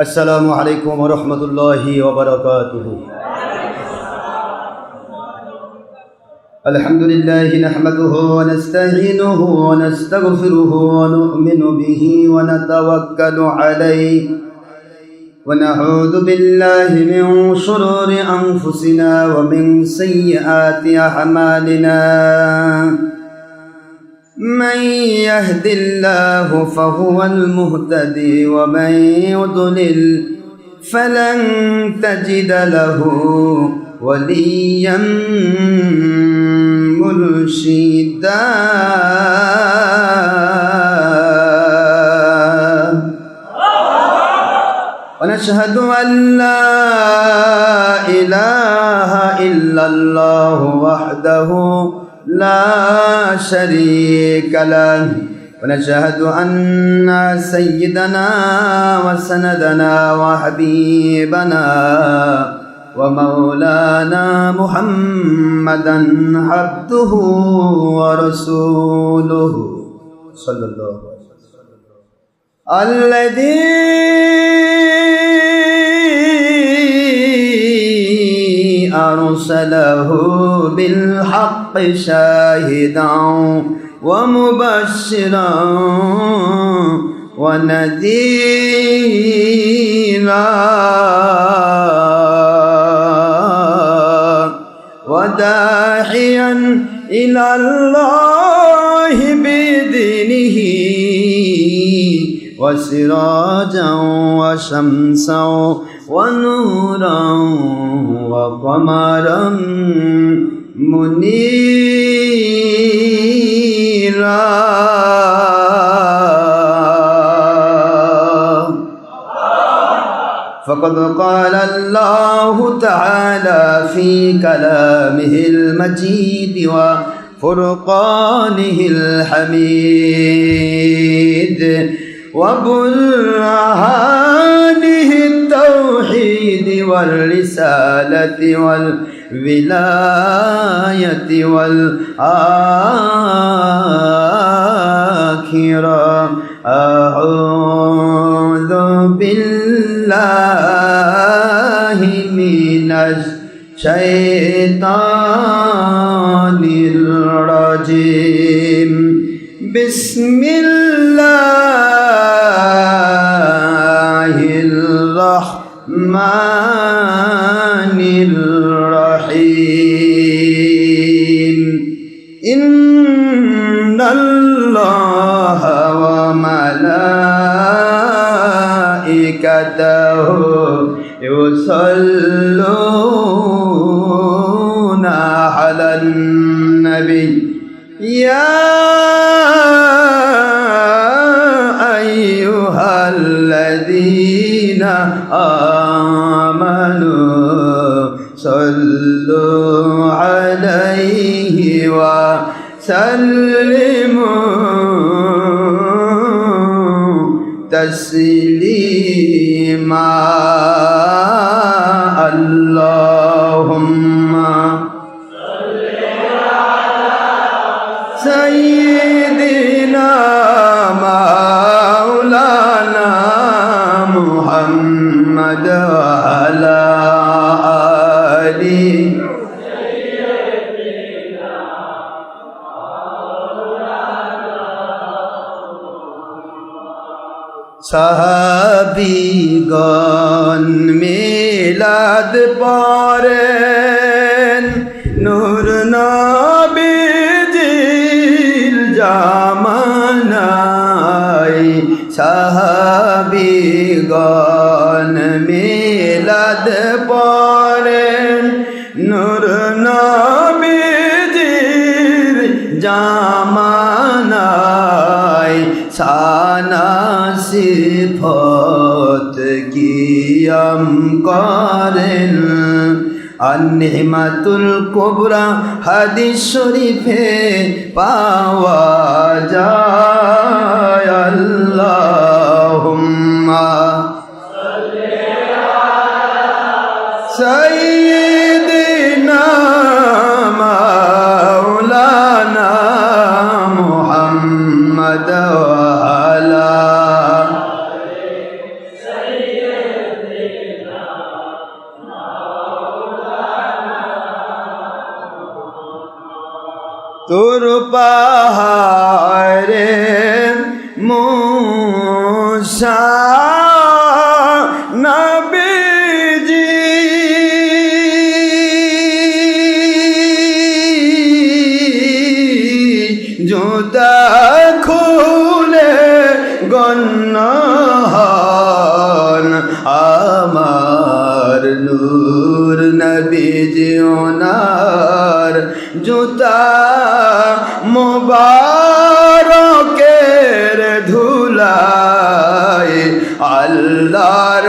अस्सलामु अलैकुम वरहमतुल्लाहि वबरकातुहू। अल्हम्दुलिल्लाहि नहमदुहु व नस्तईनुहु व नस्तगफिरुहु व नु'मिनु बिही व नतवक्कलु अलैहि व नऊज़ु बिल्लाहि मिन शुरूरि अंफुसिना व मिन सय्यिआति अअमालिना। من يهد الله فهو المهتدي ومن يضلل فلن تجد له وليا مرشدا. ونشهد أن لا إله إلا الله وحده لا شريك له، ونشهد أن سيدنا وسندنا وحبيبنا ومولانا محمدا عبده ورسوله صلى الله عليه وسلم الذي أرسله بالحق شاهدا ومبشرا ونذيرا وداعيا إلى الله بإذنه وسراجا وشمسا ونورا وقمرا منيرا. فقد قال الله تعالى في كلامه المجيد وفرقانه الحميد وبرهانه التوحيد والرسالة والولاية والآخرة. أعوذ بالله من الشيطان الرجيم. بسم الله الرحمن الرحيم. إن الله وملائكته يصلون على النبي يا أيها الذين آمنوا صلوا عليه وسلموا تسليما. اللهم صل على سيدنا مولانا محمد وعلى آله সাহাবীগণ মিলাদ পড়েন নূর নবীজির জামানায়। সাহাবীগণ মিলাদ পড়েন নূর নবীজির জামানায়। সানা সিফত কিয়াম করেন আন-নি'মাতুল কুবরা হাদিস শরীফে পাওয়া যায়। আল্লাহুম্মা সাল্লি আলা সাইয়্যিদিনা মাওলানা মুহাম্মদ ওয়া আলা সাইয়্যিদিনা তোর পাহাড়ে মুসা নবীজি জুতা খুলে গণ্য হন আমার নূর নবীজি ওনার জুতা মুবারকের ধুলায় আল্লাহর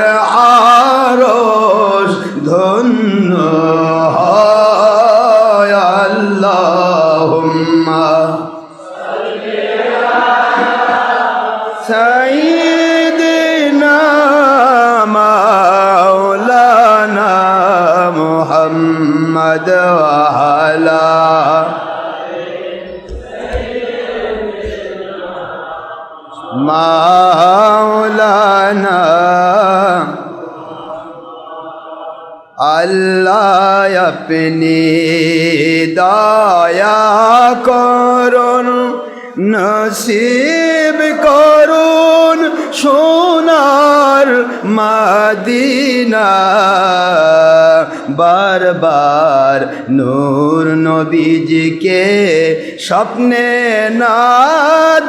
আরশ ধন্য হয় আল্লাহুম্মা সাইয়্যিদিনা মাওলানা মুহাম্মদ ওয়া আলা মাওলানা আল্লাহ আপনি দয়া করুন নসিব করুন সোনার মদিনা বারবার নূর নবীজিকে স্বপ্নে না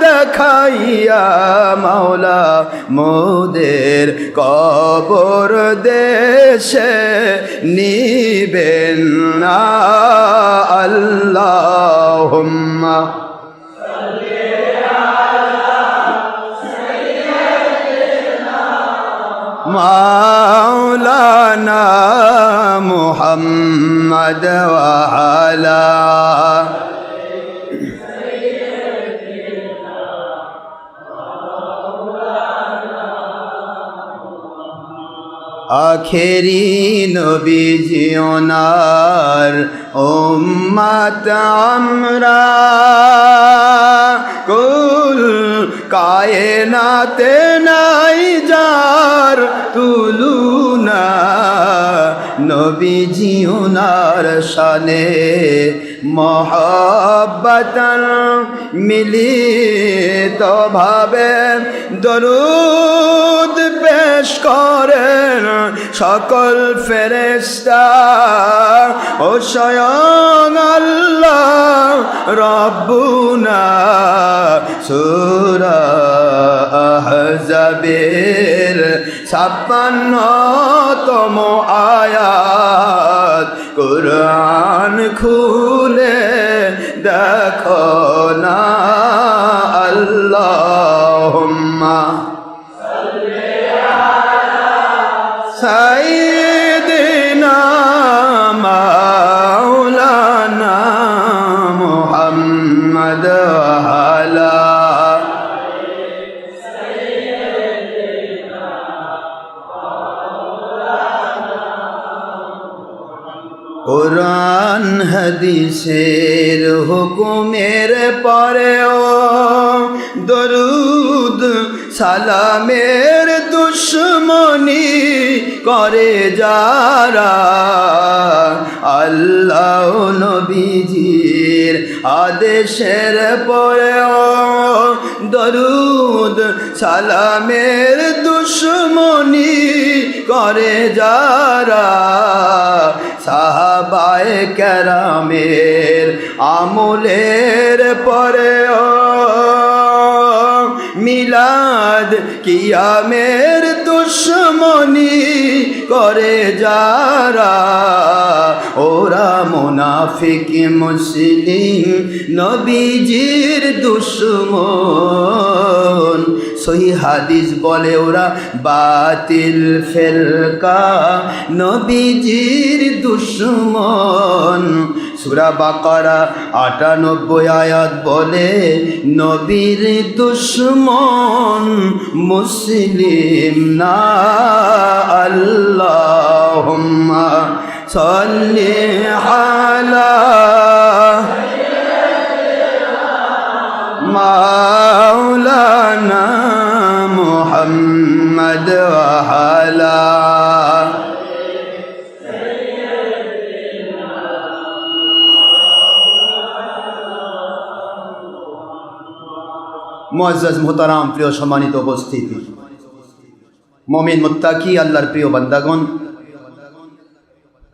দেখাইয়া মাওলা মোদের কবর দেশে নিবেন না আল্লাহুম্মা মাওলানা মুহাম্মদ ওয়া আলা আখেরি নবীজি ওনার উম্মত আমরা কুল কায়নাতে নাই যার তুলনা নবীজি ওনার শানে মহব্বতন মিলিত ভাবে দরুদ পেশ করেন সকল ফেরেশতা ও স্বয়ং আল্লাহ রব্বুনা সূরা আহজাবের 56তম আয়াত কুরআন খুলে দেখো না আল্লাহুম্মা সাইয়্যিদিনা মাওলানা মুহাম্মদ ওয়া আলা কুরআন হাদিসের হুকুমের পরেও দরুদ সালামের দুশ্মনী করে যারা আল্লাহ নবীজির আদেশের পরেও দরুদ সালামের দুশ্মনী করে যারা সাহাবায়ে কেরামের আমলের পরেও মিলাদ কিয়ামের দুশ্মনী করে যারা ওরা মুনাফিক মুসলিম নবীজির দুশ্মন সহি হাদিস বলে ওরা বাতিল ফিরকা নবীজির দুশ্মন সূরা বাকারা ৯৮ আয়াত বলে নবীর দুশ্মন মুসলিম না আল্লাহুম্মা সাল্লি আলা মাওলানা মুহাম্মদ ওয়া আলা মুআজ্জাজ মুহতারাম প্রিয় সম্মানিত উপস্থিতি, মুমিন মুত্তাকি আল্লাহর প্রিয় বান্দাগণ,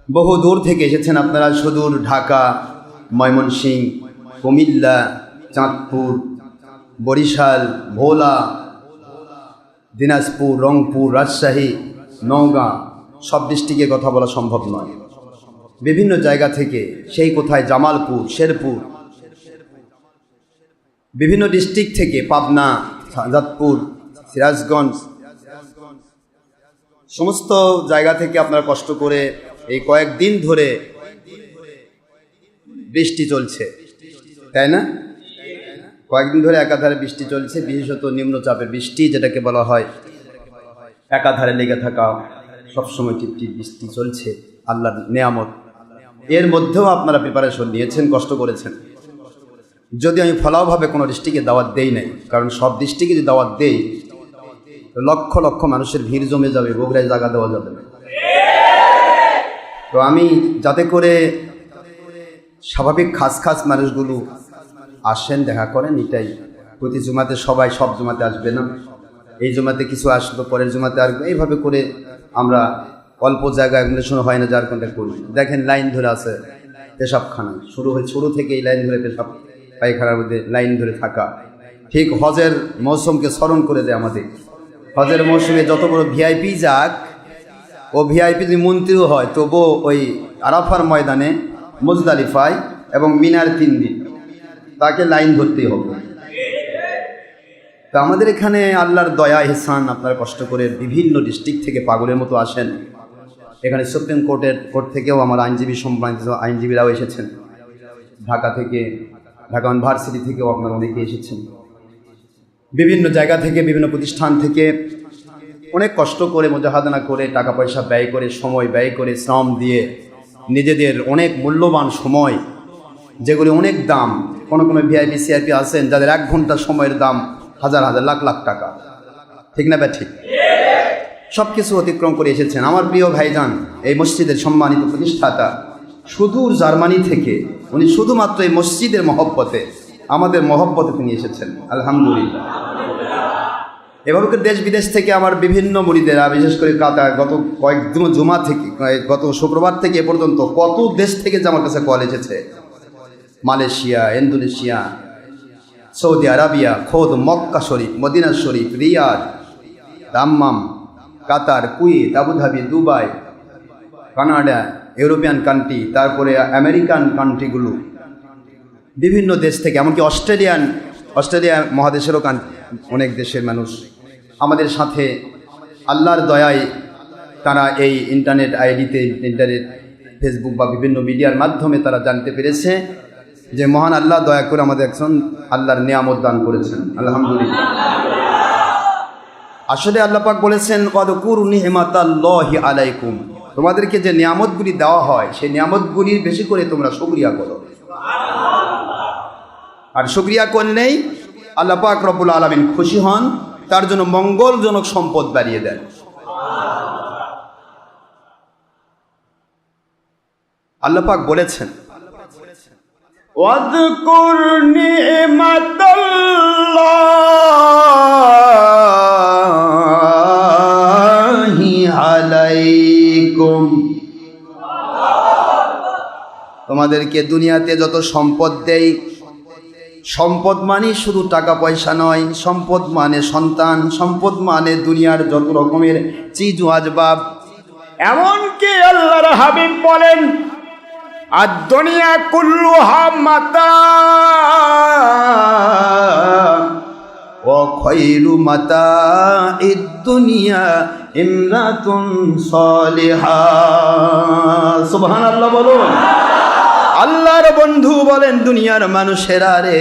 বহু দূর থেকে এসেছেন আপনারা, সুদূর ঢাকা, ময়মনসিংহ, কুমিল্লা, চাঁদপুর, বরিশাল, ভোলা, দিনাজপুর, রংপুর, রাজশাহী, নওগাঁ, সব ডিস্ট্রিক্টে কথা বলা সম্ভব নয়। বিভিন্ন জায়গা থেকে, সেই কোথায় জামালপুর, শেরপুর, বিভিন্ন ডিস্ট্রিক্ট থেকে, পাবনা, শাহজাদপুর, সিরাজগঞ্জ, সমস্ত জায়গা থেকে আপনারা কষ্ট করে এই কয়েকদিন ধরে বৃষ্টি চলছে, তাই না? কয়েকদিন ধরে একাধারে বৃষ্টি চলছে, বিশেষত নিম্নচাপের বৃষ্টি, যেটাকে বলা হয় একাধারে লেগে থাকা, সবসময় টিপটিপ বৃষ্টি চলছে, আল্লাহর নেয়ামত। এর মধ্যেও আপনারা প্রিপারেশন নিয়েছেন, কষ্ট করেছেন। যদি আমি ফলাওভাবে কোনো ডিস্ট্রিক্টে দাওয়াত দেই নাই, কারণ সব ডিস্ট্রিক্টে যদি দাওয়াত দেই লক্ষ লক্ষ মানুষের ভিড় জমে যাবে, বগুড়ায় জায়গা দেওয়া যাবে না। তো আমি যাতে করে স্বাভাবিক খাস মানুষগুলো আসেন, দেখা করেন, এটাই। প্রতি জুমাতে সবাই সব জুমাতে আসবে না, এই জুমাতে কিছু আসবে, পরের জুমাতে আসবে, এইভাবে করে আমরা অল্প জায়গায় অ্যাকোমোডেশন হয় না, যার কন্ট্যাক্ট করি। দেখেন লাইন ধরে আছে পেশাবখানায়, শুরু থেকে এই লাইন ধরে পেশাব পায়খানার মধ্যে লাইন ধরে থাকা। ঠিক হজের মৌসুমকে স্মরণ করে দেয় আমাদের। হজের মৌসুমে যত বড় ভিআইপি যাক, ও ভিআইপি যদি মন্ত্রীও হয়, তবুও ওই আরাফার ময়দানে, মুজদালিফায় এবং মিনার 3 দিন তাকে লাইন ধরতেই হবে। তা আমাদের এখানে আল্লাহর দয়া ইহসান, আপনারা কষ্ট করে বিভিন্ন ডিস্ট্রিক্ট থেকে পাগলের মতো আসেন। এখানে সুপ্রিম কোর্ট থেকেও আমার আইনজীবী সম্মানিত আইনজীবীরাও এসেছেন, ঢাকা থেকে, ঢাকা ইউনিভার্সিটি থেকেও আপনারা অনেকে এসেছেন, বিভিন্ন জায়গা থেকে, বিভিন্ন প্রতিষ্ঠান থেকে অনেক কষ্ট করে, মুজাহাদানা করে, টাকা পয়সা ব্যয় করে, সময় ব্যয় করে, শ্রম দিয়ে, নিজেদের অনেক মূল্যবান সময়, যেগুলি অনেক দাম। কোনো ভিআইপি সিআইপি আছেন যাদের 1 ঘন্টা সময়ের দাম হাজার লাখ লাখ টাকা, ঠিক না? ঠিক। সব কিছু অতিক্রম করে এসেছেন। আমার প্রিয় ভাইজান, এই মসজিদের সম্মানিত প্রতিষ্ঠাতা, সুদূর জার্মানি থেকে, উনি শুধুমাত্র এই মসজিদের মহব্বতে, আমাদের মহব্বতে তিনি এসেছেন, আলহামদুলিল্লাহ। এভাবে করে দেশ বিদেশ থেকে আমার বিভিন্ন মুরিদেরা, বিশেষ করে কাতার, গত কয়েকদিন জুমা থেকে, গত শুক্রবার থেকে এ পর্যন্ত কত দেশ থেকে যে আমার কাছে কল এসেছে, মালয়েশিয়া, ইন্দোনেশিয়া, সৌদি আরবিয়া, খোদ মক্কা শরীফ, মদিনা শরীফ, Riyadh, Dammam, Qatar, Kuwait, Abu Dhabi, Dubai, Canada, European country, তারপরে আমেরিকান কান্ট্রিগুলো, বিভিন্ন দেশ থেকে, এমনকি অস্ট্রেলিয়া মহাদেশেরও অনেক দেশের মানুষ আমাদের সাথে আল্লাহর দয়ায় তারা এই ইন্টারনেট আইডিতে, ইন্টারনেট, ফেসবুক বা বিভিন্ন মিডিয়ার মাধ্যমে তারা জানতে পেরেছে যে মহান আল্লাহ দয়া করে আমাদের একজন আল্লাহর নিয়ামত দান করেছেন, আলহামদুলিল্লাহ। আসলে আল্লাহ পাক বলেছেন, ওয়াদকুরু নি'মাতাল্লাহি আলাইকুম, তোমাদেরকে যে নিয়ামতগুলি দেওয়া হয় সেই নিয়ামতগুলির বেশি করে তোমরা শুকরিয়া করো। আর শুকরিয়া করলেই আল্লাহ পাক রব্বুল আলামিন খুশি হন, তার জন্য মঙ্গলজনক সম্পদ বাড়িয়ে দেন। আল্লাহ পাক বলেছেন, ওয়াযকুর নি'মাতাল্লাহি আলাইকুম, তোমাদেরকে দুনিয়াতে যত সম্পদ দেই, সম্পদ মানে শুধু টাকা পয়সা নয়, সম্পদ মানে সন্তান, সম্পদ মানে দুনিয়ার যত রকমের চিজ আজবাব। এমনকি আল্লাহর হাবিব বলেন, আদ-দুনিয়া কুল্লুহা মাতা ওয়া খায়রু মাতা'id-দুনিয়া ইমরাতুন সালিহা। সুবহানাল্লাহ বলুন। আল্লাহর বন্ধু বলেন, দুনিয়ার মানুষেরা রে,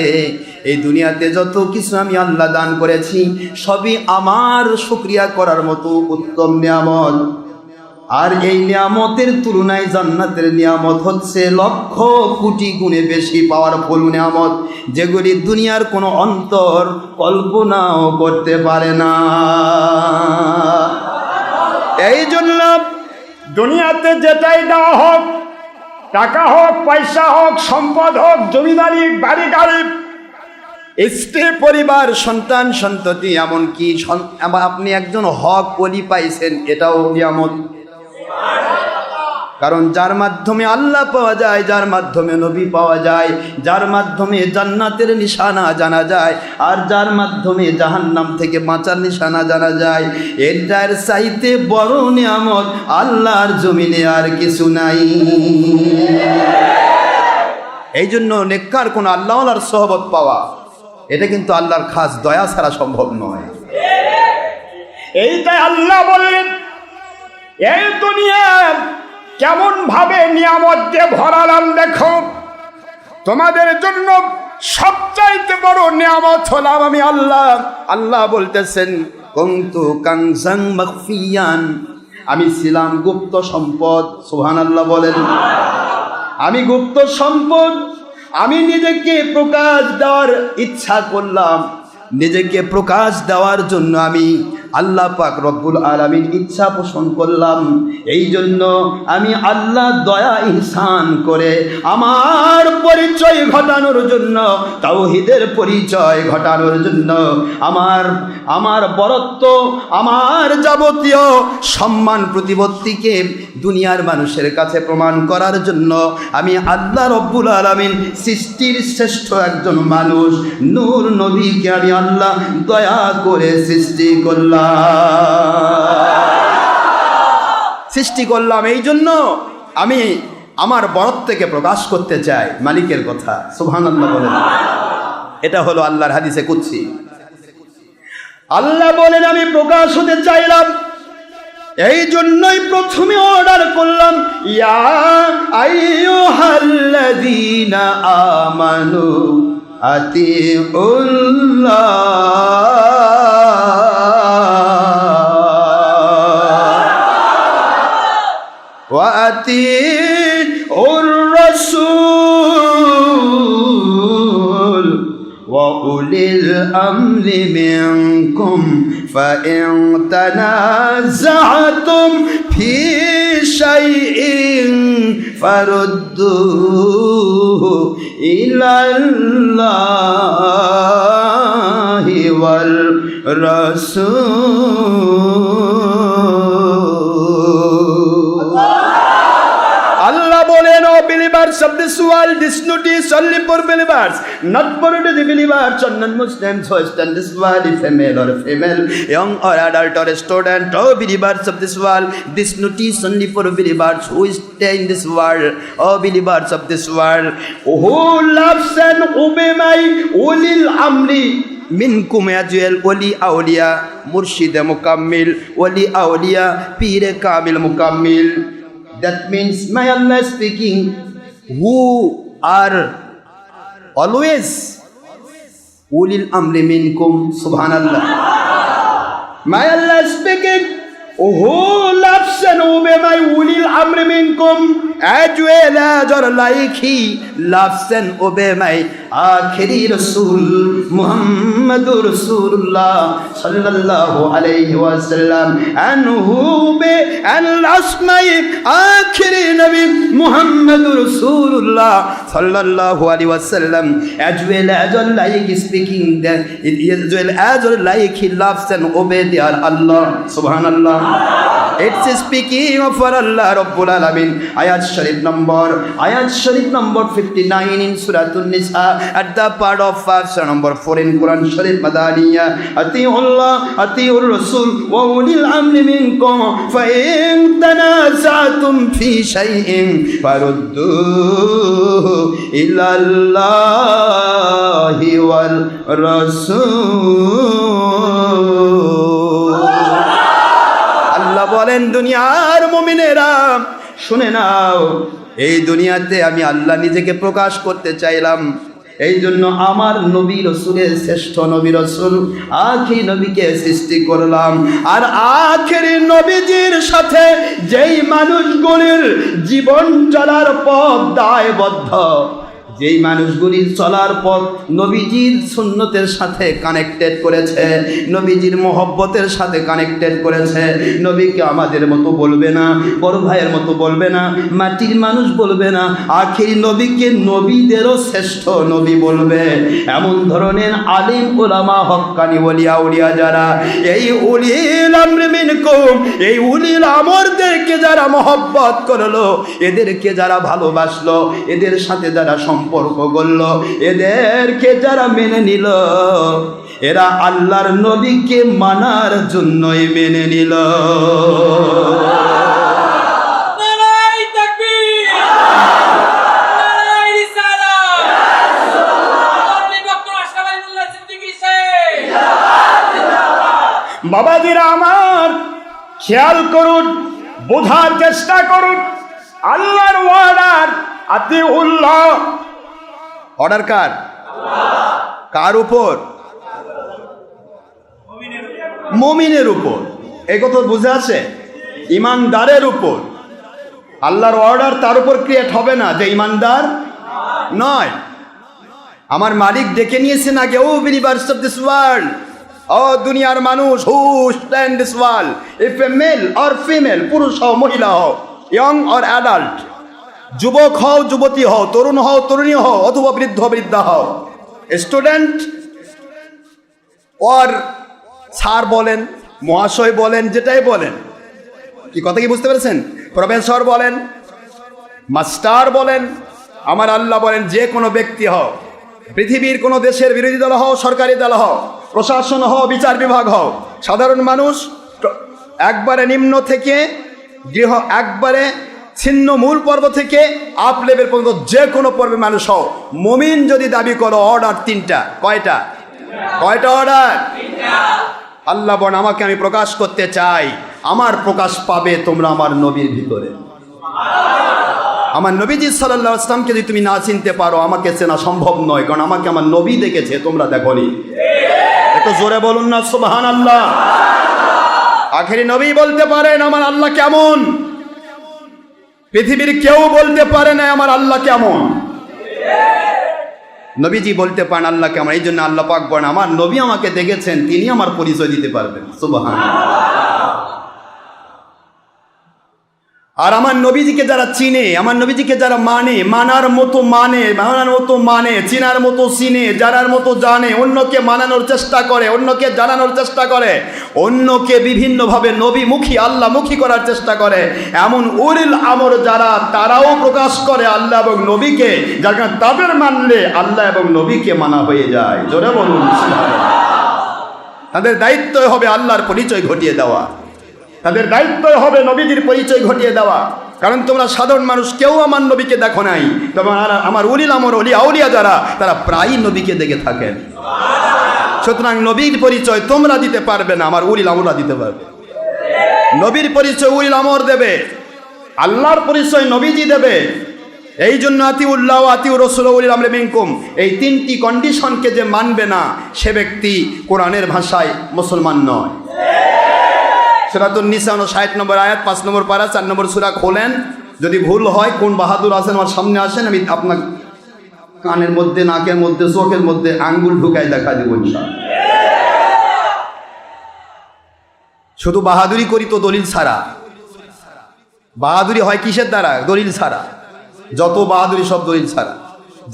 এই দুনিয়াতে যত কিছু আমি আল্লাহ দান করেছি সবই আমার শুকরিয়া করার মতো উত্তম নিয়ামত। আর এই নিয়ামতের তুলনায় জান্নাতের নিয়ামত হচ্ছে লক্ষ কোটি গুণে বেশি পাওয়ারফুল নিয়ামত, যেগুলি দুনিয়ার কোনো অন্তর কল্পনাও করতে পারে না। এই জন্য দুনিয়াতে যেটাই দেওয়া হোক, টাকা হোক, পয়সা হোক, সম্পদ হোক, জমিদারি, বাড়ি গাড়ি, স্ত্রী, পরিবার, সন্তান সন্ততি, এমনকি আপনি একজন হক ওলি পাইছেন, এটাও নিয়ামত। কারণ যার মাধ্যমে আল্লাহ পাওয়া যায়, যার মাধ্যমে নবী পাওয়া যায়, যার মাধ্যমে জান্নাতের নিশানা জানা যায়, আর যার মাধ্যমে জাহান্নাম থেকে বাঁচার নিশানা জানা যায়, এটার চাইতে বড় নিয়ামত আল্লাহর জমিনে আর কিছু নাই। এই জন্য নেককার কোন আল্লাহওয়ালার সোহবত পাওয়া, এটা কিন্তু আল্লাহর খাস দয়া ছাড়া সম্ভব নয়। এইটাই আল্লাহ বললেন, এই দুনিয়া কেমন ভাবে নিয়ামত দিয়ে ভরালাম দেখো, তোমাদের জন্য সবচাইতে বড় নিয়ামত হলাম আমি আল্লাহ। আল্লাহ বলতেছেন, কুনতু কানজান মাখফিয়ান, আমি ছিলাম গুপ্ত সম্পদ। সুবহানাল্লাহ বলেন। আমি গুপ্ত সম্পদ, আমি নিজেকে প্রকাশ দেওয়ার ইচ্ছা করলাম, নিজেকে প্রকাশ দেওয়ার জন্য আমি আল্লাহ পাক রব্বুল আলামিন ইচ্ছা পোষণ করলাম। এই জন্য আমি আল্লাহ দয়া ইহসান করে আমার পরিচয় ঘটানোর জন্য, তাওহীদের পরিচয় ঘটানোর জন্য, আমার বরত্ব, আমার যাবতীয় সম্মান প্রতিপত্তিকে দুনিয়ার মানুষের কাছে প্রমাণ করার জন্য আমি আল্লাহ রব্বুল আলামিন সৃষ্টির শ্রেষ্ঠ একজন মানুষ নূর নবীকে আমি আল্লাহ দয়া করে সৃষ্টি করলাম। এই জন্য আমি আমার বরত্বকে প্রকাশ করতে চাই। মালিকের কথা, সুবহানাল্লাহ বলেন। এটা হলো আল্লাহর হাদিসে কুদসি। আল্লাহ বলেন, আমি প্রকাশ হতে চাইলাম, এই জন্যই প্রথমে অর্ডার করলাম, ইয়া আইয়ুহাল্লাযীনা আমানু আতিউল্লাহ ওয়া আতিউর রাসূল ওয়া উলিল আমরি মিনকুম ফাইন তানাযা'তুম ফি শাইইন ফারুদ্দুহু ইলাল্লাহি ওয়াল রাসূল। Allah বলেন, O believers of this world, this notice only for believers, not for the believers or non-Muslims who stand this world, male or female, young or adult or student, O believers of this world, this notice only for believers who stay in this world, O believers of this world, who loves and obey my ulil amri মিনকুম আজওয়াল ওলি আউলিয়া মুর্শিদে মুকাম্মিল ওলি আউলিয়া পীরে Kamil মুকাম্মিল। That means my Allah speaking, who are always ulil amri minkum. Subhanallah. My Allah speaking, who loves and obey my ulil amri minkum, as well as or like he loves and obey my akhiri Rasul Muhammadur Rasulullah sallallahu alayhi wa sallam, and who obey and loves my akhiri Nabi Muhammadur Rasulullah sallallahu alayhi wa sallam, as well as or like speaking that, as well as or like he loves and obey their Allah. Subhanallah. It's speaking of our Allah Rabbul Alamin. Ayat Sharif number 59 in Surah An-Nisa, at the part of verse number 4 in Quran Sharif Madaniya. Atiullah, atiur Rasul, wa ulil amri minkum, fa in tanaza'tum fi shay'in farudduhu ila Allahi wal Rasul. বলেন, দুনিয়ার মুমিনেরা শুনে নাও, এই দুনিয়াতে আমি আল্লাহ নিজেকে প্রকাশ করতে চাইলাম। এই জন্য আমার নবী রসুলের শ্রেষ্ঠ নবী রসুল আখির নবীকে সৃষ্টি করলাম। আর আখির নবীজির সাথে যেই মানুষগুলির জীবন চলার পথ দায়বদ্ধ, যেই মানুষগুলি চলার পথ নবীজির সুন্নতের সাথে কানেক্টেড করেছে, নবীজির মহব্বতের সাথে কানেক্টেড করেছে, নবীকে আমাদের মতো বলবে না, বড় ভাইয়ের মতো বলবে না, মাটির মানুষ বলবে না, আখির নবীকে নবীদেরও শ্রেষ্ঠ নবী বলবে। এমন ধরনের আলিম ওলামা হক্কানি ওলিয়া উলিয়া যারা, এই উলিল আমরি মিনকুম, এই উলিল আমরদেরকে যারা মহব্বত করলো, এদেরকে যারা ভালোবাসলো, এদের সাথে যারা সম্পর্ক গড়ল, এদেরকে যারা মেনে নিল, এরা আল্লাহর নবীকে মানার জন্যই মেনে নিল। বাবাজিরা আমার, খেয়াল করুন, বোঝার চেষ্টা করুন। আল্লাহর অর্ডার আতিউল্লাহ, অর্ডার কার? কার উপর? মুমিনের উপর। এই কথা বুঝে আছে? ইমানদারের উপর। আল্লাহর অর্ডার তার উপর ক্রিয়েট হবে না যে ইমানদার নয়। আমার মালিক ডেকে নিয়েছেন আগে, O believers of this world, ও দুনিয়ার মানুষ, who stand this world, if a male or female, পুরুষ হও মহিলা হও, ইয়ং অর অ্যাডাল্ট, যুবক হও যুবতী হও, তরুণ হও তরুণী হও, অথবা বৃদ্ধ বৃদ্ধা হও, স্টুডেন্ট অর স্যার বলেন, মহাশয় বলেন, যেটাই বলেন, কি কথা কি বুঝতে পেরেছেন? প্রফেসর বলেন, মাস্টার বলেন, আমার আল্লাহ বলেন যে কোনো ব্যক্তি হও, পৃথিবীর কোনো দেশের বিরোধী দল হও, সরকারি দল হও, প্রশাসন হও, বিচার বিভাগ হও, সাধারণ মানুষ, একবারে নিম্ন থেকে গৃহ, একবারে ছিন্ন মূল পর্ব থেকে আপ লেভেল পর্যন্ত যে কোনো পর্বে মানুষ হও, মুমিন যদি দাবি করো, অর্ডার তিনটা। কয়টা? কয়টা অর্ডার? আল্লাহ বলেন আমাকে আমি প্রকাশ করতে চাই, আমার প্রকাশ পাবে তোমরা আমার নবীর ভিতরে। আমার নবীজি সাল্লাল্লাহু আলাইহি ওয়াসাল্লামকে যদি তুমি না চিনতে পারো, আমাকে চেনা সম্ভব নয়, কারণ আমাকে আমার নবী দেখেছে, তোমরা দেখোনি। একটু জোরে বলুন না সুবহানাল্লাহ। আখেরি নবী বলতে পারেন আমার আল্লাহ কেমন, পৃথিবীর কেউ বলতে পারে না আমার আল্লাহ কেমন। নবীজি বলতে পারেন আল্লাহ কেমন। এই জন্য আল্লাহ পাক বলেন আমার নবী আমাকে দেখেছেন, তিনি আমার পরিচয় দিতে পারবেন। সুবহানাল্লাহ। আর আমার নবীজিকে যারা চিনে, আমার নবীজিকে যারা মানে, মানার মতো মানে, মানার মতো মানে, চিনার মতো চিনে, জানার মতো জানে, অন্যকে মানানোর চেষ্টা করে, অন্যকে জানানোর চেষ্টা করে, অন্যকে বিভিন্নভাবে নবীমুখী আল্লাহমুখী করার চেষ্টা করে, এমন উলিল আমর যারা, তারাও প্রকাশ করে আল্লাহ এবং নবীকে, যার কারণে তাদের মানলে আল্লাহ এবং নবীকে মানা হয়ে যায়। জোরে বলুন সুবহানাল্লাহ। তাদের দায়িত্ব হবে আল্লাহর পরিচয় ঘটিয়ে দেওয়া, তাদের দায়িত্ব হবে নবীজির পরিচয় ঘটিয়ে দেওয়া। কারণ তোমরা সাধারণ মানুষ কেউ আমার নবীকে দেখো নাই, তোমার আমার উলিল আমর ওলিয়া আউলিয়া যারা, তারা প্রায়ই নবীকে দেখে থাকেন। সুতরাং নবীর পরিচয় তোমরা দিতে পারবে না, আমার উলিল আমররা দিতে পারবে। নবীর পরিচয় উলিল আমর দেবে, আল্লাহর পরিচয় নবীজি দেবে। এই জন্য আতিউল্লাহ আতিউর রাসূল উলিল আমরি মিনকুম, এই তিনটি কন্ডিশনকে যে মানবে না, সে ব্যক্তি কোরআনের ভাষায় মুসলমান নয়। সূরাতুন নিসা 59 নম্বর আয়াত, 5 নম্বর পারা, 4 নম্বর সূরা খোলেন। যদি ভুল হয়, কোন বাহাদুর আছেন আমার সামনে আসেন, আমি আপনার কানের মধ্যে, নাকের মধ্যে, চোখের মধ্যে আঙ্গুল ঢুকাই দেখা দেব ইনশাআল্লাহ। শুধু বাহাদুরি করি তো দলিল ছাড়া। বাহাদুরি হয় কিসের দ্বারা? দলিল ছাড়া। যত বাহাদুরি সব দলিল ছাড়া।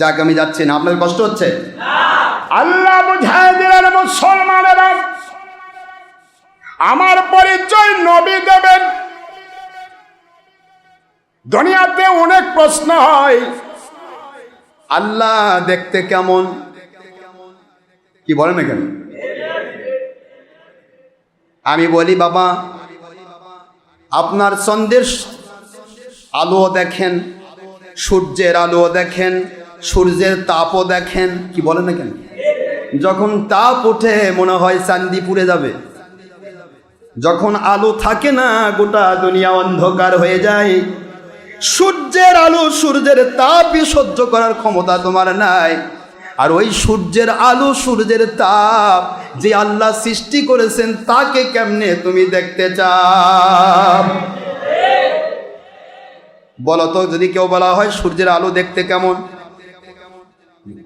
যাক, আমি যাচ্ছি না, আপনার কষ্ট হচ্ছে? আল্লাহ বুঝায় দিলেন মুসলমানেরা আমার পরিচয় নবী দেবেন। দুনিয়াতে অনেক প্রশ্ন হয়, আল্লাহ দেখতে কেমন? কি বলেন না কেন? আমি বলি বাবা, আপনার চন্দ্রের আলো দেখেন, সূর্যের আলো দেখেন, সূর্যের তাপও দেখেন। কি বলেন না কেন? যখন তাপ ওঠে মনে হয় চাঁদি পুড়ে যাবে, যখন আলো থাকে না গোটা দুনিয়া অন্ধকার হয়ে যায়। সূর্যের আলো, সূর্যের তাপই সহ্য করার ক্ষমতা তোমার নাই। আর ওই সূর্যের আলো, সূর্যের তাপ যে আল্লাহ সৃষ্টি করেছেন, তাকে কেমনে তুমি দেখতে চাও? বলো তো, যদি কেউ বলা হয় সূর্যের আলো দেখতে কেমন,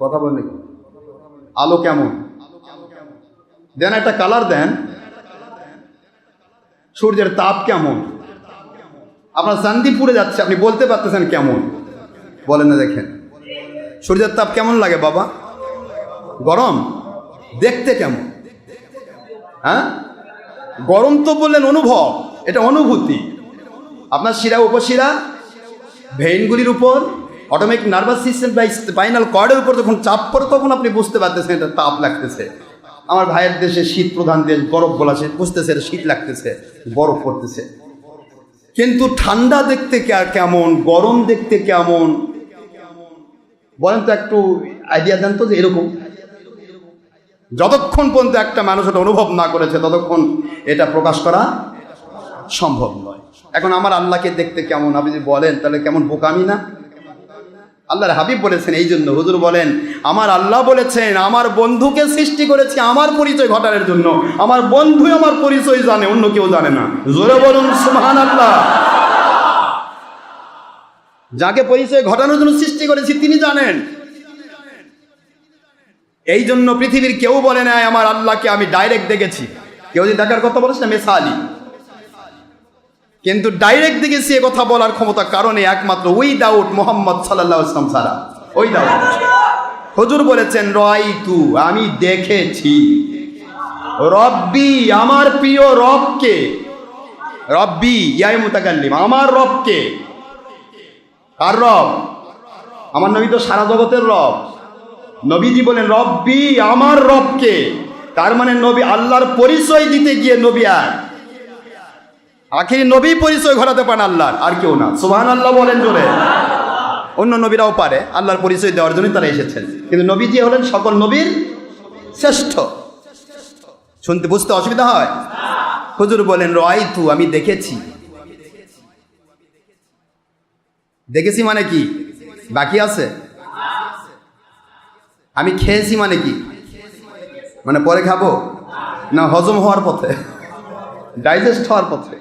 কথা বলেন, আলো কেমন দেন, একটা কালার দেন। সূর্যের তাপ কেমন? আপনার চান্দি পুড়ে যাচ্ছে, আপনি বলতে পারতেছেন কেমন? বলেন না, দেখেন সূর্যের তাপ কেমন লাগে বাবা? গরম। দেখতে কেমন? হ্যাঁ, গরম তো বললেন অনুভব, এটা অনুভূতি। আপনার শিরা উপশিরা ভেইনগুলির উপর, অটোমেটিক নার্ভাস সিস্টেম বা স্পাইনাল কর্ডের উপর যখন চাপ পড়ে তখন আপনি বুঝতে পারতেছেন এটা তাপ লাগতেছে। আমার ভাইয়ের দেশে শীত প্রধান দেশ, বরফ বলা সে বুঝতেছে এটা শীত লাগতেছে, বরফ পড়তেছে। কিন্তু ঠান্ডা দেখতে কেমন, গরম দেখতে কেমন বলেন তো, একটু আইডিয়া দেন তো যে এরকম। যতক্ষণ পর্যন্ত একটা মানুষ এটা অনুভব না করেছে ততক্ষণ এটা প্রকাশ করা সম্ভব নয়। এখন আমার আল্লাহকে দেখতে কেমন আপনি যদি বলেন তাহলে কেমন বোকামি না? আল্লাহর হাবিব বলেছেন, এই জন্য হুজুর বলেন আমার আল্লাহ বলেছেন আমার বন্ধুকে সৃষ্টি করেছি আমার পরিচয় ঘটানোর জন্য। আমার বন্ধুই আমার পরিচয় জানে, অন্য কেউ জানে না। জোরে বলুন সুবহানাল্লাহ। যাকে পরিচয় ঘটানোর জন্য সৃষ্টি করেছি তিনি জানেন। এই জন্য পৃথিবীর কেউ বলে না আমার আল্লাহকে আমি ডাইরেক্ট দেখেছি। কেউ যদি দেখার কথা বলেছে না মেসালি, কিন্তু ডাইরেক্ট দেখেছি এ কথা বলার ক্ষমতা কারণে একমাত্র ওই দাউদ মোহাম্মদ সাল্লাল্লাহু আলাইহি ওয়াসাল্লাম ছাড়া। ওই দাউদ হুজুর বলেছেন রাইতু, আমি দেখেছি। রব্বি, আমার প্রিয় রবকে। রব্বি ইয়াই মুতাকাল্লিম, আমার রবকে। কার রব? আমার নবী তো সারা জগতের রব। নবীজি বলেন রব্বি, আমার রবকে। তার মানে নবী আল্লাহর পরিচয় দিতে গিয়ে নবী আখিরি নবী পরিচয় ঘটাতে পারেন আল্লাহর, আর কেউ না। সুবহানাল্লাহ বলেন জোরে। অন্য নবীরাও পারে, আল্লাহর পরিচয় দেওয়ার জন্য তারা এসেছেন, কিন্তু নবীজি হলেন সকল নবীর শ্রেষ্ঠ। শুনতে বুঝতে অসুবিধা হয়? হুজুর বলেন রাইতু, আমি দেখেছি। দেখেছি মানে কি? বাকি আছে। আমি খেয়েছি মানে কি? মানে পরে খাবো না, হজম হওয়ার পথে, ডাইজেস্ট হওয়ার পথে।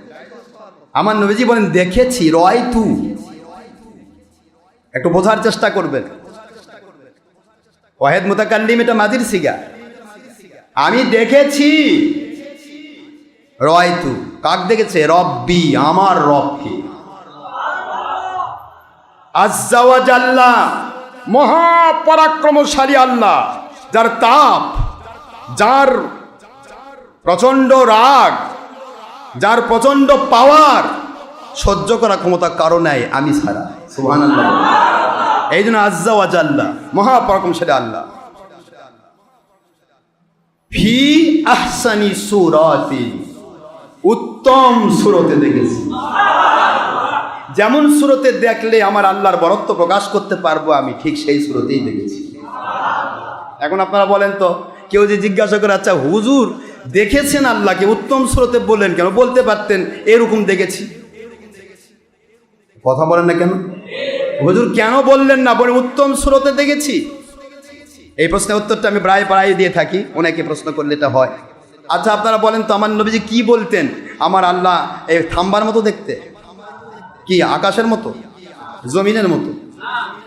আমার নবীজি বলেন দেখেছি। রাইতু, একটু বোঝার চেষ্টা করবেন। ওয়াহিদ মুতাকাল্লিম, এটা মাজির সিগা। আমি দেখেছি। রাইতু, কাক দেখেছে? রব্বি, আমার রবকে। আজ্জা ওয়া জাল্লা, মহাপরাক্রমশালী আল্লাহ, যার তাপ, যার প্রচন্ড রাগ, যার প্রচন্ড পাওয়ার সহ্য করা ক্ষমতা কারো নাই আমি ছাড়া। সুবহানাল্লাহ। এই জন্য আজ্জা ওয়া জাল্লা, মহাপরাক্রমশালী আল্লাহ। ফি আহসানি সূরাতিন, উত্তম সূরতে দেখেছি। যেমন সূরতে দেখলে আমার আল্লাহর বরত্ব প্রকাশ করতে পারবো আমি, ঠিক সেই সূরতেই দেখেছি। এখন আপনারা বলেন তো, কেউ যে জিজ্ঞাসা করে আচ্ছা হুজুর দেখেছেন আল্লাহকে, উত্তম সূরতে বললেন কেন? বলতে পারতেন এরকম দেখেছি। কথা বলেন না কেন? হুজুর কেন বললেন না? বলে উত্তম সূরতে দেখেছি। এই প্রশ্নের উত্তরটা আমি প্রায় দিয়ে থাকি, অনেকে প্রশ্ন করলে এটা হয়। আচ্ছা আপনারা বলেন তো আমার নবীজি কি বলতেন? আমার আল্লাহ এই থাম্বার মতো দেখতে, কি আকাশের মতো, জমিনের মতো?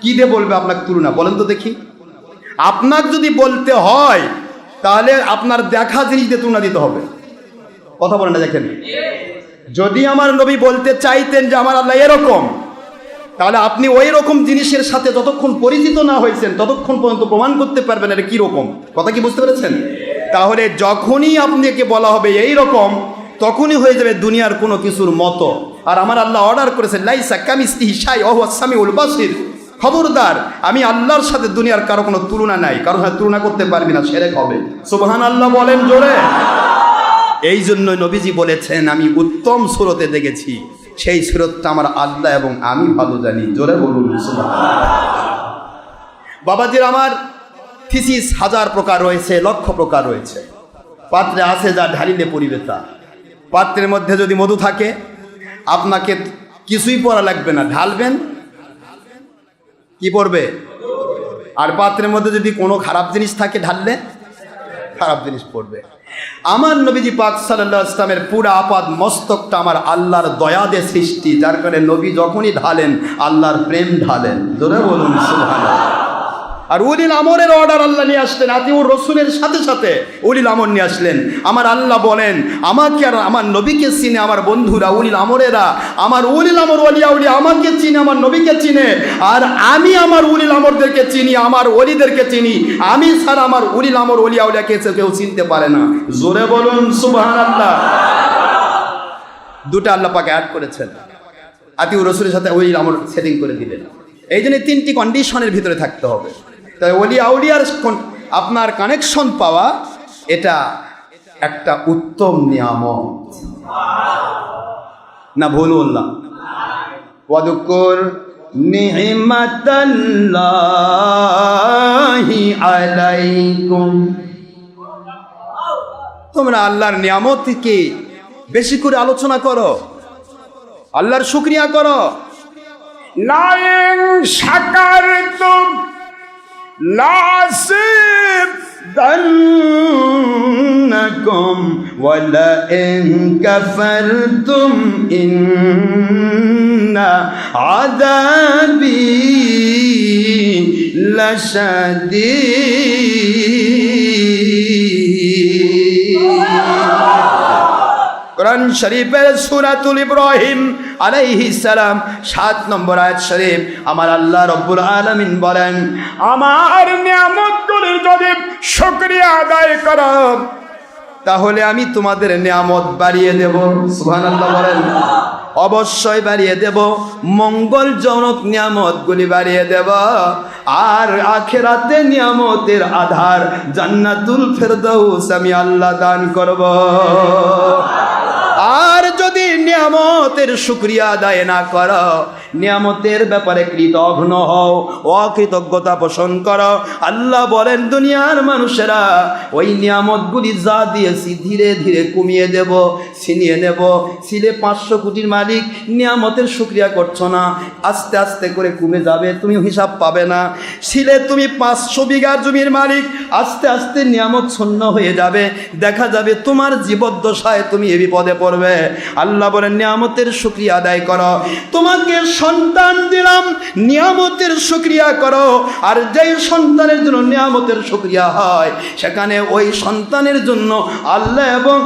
কি দিয়ে বলবে আপনাকে তুলনা? বলেন তো দেখি। আপনাকে যদি বলতে হয় তাহলে আপনার দেখা জিনিস দিয়ে তুলনা দিতে হবে। কথা বলেন না, দেখেন। যদি আমার নবী বলতে চাইতেন যে আমার আল্লাহ এরকম, তাহলে আপনি ওই রকম জিনিসের সাথে যতক্ষণ পরিচিত না হয়েছেন ততক্ষণ পর্যন্ত প্রমাণ করতে পারবেন এটা কি রকম। কথা কি বুঝতে পেরেছেন? তাহলে যখনই আপনাকে বলা হবে এই রকম, তখনই হয়ে যাবে দুনিয়ার কোনো কিছুর মতো। আর আমার আল্লাহ অর্ডার করেছেন লাইসা কামিসলিহি শাই ওয়া হুয়াস সামিউল বাসির, খবরদার আমি আল্লাহর সাথে দুনিয়ার কারো কোনো তুলনা নাই, কারো সাথে তুলনা করতে পারবি না, শিরক হবে। সুবহানাল্লাহ বলেন জোরে। এই জন্য নবীজি বলেছেন আমি উত্তম সূরতে দেখেছি, সেই সূরতটা আমার আল্লাহ এবং আমি ভালো জানি। জোরে বলুন সুবহানাল্লাহ। বাবাজির আমার, থিসিস হাজার প্রকার রয়েছে, লক্ষ প্রকার রয়েছে। পাত্রে আছে যা ঢালিলে পরিবে তা। পাত্রের মধ্যে যদি মধু থাকে আপনাকে কিছুই পড়া লাগবে না, ঢালবেন কি পড়বে? আর পাত্রের মধ্যে যদি কোনো খারাপ জিনিস থাকে ঢাললে খারাপ জিনিস পড়বে। আমার নবীজি পাক সাল্লাল্লাহু আলাইহি ওয়াসাল্লামের পুরা আপাদ মস্তকটা আমার আল্লাহর দয়া দিয়ে সৃষ্টি, যার কারণে নবী যখনই ঢালেন আল্লাহর প্রেম ঢালেন। জোরে বলুন সুবহানাল্লাহ। আর উলিল আমরের অর্ডার আল্লাহ নিয়ে আসলেন, আতিউর রসুলের সাথে সাথে উলিল আমর নিয়ে আসলেন। আমার আল্লাহ বলেন, আমাকে আর আমার নবীকে চিনে আমার বন্ধুরা উলিল আমরেরা, আমার উলিল আমর ওলিয়া উলিয়া আমাকে চিনে, আমার নবীকে চিনে, আর আমি আমার উলিল আমরদেরকে চিনি, আমার ওলিদেরকে চিনি। আমি ছাড়া আমার উলিল আমর ওলিয়া উলিয়াকে কেউ চিনতে পারে না। জোরে বলুন সুবহানাল্লাহ। দুটা আল্লাহ পাক অ্যাড করেছেন, আতিউর রসুলের সাথে উলিল আমর সেটিং করে দিলেন। এই জন্য তিনটি কন্ডিশনের ভিতরে থাকতে হবে। তাই ওলি আউলিয়ার আপনার কানেকশন পাওয়া এটা একটা উত্তম নিয়ামত, না ভুল বললাম? ওয়াদকুর নি'মাতাল্লাহি আলাইকুম, তোমরা আল্লাহর নিয়ামতকে বেশি করে আলোচনা করো, আল্লাহর শুকরিয়া করো। লাইন শাকারতুম লাযিদান্নাকুম ওয়া লাইন কাফারতুম ইন্না আযাবি লাশাদীদ। কোরআন শরীফের সূরাতুল ইব্রাহিম আলাইহিস সালাম 7 নম্বর আয়াত শরীফ আমার আল্লাহ রাব্বুল আলামিন বলেন, আমার নিয়ামতগুলির যদি শুকরিয়া আদায় করো তাহলে আমি তোমাদের নিয়ামত বাড়িয়ে দেব। সুবহানাল্লাহ বলেন। অবশ্যই বাড়িয়ে দেব, মঙ্গলজনক নিয়ামতগুলি বাড়িয়ে দেব। আর আখিরাতে নিয়ামতের আধার জান্নাতুল ফেরদাউস আমি আল্লাহ দান করব। আর যদি নিয়ামতের শুকরিয়া আদায় না করো, নিয়ামতের ব্যাপারে কৃতঘ্ন হও, অকৃতজ্ঞতা পোষণ করো, আল্লাহ বলেন দুনিয়ার মানুষেরা ওই নিয়ামতগুলি যা দিয়েছি ধীরে ধীরে কমিয়ে দেব, ছিনিয়ে নেব। ছিলে 500 কোটির মালিক, নিয়ামতের শুকরিয়া করছো না, আস্তে আস্তে করে কমে যাবে, তুমি হিসাব পাবে না। ছিলে তুমি 500 বিঘা জমির মালিক, আস্তে আস্তে নিয়ামত শূন্য হয়ে যাবে, দেখা যাবে তোমার জীবদ্দশায় তুমি এ বিপদে পড়বে। আল্লাহ বলেন নিয়ামতের শুকরিয়া আদায় করো। তোমাকে সন্তান দিলাম, নিয়ামতের শুকরিয়া করো। আর যেই সন্তানের জন্য নিয়ামতের শুকরিয়া হয় সেখানে ওই সন্তানের জন্য আল্লাহ এবং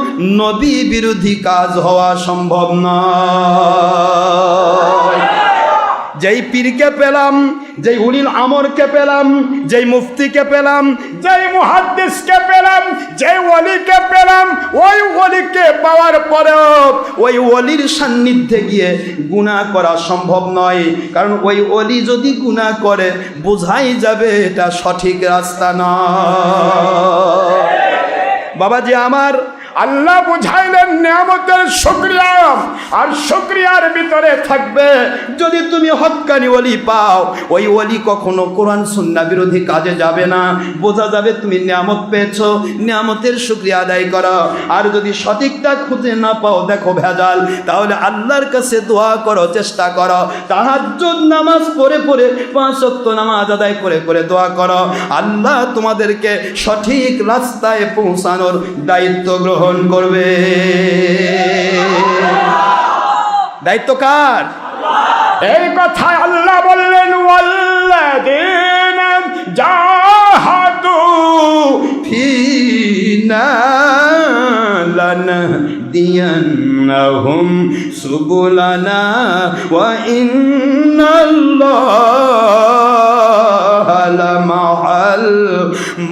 নবী বিরোধী কাজ হওয়া সম্ভব নয়। যেই পীরকে পেলাম, যেই উলিল আমরকে পেলাম, যেই মুফতিকে পেলাম, যেই মুহাদ্দিসকে পেলাম, যেই ওলিকে পেলাম, ওই ওলিকে পাওয়ার পরেও ওই ওলির সান্নিধ্যে গিয়ে গুনাহ করা সম্ভব নয়। কারণ ওই ওলি যদি গুনাহ করে বোঝাই যাবে এটা সঠিক রাস্তা নয়। বাবাজি আমার, আল্লাহ বুঝাইলেন নিয়ামতের শুকরিয়া, আর শুকরিয়ার ভিতরে থাকবে যদি তুমি হক্কানি ওলি পাও, ওই ওলি কখনো কোরআন সুন্নাহ বিরোধী কাজে যাবে না, বোঝা যাবে তুমি নিয়ামত পেয়েছো, নিয়ামতের শুকরিয়া আদায় করো। আর যদি সঠিকটা খুঁজে না পাও, দেখো ভেজাল, তাহলে আল্লাহর কাছে দোয়া করো, চেষ্টা করো, তাহাজ্জুদ নামাজ পড়ে পড়ে 5 ওয়াক্ত নামাজ আদায় করে করে দোয়া করো। আল্লাহ তোমাদেরকে সঠিক রাস্তায় পৌঁছানোর দায়িত্ব গ্রহণ করবে। দায়িত্ব কার? এই কথা আল্লাহ বললেন, ওয়াল্লাযীনা জাহাদু ফিনা লানাহদিয়ান্নাহুম সুবুলানা ওয়া ইন্নাল্লাহা লামাআল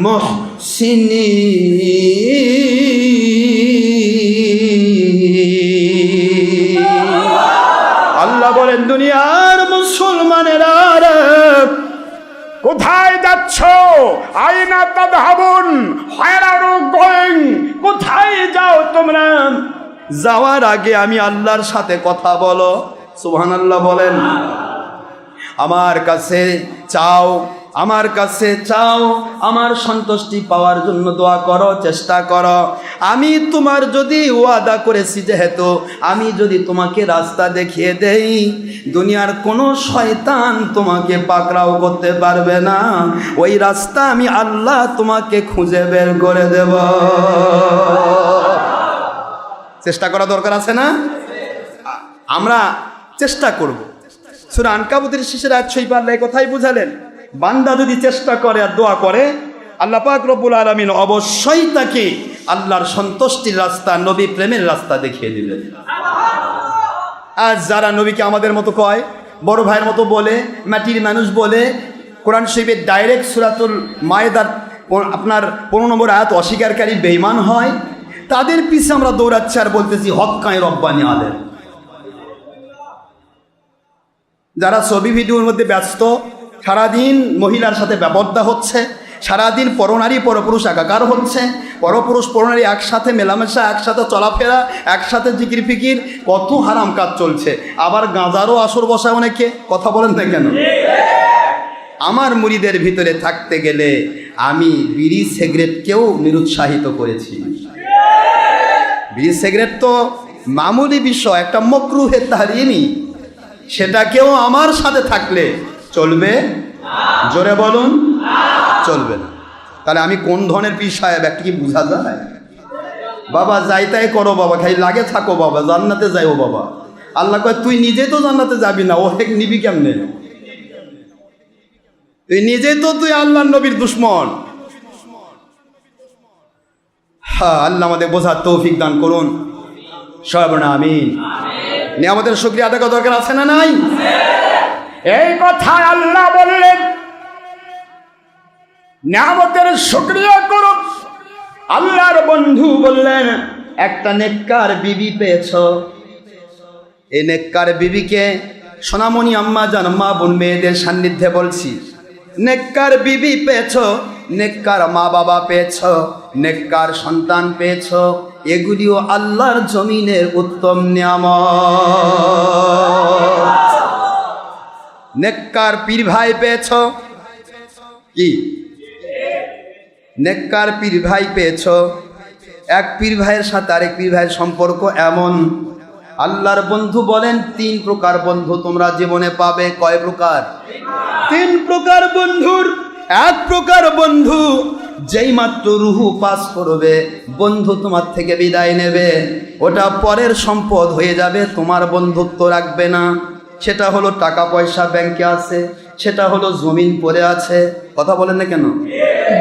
মুহসিনিন। আল্লাহ বলেন দুনিয়ার মুসলমানেরা কোথায় যাচ্ছ? আইনা তাযহাবুন, হোয়ার আর ইউ গোইং? কোথায় যাও তোমরা? যাওয়ার আগে আমি আল্লাহর সাথে কথা বলো। সুবহানাল্লাহ বলেন। আমার কাছে চাও, আমার কাছে চাও, আমার সন্তুষ্টি পাওয়ার জন্য দোয়া করো, চেষ্টা করো। আমি তোমার যদি ওয়াদা করেছি, যেহেতু আমি যদি তোমাকে রাস্তা দেখিয়ে দেই, দুনিয়ার কোনো শয়তান তোমাকে পাকড়াও করতে পারবে না। ওই রাস্তা আমি আল্লাহ তোমাকে খুঁজে বের করে দেব। চেষ্টা করা দরকার আছে না? আমরা চেষ্টা করব। সূরা আনকাবুতের শেষের আয়াত শরীফে আল্লাহ কথাই বুঝালেন, বান্দা যদি চেষ্টা করে আর দোয়া করে, আল্লাহ পাক রব্বুল আলামিন অবশ্যই তাকে আল্লাহর সন্তুষ্টির রাস্তা, নবী প্রেমের রাস্তা দেখিয়ে দিবেন। আর যারা নবীকে আমাদের মতো কয়, বড় ভাইয়ের মতো বলে, মাটির মানুষ বলে, কোরআন শরীফের ডাইরেক্ট সূরাতুল মায়েদার আপনার 15 নম্বর আয়াত অস্বীকারী বেঈমান হয়, তাদের পিছে আমরা দৌড়াচ্ছি আর বলতেছি হক্কায়ে রব্বানি আলেম। যারা ছবি ভিডিওর মধ্যে ব্যস্ত, সারাদিন মহিলার সাথে ব্যবস্থা হচ্ছে, সারাদিন পরনারী পরপুরুষ একাকার হচ্ছে, পরপুরুষ পরনারী একসাথে মেলামেশা, একসাথে চলাফেরা, একসাথে জিকির ফিকির, কত হারাম কাজ চলছে। আবার গাঁজারও আসর বসায় অনেকে, কথা বলেন না কেন? আমার মুরিদের ভিতরে থাকতে গেলে আমি বিড়ি সিগারেটকেও নিরুৎসাহিত করেছি। বিড়ি সিগারেট তো মামুলি বিষয়, একটা মাকরুহে তাহরিমি, সেটাকেও আমার সাথে থাকলে চলবে? জোরে বলুন, চলবে না। তাহলে আমি কোন ধরনের পীর সাহেব একটা কি বোঝা যায়? বাবা যাই তাই করো বাবা, খাই লাগে থাকো বাবা, জান্নাতে যাইও বাবা। আল্লাহ কয় তুই নিজে তো জান্নাতে যাবি না, ও হেক নিবি কেমনে? তুই নিজে তো তুই আল্লাহর নবীর দুশ্মন। হ্যাঁ, আল্লাহ আমাদের বোঝার তৌফিক দান করুন, সর্বনা আমিন। নিয়ামতের শুকরিয়া আদায় করা দরকার আছে না নাই? এই কথা আল্লাহ বললেন, নিয়ামতের শুকরিয়া করো। আল্লাহর বন্ধু বললেন, একটা নেককার বিবি পেয়েছ। এই নেককার বিবিকে সোনামণি আম্মা জান, মা বোন মেয়েদের সান্নিধ্যে বলছি, নেককার বিবি পেয়েছ, নেককার মা বাবা পেয়েছ, নেককার সন্তান পেয়েছ, এগুলিও আল্লাহর জমিনের উত্তম নিয়ামত। নেককার পীর ভাই পেয়েছ, কি নেককার পীর ভাই পেয়েছ। এক পীর ভাইয়ের সাথে আরেক পীর ভাইয়ের সম্পর্ক এমন, আল্লাহর বন্ধু বলেন 3 প্রকার বন্ধু তোমরা জীবনে পাবে। কয় প্রকার? 3 প্রকার বন্ধুর 1 প্রকার বন্ধু যেই মাত্র রুহু পাস করবে, বন্ধু তোমার থেকে বিদায় নেবে, ওটা পরের সম্পদ হয়ে যাবে, তোমার বন্ধুত্ব রাখবে না। সেটা হলো টাকা পয়সা ব্যাংকে আছে, সেটা হলো জমিন পড়ে আছে, কথা বলেন না কেন?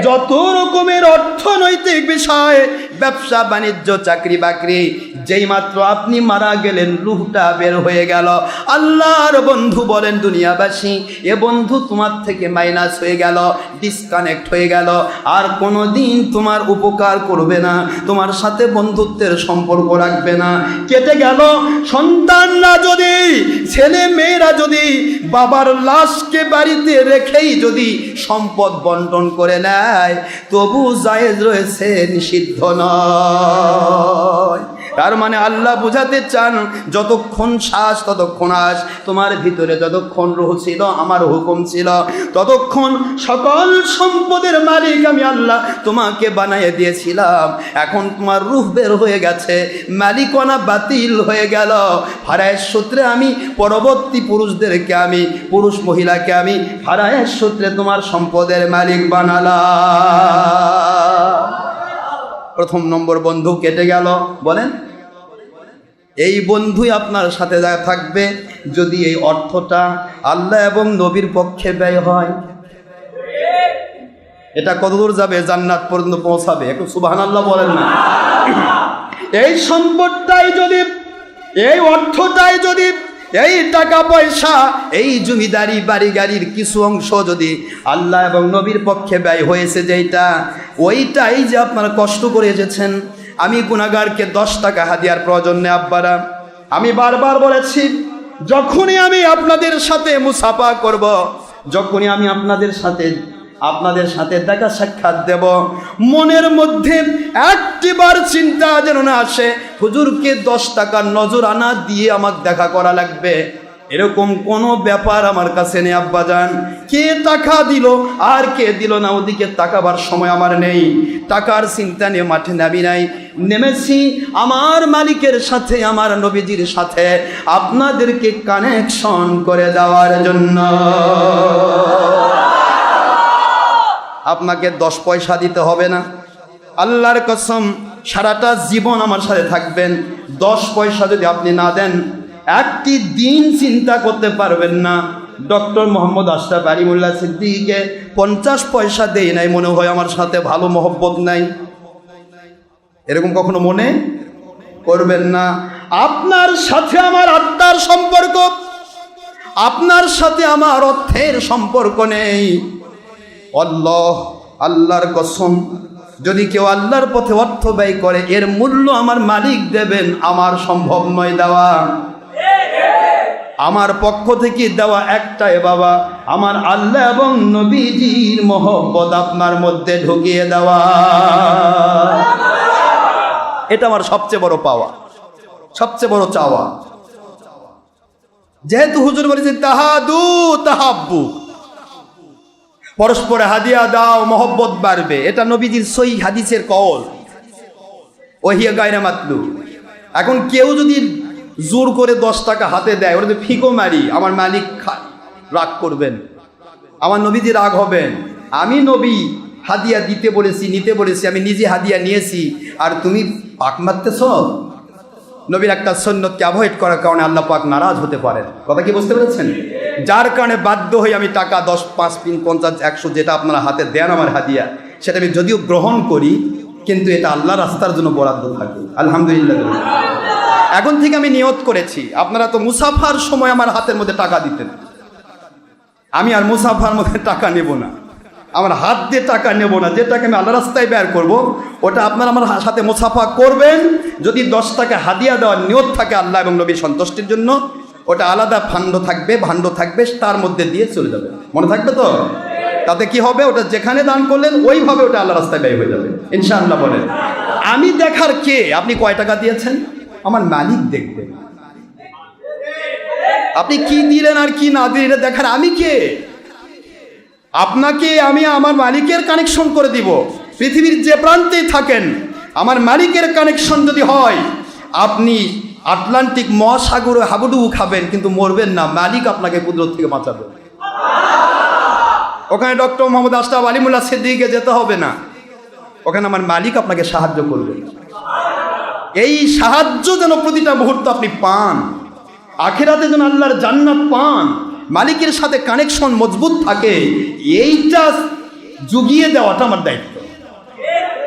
যত রকমের অর্থনৈতিক বিষয়, ব্যবসা বাণিজ্য, চাকরি বাকরি, যেই মাত্র আপনি মারা গেলেন রূহটা বের হয়ে গেল, আল্লাহর বন্ধু বলেন দুনিয়াবাসী, এ বন্ধু তোমার থেকে মাইনাস হয়ে গেল, ডিসকানেক্ট হয়ে গেল, আর কোনো দিন তোমার উপকার করবে না, তোমার সাথে বন্ধুত্বের সম্পর্ক রাখবে না, কেটে গেল। সন্তানরা যদি, ছেলে মেয়েরা যদি বাবার লাশকে বাড়িতে রেখেই যদি সম্পদ বন্টন করে নেয়, তবু জায়েজ রয়েছে, নিষিদ্ধ নয়। তার মানে আল্লাহ বুঝাতে চান, যতক্ষণ শ্বাস ততক্ষণ আস, তোমার ভিতরে যতক্ষণ রূহ ছিল, আমার হুকুম ছিল, ততক্ষণ সকল সম্পদের মালিক আমি আল্লাহ তোমাকে বানিয়ে দিয়েছিলাম। এখন তোমার রূহ বের হয়ে গেছে, মালিকানা বাতিল হয়ে গেল, ফারায়ের সূত্রে আমি পরবর্তী পুরুষদেরকে, আমি পুরুষ মহিলাকে আমি ফারায়ের সূত্রে তোমার সম্পদের মালিক বানালাম। প্রথম নম্বর বন্ধু কেটে গেল। বলেন, এই বন্ধুই আপনার সাথে থাকবে যদি এই অর্থটা আল্লাহ এবং নবীর পক্ষে ব্যয় হয়। এটা কতদূর যাবে? জান্নাত পর্যন্ত পৌঁছাবে। একটু সুবহানাল্লাহ বলেন না? এই সম্পদটাই যদি, এই অর্থটাই যদি, এই টাকা পয়সা, এই জমিদারি বাড়ি গাড়ির কিছু অংশ যদি আল্লাহ এবং নবীর পক্ষে ব্যয় হয়েছে, যেইটা ওইটাই যে আপনারা কষ্ট করে এসেছেন। আমি গুনাহগারকে 10 টাকা হাদিয়ার প্রয়োজন নেই আব্বারা। আমি বারবার বলেছি, যখনই আমি আপনাদের সাথে মুসাফা করব, যখনই আমি আপনাদের সাথে দেখা সাক্ষাৎ দেব, মনের মধ্যে একটিবার চিন্তা যেন না আসে হুজুরকে 10 টাকার নজরানা দিয়ে আমাকে দেখা করা লাগবে, এরকম কোনো ব্যাপার আমার কাছে নেই আব্বাজান। কে টাকা দিল আর কে দিল না, ওদিকে তাকাবার সময় আমার নেই। টাকার চিন্তা নিয়ে মাঠে নামি নাই, নেমেছি আমার মালিকের সাথে, আমার নবীজির সাথে আপনাদেরকে কানেকশন করে দেওয়ার জন্য। আপনাকে 10 পয়সা দিতে হবে না, আল্লাহর কসম সারাটা জীবন আমার সাথে থাকবেন। 10 পয়সা যদি আপনি না দেন, একটি দিন চিন্তা করতে পারবেন না ডক্টর মোহাম্মদ আশরাফ আলী মোল্লা সিদ্দিকীকে 50 পয়সা দেই নাই, মনে হয় আমার সাথে ভালো মহব্বত নাই। এরকম কখনো মনে করবেন না। আপনার সাথে আমার আত্মার সম্পর্ক, আপনার সাথে আমার অর্থের সম্পর্ক নেই। আল্লাহর কসম, যদি কেউ আল্লাহর পথে অর্থ ব্যয় করে এর মূল্য আমার মালিক দেবেন, আমার সম্ভব নয় দেওয়া। আমার পক্ষ থেকে দেওয়া একটাই বাবা, আমার আল্লাহ এবং নবীজির মহব্বত আপনার মধ্যে ঢুকিয়ে দেওয়া। এটা আমার সবচেয়ে বড় পাওয়া, সবচেয়ে বড় চাওয়া। যেহেতু হুজুর বলেছেন তাহাদু তাহাব্বু, পরস্পরে হাদিয়া দাও মহব্বত বাড়বে, এটা নবীজির সহিহ হাদিসের কওল, ওহিয়া গায়রা মাতলু। এখন কেউ যদি জোর করে 10 টাকা হাতে দেয়, ওটা ফিকো মারি, আমার মালিক রাগ করবেন, আমার নবীজি রাগ হবেন। আমি নবী হাদিয়া দিতে বলেছি, নিতে বলেছি, আমি নিজে হাদিয়া নিয়েছি, আর তুমি পাক মারতেছ। নবীর একটা সুন্নতকে অ্যাভয়েড করার কারণে আল্লাহ পাক নারাজ হতে পারেন। কথা কি বুঝতে পেরেছেন? যার কারণে বাধ্য হয়ে আমি টাকা 10, 5, 50, 100 যেটা আপনারা হাতে দেন আমার হাদিয়া, সেটা আমি যদিও গ্রহণ করি, কিন্তু এটা আল্লাহ রাস্তার জন্য বরাদ্দ থাকে। আলহামদুলিল্লাহ। এখন থেকে আমি নিয়ত করেছি, আপনারা তো মুসাফার সময় আমার হাতের মধ্যে টাকা দিতেন, আমি আর মুসাফার মধ্যে টাকা নেব না, আমার হাত দিয়ে টাকা নেব না। যে টাকা আমি আল্লাহ রাস্তায় ব্যয় করব, ওটা আপনারা আমার সাথে মুসাফা করবেন। যদি 10 টাকা হাদিয়া দেওয়ার নিয়ত থাকে আল্লাহ এবং নবীর সন্তুষ্টির জন্য, ওটা আলাদা ভাণ্ড থাকবে, তার মধ্যে দিয়ে চলে যাবে। মনে থাকবে তো? তাতে কি হবে? ওটা যেখানে দান করলেন ওইভাবে ওটা আল্লাহ রাস্তায় ব্যয় হয়ে যাবে ইনশাআল্লাহ। বলেন, আমি দেখার কে আপনি কয় টাকা দিয়েছেন? আমার মালিক দেখবে। আপনি কি দিলেন আর কি না দিলেন এটা দেখার আমি কে? আপনাকে আমি আমার মালিকের কানেকশন করে দিব। পৃথিবীর যে প্রান্তেই থাকেন, আমার মালিকের কানেকশন যদি হয়, আপনি আটলান্টিক মহাসাগরে হাবুডুবু খাবেন কিন্তু মরবেন না, মালিক আপনাকে কুদরত থেকে বাঁচাবে। ওখানে ডক্টর মোহাম্মদ আশরাফ আলী মোল্লা সিদ্দিকীকে যেতে হবে না, ওখানে আমার মালিক আপনাকে সাহায্য করবে। এই সাহায্য যেন প্রতিটা মুহূর্ত আপনি পান, আখিরাতে যেন আল্লাহর জান্নাত পান, মালিকের সাথে কানেকশন মজবুত থাকে, এইটা জুগিয়ে দেওয়াটা আমার দায়িত্ব।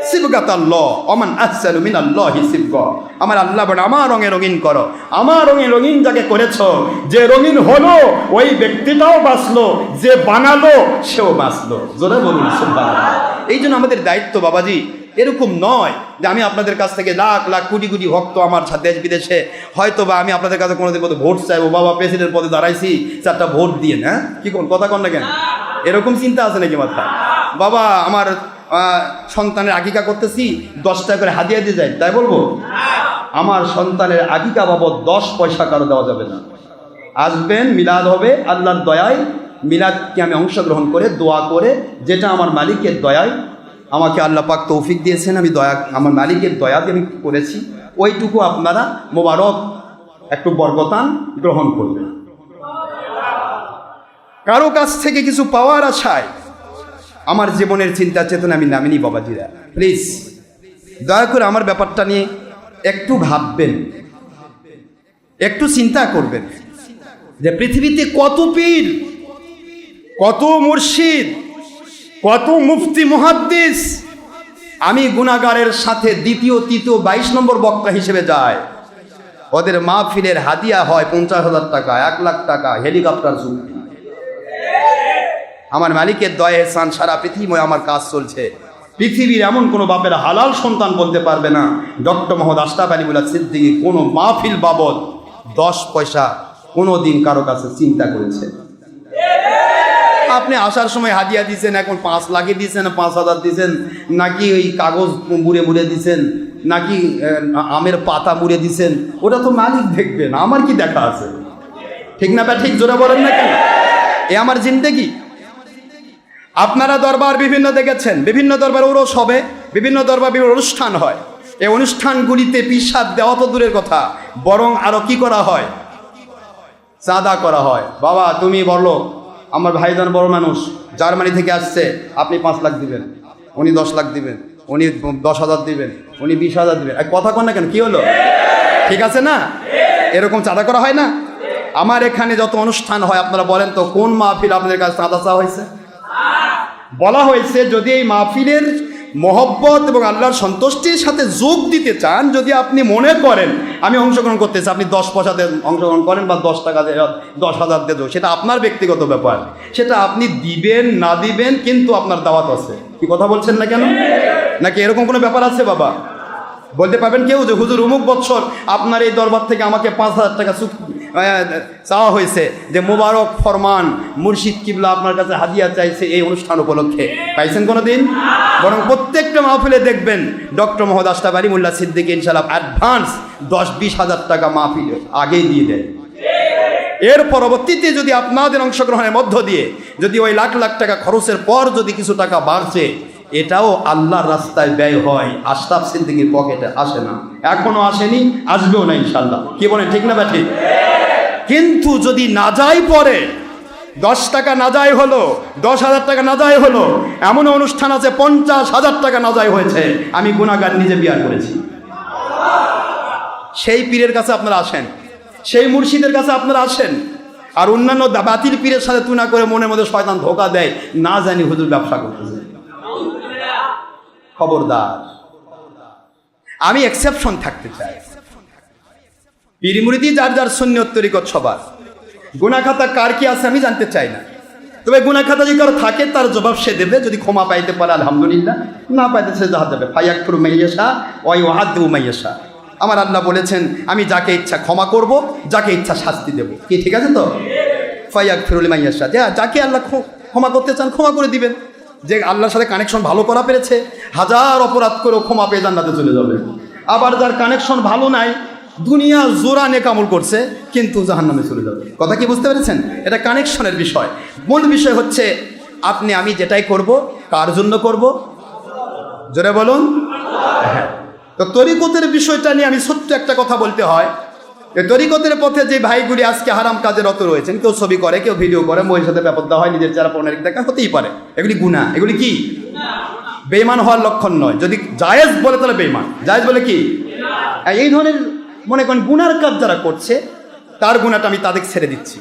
সিবগাতাল্লাহ ওমান আহসানু মিনাল্লাহি সিবগা। আমার আল্লাহ বলে আমার রঙে রঙিন করো, আমার রঙে রঙিন যাকে করেছো, যে রঙিন হলো ওই ব্যক্তিটাও বাঁচলো, যে বানালো সেও বাঁচলো। জোরে বলুন সুবহানাল্লাহ। এই জন্য আমাদের দায়িত্ব বাবাজি এরকম নয় যে আমি আপনাদের কাছ থেকে লাখ লাখ কোটি কোটি ভক্ত আমার দেশ বিদেশে, হয়তো বা আমি আপনাদের কাছে কোনোদিন কত ভোট চাইবো, বাবা প্রেসিডেন্ট পদে দাঁড়াইছি 4টা ভোট দিয়ে, হ্যাঁ কি কোন কথা কন না কেন? এরকম চিন্তা আছে নাকি মাথা? বাবা আমার সন্তানের আকিকা করতেছি 10 টাকা করে হাদিয়া দিয়ে যায়, তাই বলবো? আমার সন্তানের আকিকা বাবদ 10 পয়সা কারো দেওয়া যাবে না। আসবেন, মিলাদ হবে, আল্লাহর দয়ায় মিলাদকে আমি অংশগ্রহণ করে দোয়া করে, যেটা আমার মালিকের দয়ায় আমাকে আল্লাহ পাক তৌফিক দিয়েছেন, আমি আমার মালিকের দয়াতে আমি করেছি, ওইটুকু আপনারা মোবারক একটু বরকতান গ্রহণ করবেন। কারো কাছ থেকে কিছু পাওয়ার আশায় আমার জীবনের চিন্তা চেতনা আমি নামিনি বাবাজিরা। প্লিজ দয়া করে আমার ব্যাপারটা নিয়ে একটু ভাববেন, একটু চিন্তা করবেন যে পৃথিবীতে কত পীর, কত মুর্শিদ, কত মুফতি মুহাদ্দিস, আমি গুনাহগারের সাথে দ্বিতীয় তৃতীয় 22 নম্বর বক্তা হিসেবে যায়। ওদের মাহফিলের হাদিয়া হয় 50,000 টাকা, 1 লাখ টাকা, হেলিকপ্টার চুক্তি। আমার মালিকের দয়া এহসান সারা পৃথিবীতে আমার কাজ চলছে। পৃথিবীর এমন কোনো বাপের হালাল সন্তান বলতে পারবে না ডক্টর মোহাম্মদ আশরাফ আলী মোল্লা সিদ্দিকী কোনো মাহফিল বাবদ 10 পয়সা কোনো দিন কারো কাছে চিন্তা করেছে। আপনি আসার সময় হাদিয়া দিয়েছেন, এখন 5 লাখে দিয়েছেন, 5,000 দিয়েছেন, নাকি ওই কাগজ মুড়ে মুড়ে দিয়েছেন, নাকি আমের পাতা মুড়ে দিয়েছেন, ওটা তো মালিক দেখবেন, আমার কি দেখা আছে? ঠিক না? ঠিক জোরে বলেন না কেন? এ আমার জিন্দেগি। আপনারা দরবার বিভিন্ন দেখেছেন, বিভিন্ন দরবার ওরস হবে, বিভিন্ন দরবার বিভিন্ন অনুষ্ঠান হয়। এই অনুষ্ঠানগুলিতে পিসাব দেওয়া তো দূরের কথা, বরং আরো কি করা হয়? চাঁদা করা হয়। বাবা তুমি বলো, আমার ভাইজান বড় মানুষ, জার্মানি থেকে আসছে, আপনি 5 লাখ দিবেন, উনি 10 লাখ দিবেন, উনি 10,000 দিবেন, উনি 20,000 দিবেন। এক কথা কন না কেন? কি হলো? ঠিক আছে না? এরকম চাঁদা করা হয় না? আমার এখানে যত অনুষ্ঠান হয় আপনারা বলেন তো কোন মাহফিল আপনাদের কাছে চাঁদা চাওয়া হয়েছে? বলা হয়েছে যদি এই মাহফিলের মহব্বত এবং আল্লাহর সন্তুষ্টির সাথে যোগ দিতে চান, যদি আপনি মনে করেন আমি অংশগ্রহণ করতে চাই, আপনি 10 পয়সা দিয়ে অংশগ্রহণ করেন বা 10 টাকা দিয়ে 10,000 দিয়ে দেবো, সেটা আপনার ব্যক্তিগত ব্যাপার, সেটা আপনি দিবেন না দিবেন, কিন্তু আপনার দাওয়াত আছে। কি কথা বলছেন না কেন? নাকি এরকম কোনো ব্যাপার আছে বাবা? বলতে পারবেন কেউ যে হুজুর অমুক বছর আপনার এই দরবার থেকে আমাকে 5,000 টাকা চাওয়া হয়েছে, যে মোবারক ফরমান মুর্শিদ কিবলা আপনার কাছে হাদিয়া চাইছে এই অনুষ্ঠান উপলক্ষে? পাইছেন কোনো দিন? বরং প্রত্যেকটা মাহফিলে দেখবেন ডক্টর মোহাম্মদ আশরাফ আলী মোল্লা সিদ্দিক ইনশাআল্লাহ অ্যাডভান্স 10-20 হাজার টাকা মাহফিলে আগেই দিয়ে দেয়। এর পরবর্তীতে যদি আপনাদের অংশগ্রহণের মধ্য দিয়ে যদি ওই লাখ লাখ টাকা খরচের পর যদি কিছু টাকা বাড়ছে, এটাও আল্লাহর রাস্তায় ব্যয় হয়, আশরাফ সিদ্দিকীর পকেটে আসে না, এখনো আসেনি, আসবেও না ইনশাআল্লাহ। কি বলেন, ঠিক না ব্যাঠিক? কিন্তু যদি না যাই পরে 10 টাকা না যায় হলো, 10,000 টাকা না যায় হলো, এমন অনুষ্ঠান আছে 50,000 টাকা না যায় হয়েছে, আমি গুনাহগার নিজে বিয়ার করেছি। সেই পীরের কাছে আপনারা আসেন, সেই মুর্শিদের কাছে আপনারা আসেন, আর অন্যান্য বাতিল পীরের সাথে তুলনা করে মনের মধ্যে শয়তান ধোঁকা দেয়, না জানি হুজুর ব্যবসা করতেছে। খবরদার, আমি এক্সেপশন থাকতে চাই। পীর মুরিদি যার যার সুন্নিয়ত তরিকত সবার, গুনাহ খাতা কার কি আছে আমি জানতে চাই না, তবে গুনাহ খাতা যদি কারো থাকে তার জবাব সে দেবে, যদি ক্ষমা পাইতে পারে আলহামদুলিল্লাহ, না পাইতে সে জাহাজ যাবে। ফায়াকফুরু মাইয়াশা ওয়া ইউআযযিবু মাইয়াশা। আমার আল্লাহ বলেছেন আমি যাকে ইচ্ছা ক্ষমা করব, যাকে ইচ্ছা শাস্তি দেব। কি ঠিক আছে তো? ফায়াকফিরু লিমান ইয়াশা, যাকে আল্লাহ ক্ষমা করতে চান ক্ষমা করে দিবেন। যে আল্লাহর সাথে কানেকশন ভালো করা পেরেছে, হাজার অপরাধ করেও ক্ষমা পেয়ে জান্নাতে চলে যাবে। আবার যার কানেকশন ভালো নাই, দুনিয়া জোড়া নেকামল করছে, কিন্তু জাহান্নামে চলে যাবে। কথা কি বুঝতে পেরেছেন? এটা কানেকশনের বিষয়। মূল বিষয় হচ্ছে আপনি আমি যেটাই করব কার জন্য করব, জোরে বলুন। হ্যাঁ, তো তরিকতের বিষয়টা নিয়ে আমি ছোট্ট একটা কথা বলতে হয়। এই তরিকতের পথে যে ভাইগুলি আজকে হারাম কাজে রত রয়েছেন, কেউ ছবি করে, কেউ ভিডিও করে, মহিলার সাথে ব্যাপারটা হয়, নিজের যারা পণ্যের দেখা হতেই পারে, এগুলি গুনাহ। এগুলি কি? বেঈমান হওয়ার লক্ষণ নয়। যদি জায়েজ বলে তাহলে বেঈমান, জায়েজ বলে কি? এই ধরনের মনে করেন গুনার কাজ যারা করছে, তার গুনাহটা আমি তাদের ছেড়ে দিচ্ছি,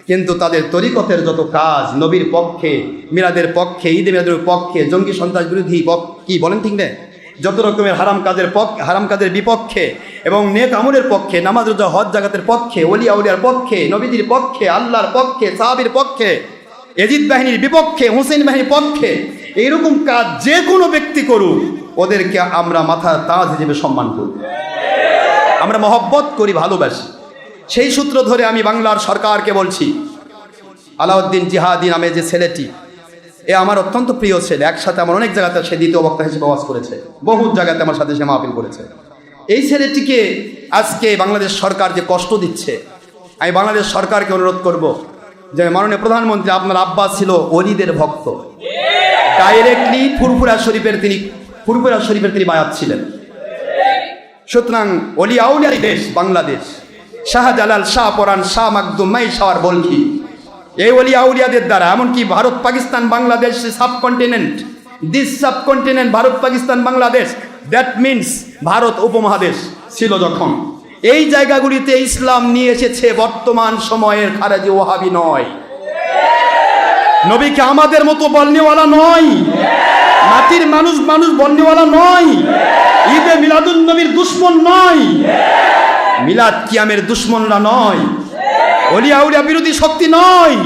কিন্তু তাদের তরিকতের যত কাজ নবীর পক্ষে, মিলাদের পক্ষে, ঈদে মিলাদের পক্ষে, জঙ্গি সন্ত্রাস বিরোধী কি বলেন ঠিক না, যত রকমের হারাম কাজের বিপক্ষে এবং নেক আমলের পক্ষে, নামাজ রোজা হজ জাকাতের পক্ষে, ওলিয়া উলিয়ার পক্ষে, নবীদের পক্ষে, আল্লাহর পক্ষে, সাহাবীর পক্ষে, এজিদ বাহিনীর বিপক্ষে, হুসেন বাহিনীর পক্ষে, এইরকম কাজ যে কোনো ব্যক্তি করুক, ওদেরকে আমরা মাথার তাজ হিসেবে সম্মান করি, আমরা মহব্বত করি, ভালোবাসি। সেই সূত্র ধরে আমি বাংলার সরকারকে বলছি, আলাউদ্দিন জিহাদি নামে যে ছেলেটি, এ আমার অত্যন্ত প্রিয় ছেলে। একসাথে আমার অনেক জায়গাতে সে দ্বিতীয় বক্তা হিসেবে ওয়াজ করেছে, বহু জায়গাতে আমার সাথে সে মাহফিল করেছে। এই ছেলেটিকে আজকে বাংলাদেশ সরকার যে কষ্ট দিচ্ছে, আমি বাংলাদেশ সরকারকে অনুরোধ করব যে মাননীয় প্রধানমন্ত্রী, আপনার আব্বা ছিল ওলিদের ভক্ত, ডাইরেক্টলি ফুরফুরা শরীফের তিনি বায়াত ছিলেন। সুতরাং ওলি আউলিয়ার দেশ বাংলাদেশ, শাহজালাল, শাহ পরান, শাহ মাকদুম, মাই শাওয়ার বলকি, এই ওলি আউলিয়াদের দ্বারা, এমনকি Bharat Pakistan Bangladesh subcontinent, this subcontinent Bharat Pakistan Bangladesh, that means Bharat উপমহাদেশ ছিল যখন, এই জায়গাগুলিতে ইসলাম নিয়ে এসেছে বর্তমান সময়ের খারেজি ওয়াহাবি নয়। নবীকে আমাদের মতো বলনেওয়ালা নয়, মাটির মানুষ বলনেওয়ালা নয়, ঈদে মিলাদুন নবীর দুশ্মন নয়, মিলাদ কিয়ামের দুশ্মনরা নয়, ওলিয়া উলিয়া বিরোধী শক্তি নয়।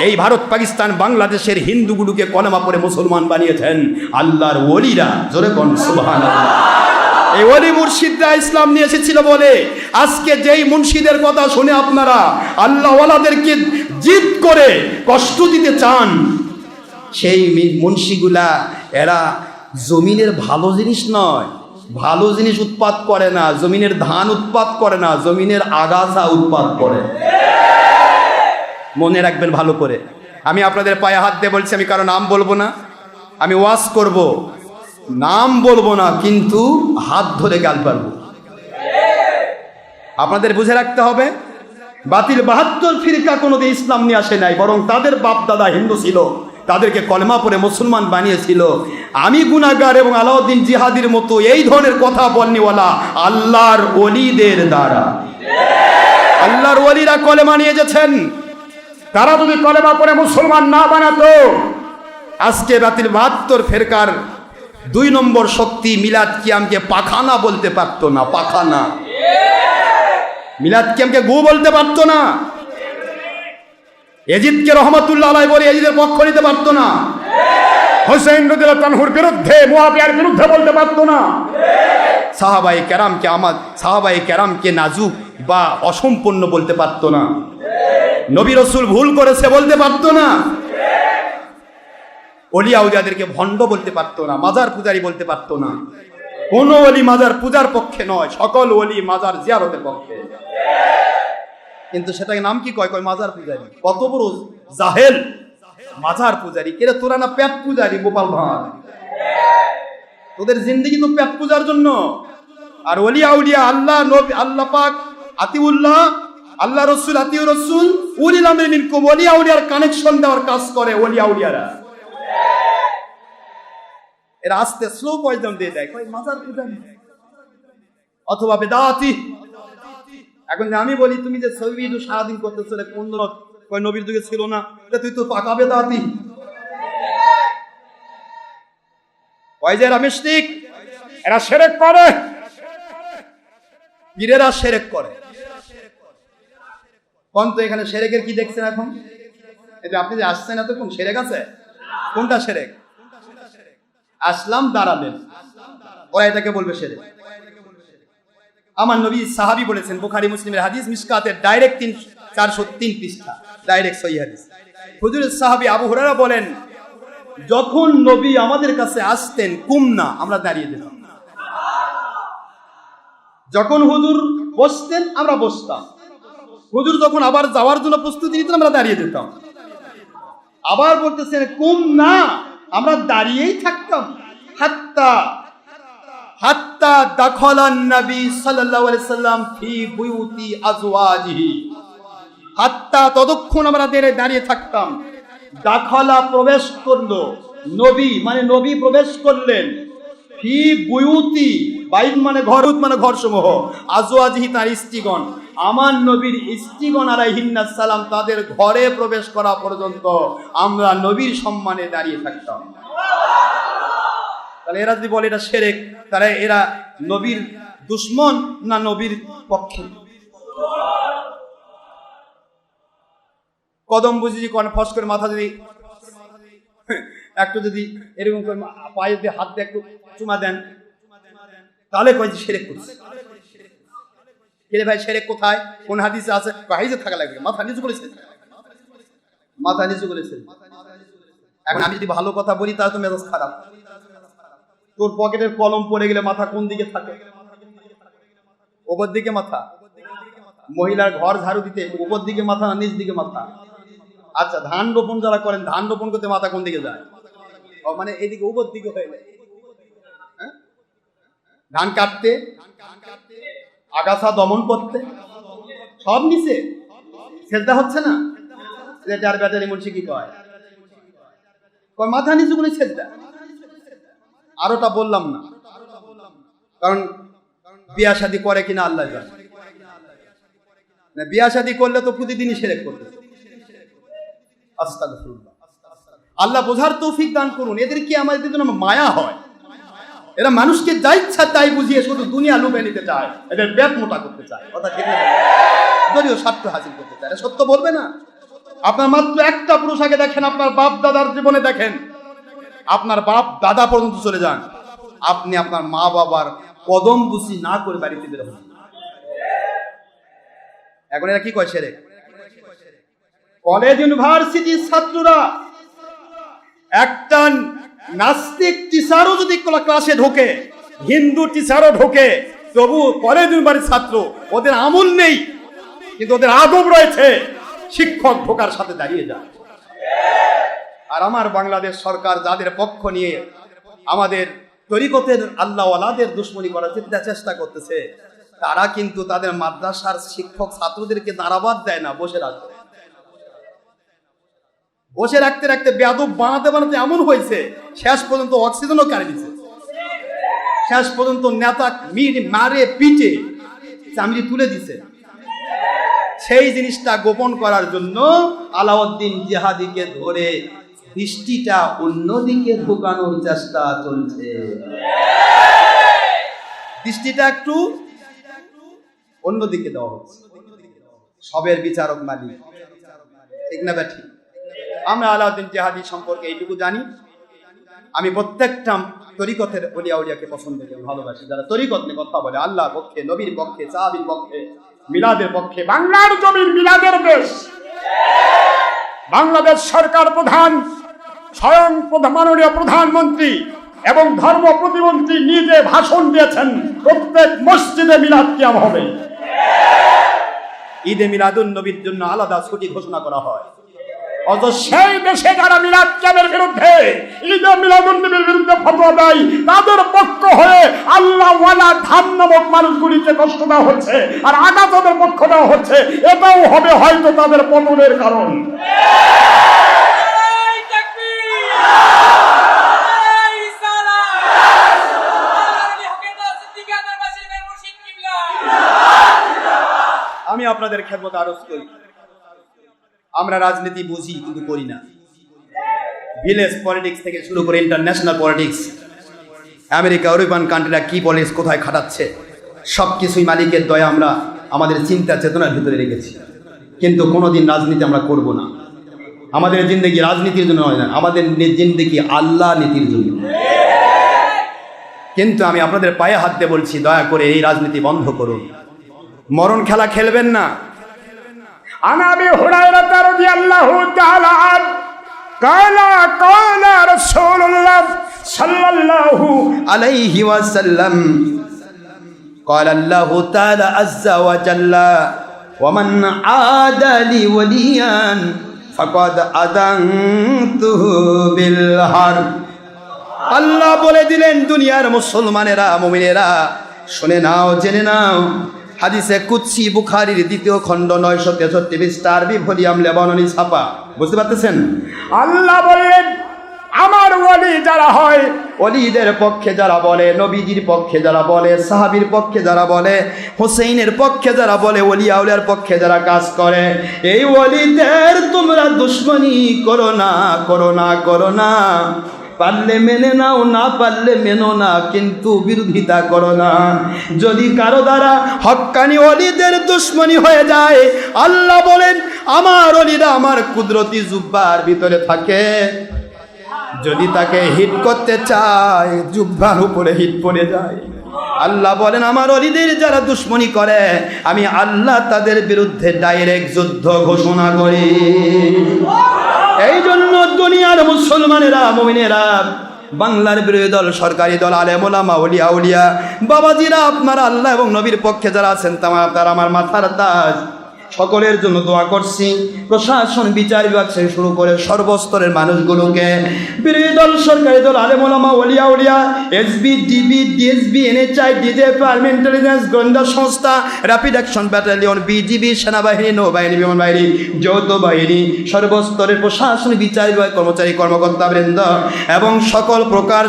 এই ভারত পাকিস্তান বাংলাদেশের হিন্দুগুলোকে কলেমা পড়ে মুসলমান বানিয়েছেন আল্লাহর ওলিরা, জোরে কোন সুবহানাল্লাহ। এই ওলি মুর্শিদরা ইসলাম নিয়ে এসেছিল বলে আজকে যেই মুর্শিদের কথা শুনে আপনারা আল্লাহ ওয়ালাদেরকে জিদ করে কষ্ট দিতে চান, সেই মুন্সিগুলা এরা জমিনের ভালো জিনিস নয়, ভালো জিনিস উৎপাদ করে না, জমিনের ধান উৎপাদ করে না, জমিনের আগাছা উৎপাদ করে। মনে রাখবেন ভালো করে। আমি আপনাদের পায়ে হাত দিয়ে বলছি, আমি কারো নাম বলবো না, আমি ওয়াজ করব, নাম বলবো না, কিন্তু হাত ধরে গাল পারবো। আপনাদের বুঝে রাখতে হবে, বাতিল 72 ফিরকা কোনোদিন ইসলাম নিয়ে আসে নাই, বরং তাদের বাপ দাদা হিন্দু ছিল, তাদেরকে কলেমা পড়ে মুসলমান বানিয়েছিল। আমি গুনাহগার এবং আলাউদ্দিন জিহাদির মতো এই ধরনের কথা বলনেওয়ালা আল্লাহর ওলিদের দ্বারা। আল্লাহর ওলিরা কলেমা নিয়ে এসেছেন, তারা যদি কলেমা পড়ে মুসলমান না বানাতো, আজকে বাতিল 72 ফেরকার 2 নম্বর শক্তি মিলাদ কিয়ামকে পাখানা বলতে পারতো না। পাখানা মিলাদ কিয়ামকে গু বলতে পারতো না। এজিদকে রহমতুল্লাহ আলাইহি বলে এজিদের পক্ষ নিতে পারতো না। হোসেন রাদিয়াল্লাহু তাআলার বিরুদ্ধে, মুআবিয়ার বিরুদ্ধে বলতে পারতো না। সাহাবায়ে কেরামকে নাজুক বা অসম্পূর্ণ বলতে পারতো না। নবী রাসূল ভুল করেছে বলতে পারতো না। ওলি আউলিয়াদেরকে ভণ্ড বলতে পারতো না, মাজার পূজারি বলতে পারতো না। কোন ওলি মাজার পূজার পক্ষে নয়, সকল ওলি মাজার জিয়ারতের পক্ষে। কিন্তু সেটাকে নাম কি কয়? কয় মাজার পূজারি। কত বড় জাহেল! মাজার পূজারি কেরে? তোরা না পেট পূজারি গোপাল ভাঁড়। তোদের জিন্দেগি তো পেট পূজার জন্য। আর ওলি আউলিয়া আল্লাহ নবী, আল্লাহ পাক আতিউল্লাহ, আল্লাহ রাসূল আতিউর রাসূল, উলিল আমরি মিনকুম, ওলি আউলিয়ার কানেকশন দেওয়ার কাজ করে ওলি আউলিয়ারা। এরা আস্তে স্লো পয়জন দিয়ে দেয়, কয় মাজার পূজারি অথবা বেদাতি। এখন যে আমি বলি তুমি যে ছবি সারাদিন করতেছো, কোন কয় নবীর যুগে ছিল না, তুই তো পাকা বেদাতি। কয় যে এরা মিশরিক, এরা শিরক করে, পীরেরা শিরক করে। কোন তো এখানে শিরকের কি দেখছেন এখন? এই যে আপনি যে আসছেন এত, কোন শিরক আছে? কোনটা শিরক? আসলাম, দাঁড়ালেন, ওরা এটাকে বলবে শিরক। আমার নবী সাহাবী বলেছেন, বুখারী মুসলিমের হাদিস, মিশকাতের ডাইরেক্ট 403 পৃষ্ঠা, ডাইরেক্ট সহিহ হাদিস। হুজুরের সাহাবী আবু হুরায়রা বলেন, যখন নবী আমাদের কাছে আসতেন কুমনা, আমরা দাঁড়িয়ে যেতাম। যখন হুজুর বসতেন আমরা বসতাম। হুজুর যখন আবার যাওয়ার জন্য প্রস্তুতি নিতেন আমরা দাঁড়িয়ে যেতাম। আবার বলতেছেন কুমনা, আমরা দাঁড়িয়েই থাকতাম। হাত্তা দাখালান নবী সাল্লাল্লাহু আলাইহি সাল্লাম ফি বুয়ুতি আজওয়াজিহি, হাত্তা ততক্ষণ আমরা দাঁড়িয়ে থাকতাম। দাখালা প্রবেশ করলো, নবী মানে নবী প্রবেশ করলেন, ফি বুয়ুতি, বাইত মানে ঘর, মানে ঘর সমূহ, আজওয়াজিহি তার স্ত্রীগণ, আমার নবীর স্ত্রীগণ আলাইহিন্নাস সালাম, তাদের ঘরে প্রবেশ করা পর্যন্ত আমরা নবীর সম্মানে দাঁড়িয়ে থাকতাম। তাহলে এরা যদি বলে এটা শিরক, তারা এরা নবীর দুশমন না নবীর পক্ষে? কদম বুঝি কোন ফস করে মাথা যদি একটু যদি এরকম করে পায়ে দিয়ে হাত দিয়ে একটু চুমা দেন, তাহলে কয় যে শিরক করছে। কে ভাই শিরক কোথায়? কোন হাদিসে আছে? হাদিসে থাকা লাগবে। মাথা নিচু করেছে, মাথা নিচু করেছে। এখন আমি যদি ভালো কথা বলি তাহলে তো মেজাজ খারাপ। তোর পকেটের কলম পড়ে গেলে মাথা কোন দিকে থাকে? উপর দিকে মাথা। মহিলার ঘর ঝাড়ু দিতে উপর দিকে মাথা না নিচ দিকে মাথা? আচ্ছা, ধান রোপণ যারা করেন, ধান রোপণ করতে মাথা কোন দিকে যায়? মানে এইদিকে উপর দিকে হয়ে যায়। ধান কাটতে, আগাছা দমন করতে, সব নিচে। সেটা হচ্ছে না? যার ব্যাটারি মুন্সি কি কয়, মাথা নিচু করে ছেদা। আরোটা বললাম না, কারণ বিয়া শাদী করে কিনা আল্লাহ জানে। বিয়া শাদী করলে তো প্রতিদিনই শিরক করতে। আস্তাগফিরুল্লাহ। আল্লাহ বোঝার তৌফিক দান করুন। এদের কি আমাদের জন্য মায়া হয়? এরা মানুষকে যা ইচ্ছা তাই বুঝিয়ে শুধু দুনিয়া লুবে নিতে চায়, এদের পেট মোটা করতে চায়। কথা ঠিক না? যদিও স্বার্থ হাসিল করতে চায়। সত্য বলবে না? আপনার মাত্র একটা পুরুষ আগে দেখেন, আপনার বাপ দাদার জীবনে দেখেন, আপনার বাপ দাদা পর্যন্ত চলে যান, আপনি আপনার মা বাবার কদম বুঝি না করে বাড়িতে বের হন। এখন এরা কি কয় শিরক? কলেজ ইউনিভার্সিটির ছাত্ররা, একটা নাস্তিক টিচারও যদি ক্লাসে ঢোকে, হিন্দু টিচারও ঢোকে, তবু কলেজ ইউনিভার্সিটির ছাত্র, ওদের আমল নেই কিন্তু ওদের আদব রয়েছে, শিক্ষক ঢোকার সাথে দাঁড়িয়ে যায়। আর আমার বাংলাদেশ সরকার যাদের পক্ষ নিয়ে আমাদের তরিকতের আল্লাহওয়ালাদের দুশ্মনী করার চেষ্টা করতেছে, তারা কিন্তু তাদের মাদ্রাসার শিক্ষক ছাত্রদেরকে দাঁড়াবাদ দেয় না, বসে রাখে। বসে রাখতে রাখতে বেয়াদব বানাতে বানাতে এমন হয়েছে, শেষ পর্যন্ত অক্সিজেনও কেড়ে দিচ্ছে। শেষ পর্যন্ত নেতা মারে পিটে চামড়ি তুলে দিছে। সেই জিনিসটা গোপন করার জন্য আলাউদ্দিন জিহাদিকে ধরে দৃষ্টিটা অন্যদিকে ঢোকানোর চেষ্টা চলছে। দৃষ্টিটা একটু অন্যদিকে দেওয়া হচ্ছে। সবের বিচারক মালিক, ঠিক না ব্যাঠি? আমরা আলাউদ্দিন জিহাদি সম্পর্কে এইটুকু জানি, আমি প্রত্যেকটা তরিকতের ওলিয়া উলিয়াকে পছন্দ করি, ভালোবাসি। যারা তরিকত নিয়ে কথা বলে, আল্লাহর পক্ষে, নবীর পক্ষে, সাহাবীর পক্ষে, মিলাদের পক্ষে। বাংলার জমির মিলাদের দেশ। বাংলাদেশ সরকার প্রধান, স্বয়ং মাননীয় প্রধানমন্ত্রী এবং ধর্ম প্রতিমন্ত্রী নিজে ভাষণ দিয়েছেন, প্রত্যেক মসজিদে মিলাদ কিয়াম হবে। ঈদে মিলাদুন নবীর জন্য আলাদা ছুটি ঘোষণা করা হয়। অথচ সেই দেশে যারা মিলাদ কিয়ামের বিরুদ্ধে, ঈদে মিলাদুন নবীর বিরুদ্ধে ফতোয়া দেয়, তাদের পক্ষ হয়ে আল্লাহ ওয়ালা ধান নামক মানুষগুলিকে কষ্ট দেওয়া হচ্ছে, আর আঘাতদের পক্ষ দেওয়া হচ্ছে। এটাও হবে হয়তো তাদের পতনের কারণ। আমি আপনাদের খেদমত আরজ করি, আমরা রাজনীতি বুঝি কিন্তু করি না। ভিলেজ পলিটিক্স থেকে শুরু করে ইন্টারন্যাশনাল পলিটিক্স, আমেরিকা, ইউরোপিয়ান কান্ট্রিরা কি পলিটিক্স কোথায় খাটাচ্ছে, সব কিছুই মালিকের দয়া আমরা আমাদের চিন্তা চেতনার ভিতরে রেখেছি। কিন্তু কোনোদিন রাজনীতি আমরা করব না। আমাদের জিন্দেগি রাজনীতির জন্য হয় না, আমাদের জিন্দেগি আল্লাহ নীতির জন্য। কিন্তু আমি আপনাদের পায়ে হাত দিয়ে বলছি, দয়া করে এই রাজনীতি বন্ধ করুন। মরণ খেলা খেলবেন না। আন আবি হুরায়রা রাদিয়াল্লাহু তাআলা ক্বালা ক্বালা রাসূলুল্লাহ সাল্লাল্লাহু আলাইহি ওয়াসাল্লাম ক্বালা আল্লাহু তাআলা আযজা ওয়া জাল্লা ওয়া মান আদা লি ওয়ালিয়ান ফাকাদ আযানতুহু বিল হারব। আল্লাহ বলে দিলেন, দুনিয়ার মুসলমানেরা, মুমিনেরা, শুনে নাও, জেনে নাও। হাদিসে কুদসি, বুখারীর 2য় খণ্ড 963 পৃষ্ঠা, আরবি ভলিউম লেবাননি ছাপা। বুঝতে পারতেছেন? আল্লাহ বললেন, আমার ওলি যারা হয়, ওলিদের পক্ষে যারা বলে, নবীজির পক্ষে যারা বলে, সাহাবীর পক্ষে যারা বলে, হোসেইনের পক্ষে যারা বলে, ওলিয়া উলিয়ার পক্ষে যারা কাজ করে, এই ওলিদের তোমরা দুশমনি করো না, করো না, করো না। পারলে মেনে নাও, না পারলে মেনো না, কিন্তু বিরোধিতা করো না। যদি কারো দ্বারা হক্কানি ওলিদের দুশমনি হয়ে যায়, আল্লাহ বলেন, আমার ওলিরা আমার কুদরতি জুব্বার ভিতরে থাকে। যদি তাকে হিট করতে চায়, জুব্বার উপরে হিট পড়ে যায়। আল্লাহ বলেন, আমার ওলিদের যারা দুশমনি করে, আমি আল্লাহ তাদের বিরুদ্ধে ডাইরেক্ট যুদ্ধ ঘোষণা করি। এই জন্য দুনিয়ার মুসলমানেরা, মুমিনেরা, বাংলার বিরোধী দল, সরকারি দল, আলেম ওলামা, ওলিয়া উলিয়া, বাবাজিরা, আপনারা আল্লাহ এবং নবীর পক্ষে যারা আছেন, তারা আমার মাথার তাজ। সকলের জন্য দোয়া করছি। প্রশাসন, বিচার বিভাগ থেকে শুরু করে সর্বস্তরের মানুষগুলোকে, বিরোধী দল, সরকারি দল, আলেম ওলামা, ওলিয়া উলিয়া, SB, DB, DSB, NHI, DJF, army intelligence, গোয়েন্দা সংস্থা, র্যাপিড অ্যাকশন ব্যাটালিয়ন, বিজিবি, সেনাবাহিনী, নৌবাহিনী, বিমান বাহিনী, যৌথ বাহিনী, সর্বস্তরের প্রশাসন, বিচার বিভাগ, কর্মচারী, কর্মকর্তাবৃন্দ এবং সকল প্রকার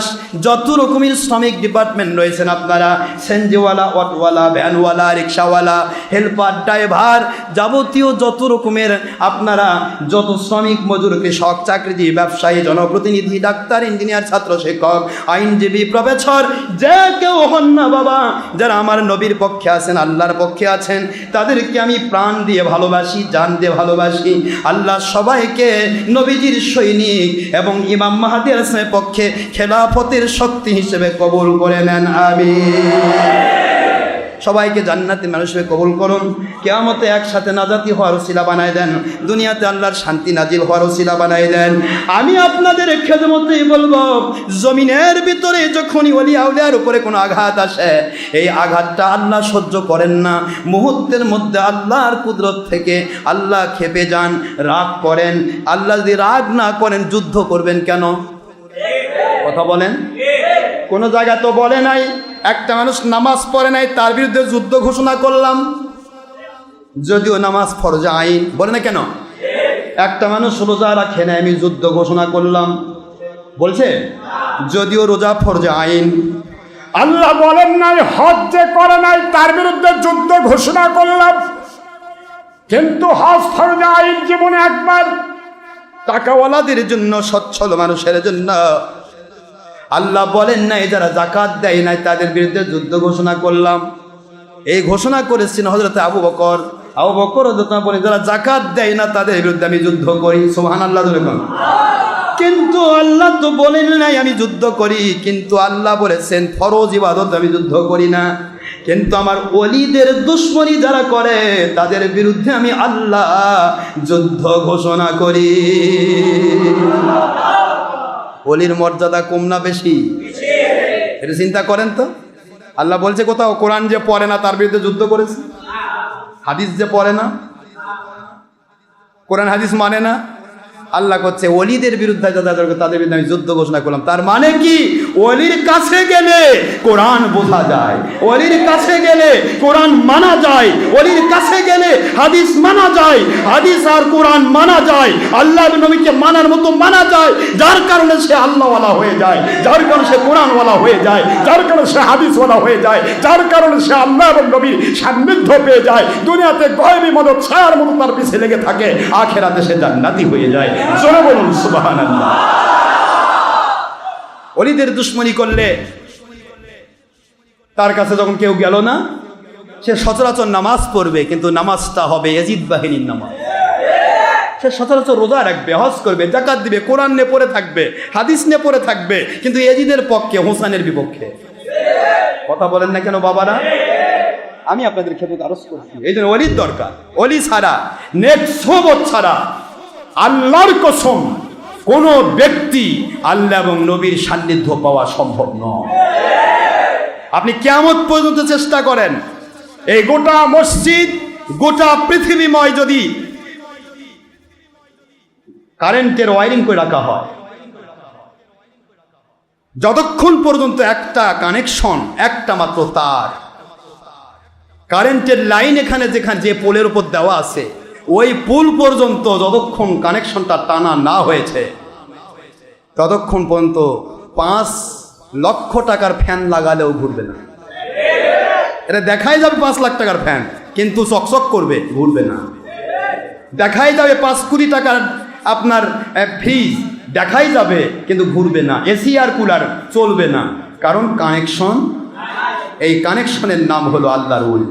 যত রকমের শ্রমিক ডিপার্টমেন্ট রয়েছেন, আপনারা সেনজিওয়ালা, অটোওয়ালা, ভ্যানওয়ালা, রিক্সাওয়ালা, হেল্পার, ড্রাইভার, যাবতীয় যত রকমের আপনারা যত শ্রমিক, মজুর, কৃষক, চাকরিজীবী, ব্যবসায়ী, জনপ্রতিনিধি, ডাক্তার, ইঞ্জিনিয়ার, ছাত্র, শিক্ষক, আইনজীবী, প্রফেসর, যে কেউ হন না বাবা, যারা আমার নবীর পক্ষে আছেন, আল্লাহর পক্ষে আছেন, তাদেরকে আমি প্রাণ দিয়ে ভালোবাসি, জান দিয়ে ভালোবাসি। আল্লাহ সবাইকে নবীজির সৈনিক এবং ইমাম মাহদী আলাইহিস পক্ষে খেলাফতের শক্তি হিসেবে কবুল করে নেন, আমিন। সবাইকে জান্নাতি মানুষ হিসেবে কবুল করুন। কিয়ামতে একসাথে নাজাতি হওয়ার ওসিলা বানায় দেন, দুনিয়াতে আল্লাহর শান্তি নাজিল হওয়ার ওসিলা বানায় দেন। আমি আপনাদের খেদমতেই বলবো, জমিনের ভিতরে যখনই ওলিয়া উলিয়ার উপরে কোনো আঘাত আসে, এই আঘাতটা আল্লাহ সহ্য করেন না। মুহূর্তের মধ্যে আল্লাহর কুদরত থেকে আল্লাহ ক্ষেপে যান, রাগ করেন। আল্লাহ যদি রাগ না করেন, যুদ্ধ করবেন কেন? কথা বলেন। কোনো জায়গা তো বলে নাই একটা মানুষ নামাজ পড়ে নাই, তার বিরুদ্ধে যুদ্ধ ঘোষণা করলাম, যদিও নামাজ ফরজ আইন। বলে না কেন? একটা মানুষ রোজা রাখে নাই, আমি যুদ্ধ ঘোষণা করলাম, বলছে? যদিও রোজা ফরজ আইন। আল্লাহ বলেন নাই হজ যে করে নাই, তার বিরুদ্ধে যুদ্ধ ঘোষণা করলাম। কিন্তু হজ ফরজে আইন জীবনে একবার। টাকাওয়ালাদের জন্য, সচ্ছল মানুষের জন্য। আল্লাহ বলেন নাই যারা যাকাত দেয় নাই তাদের বিরুদ্ধে যুদ্ধ ঘোষণা করলাম। এই ঘোষণা করেছেন হযরত আবু বকর। আবু বকর রাদিয়াল্লাহু বলেন যারা যাকাত দেয় না তাদের বিরুদ্ধে আমি যুদ্ধ করি। সুবহানাল্লাহ। কিন্তু আল্লাহ তো বলেন নাই আমি যুদ্ধ করি, কিন্তু আল্লাহ বলেছেন ফরজ ইবাদত আমি যুদ্ধ করি না। কিন্তু আমার ওলিদের দুশমনী যারা করে তাদের বিরুদ্ধে আমি আল্লাহ যুদ্ধ ঘোষণা করি। ওলির মর্যাদা কম না বেশি? এটা চিন্তা করেন তো। আল্লাহ বলছে কোথাও কোরআন যে পড়ে না তার বিরুদ্ধে যুদ্ধ করেছে, হাদিস যে পড়ে না, কোরআন হাদিস মানে না, আল্লাহ করছে ওলিদের বিরুদ্ধে তাদের বিরুদ্ধে আমি যুদ্ধ ঘোষণা করলাম। তার মানে কি? ওলির কাছে গেলে কোরআন বোঝা যায়, ওলির কাছে গেলে কোরআন মানা যায়, ওলির কাছে গেলে হাদিস মানা যায়, হাদিস আর কোরআন মানা যায়, আল্লাহ নবীকে মানার মতো মানা যায়। যার কারণে সে আল্লাহওয়ালা হয়ে যায়, যার কারণে সে কোরআনওয়ালা হয়ে যায়, যার কারণে সে হাদিসওয়ালা হয়ে যায়, যার কারণে সে আল্লাহ এবং নবীর সান্নিধ্য পেয়ে যায়। দুনিয়াতে গয়বী মদত ছায়ার মতো তার পিছে লেগে থাকে, আখিরাতে সে জান্নাতি হয়ে যায়। জোরে বলুন সুবহানাল্লাহ। ওলিদের দুশমনী করলে তার কাছে যখন কেউ গেল না, সে সচরাচর নামাজ পড়বে, কিন্তু নামাজটা হবে ইয়াজিদ বাহিনীর নামাজ। সে সচরাচর রোজা রাখবে, হজ করবে, যাকাত দিবে, কোরআন নিয়ে পড়ে থাকবে, হাদিস নিয়ে পড়ে থাকবে, কিন্তু ইয়াজিদের পক্ষে, হোসেনের বিপক্ষে। কথা বলেন না কেন বাবারা? আমি আপনাদের ক্ষেত্রে আরজ করছি, এই জন্য ওলির দরকার। ওলি ছাড়া, নেক্সট সোবত ছাড়া আল্লাহর কসম কোন ব্যক্তি আল্লাহ এবং নবীর সান্নিধ্য পাওয়া সম্ভব নয়। আপনি কিয়ামত পর্যন্ত চেষ্টা করেন, এই গোটা মসজিদ, গোটা পৃথিবীময় যদি কারেন্টের ওয়ারিং করে রাখা হয়, যতক্ষণ পর্যন্ত একটা কানেকশন, একটা মাত্র তার, কারেন্টের লাইন এখানে যেখানে যে পোলের উপর দেওয়া আছে, ওই পুল পর্যন্ত যতক্ষণ কানেকশনটা টানা না হয়েছে ততক্ষণ পর্যন্ত 5 লক্ষ টাকার ফ্যান লাগালেও ঘুরবে না। এটা দেখাই যাবে 5 লাখ টাকার ফ্যান, কিন্তু চকচক করবে, ঘুরবে না। দেখাই যাবে 5 কোটি টাকার আপনার ফ্রিজ, দেখাই যাবে, কিন্তু ঘুরবে না। এসি আর কুলার চলবে না, কারণ কানেকশন। এই কানেকশনের নাম হলো আল্লাহর ওলি।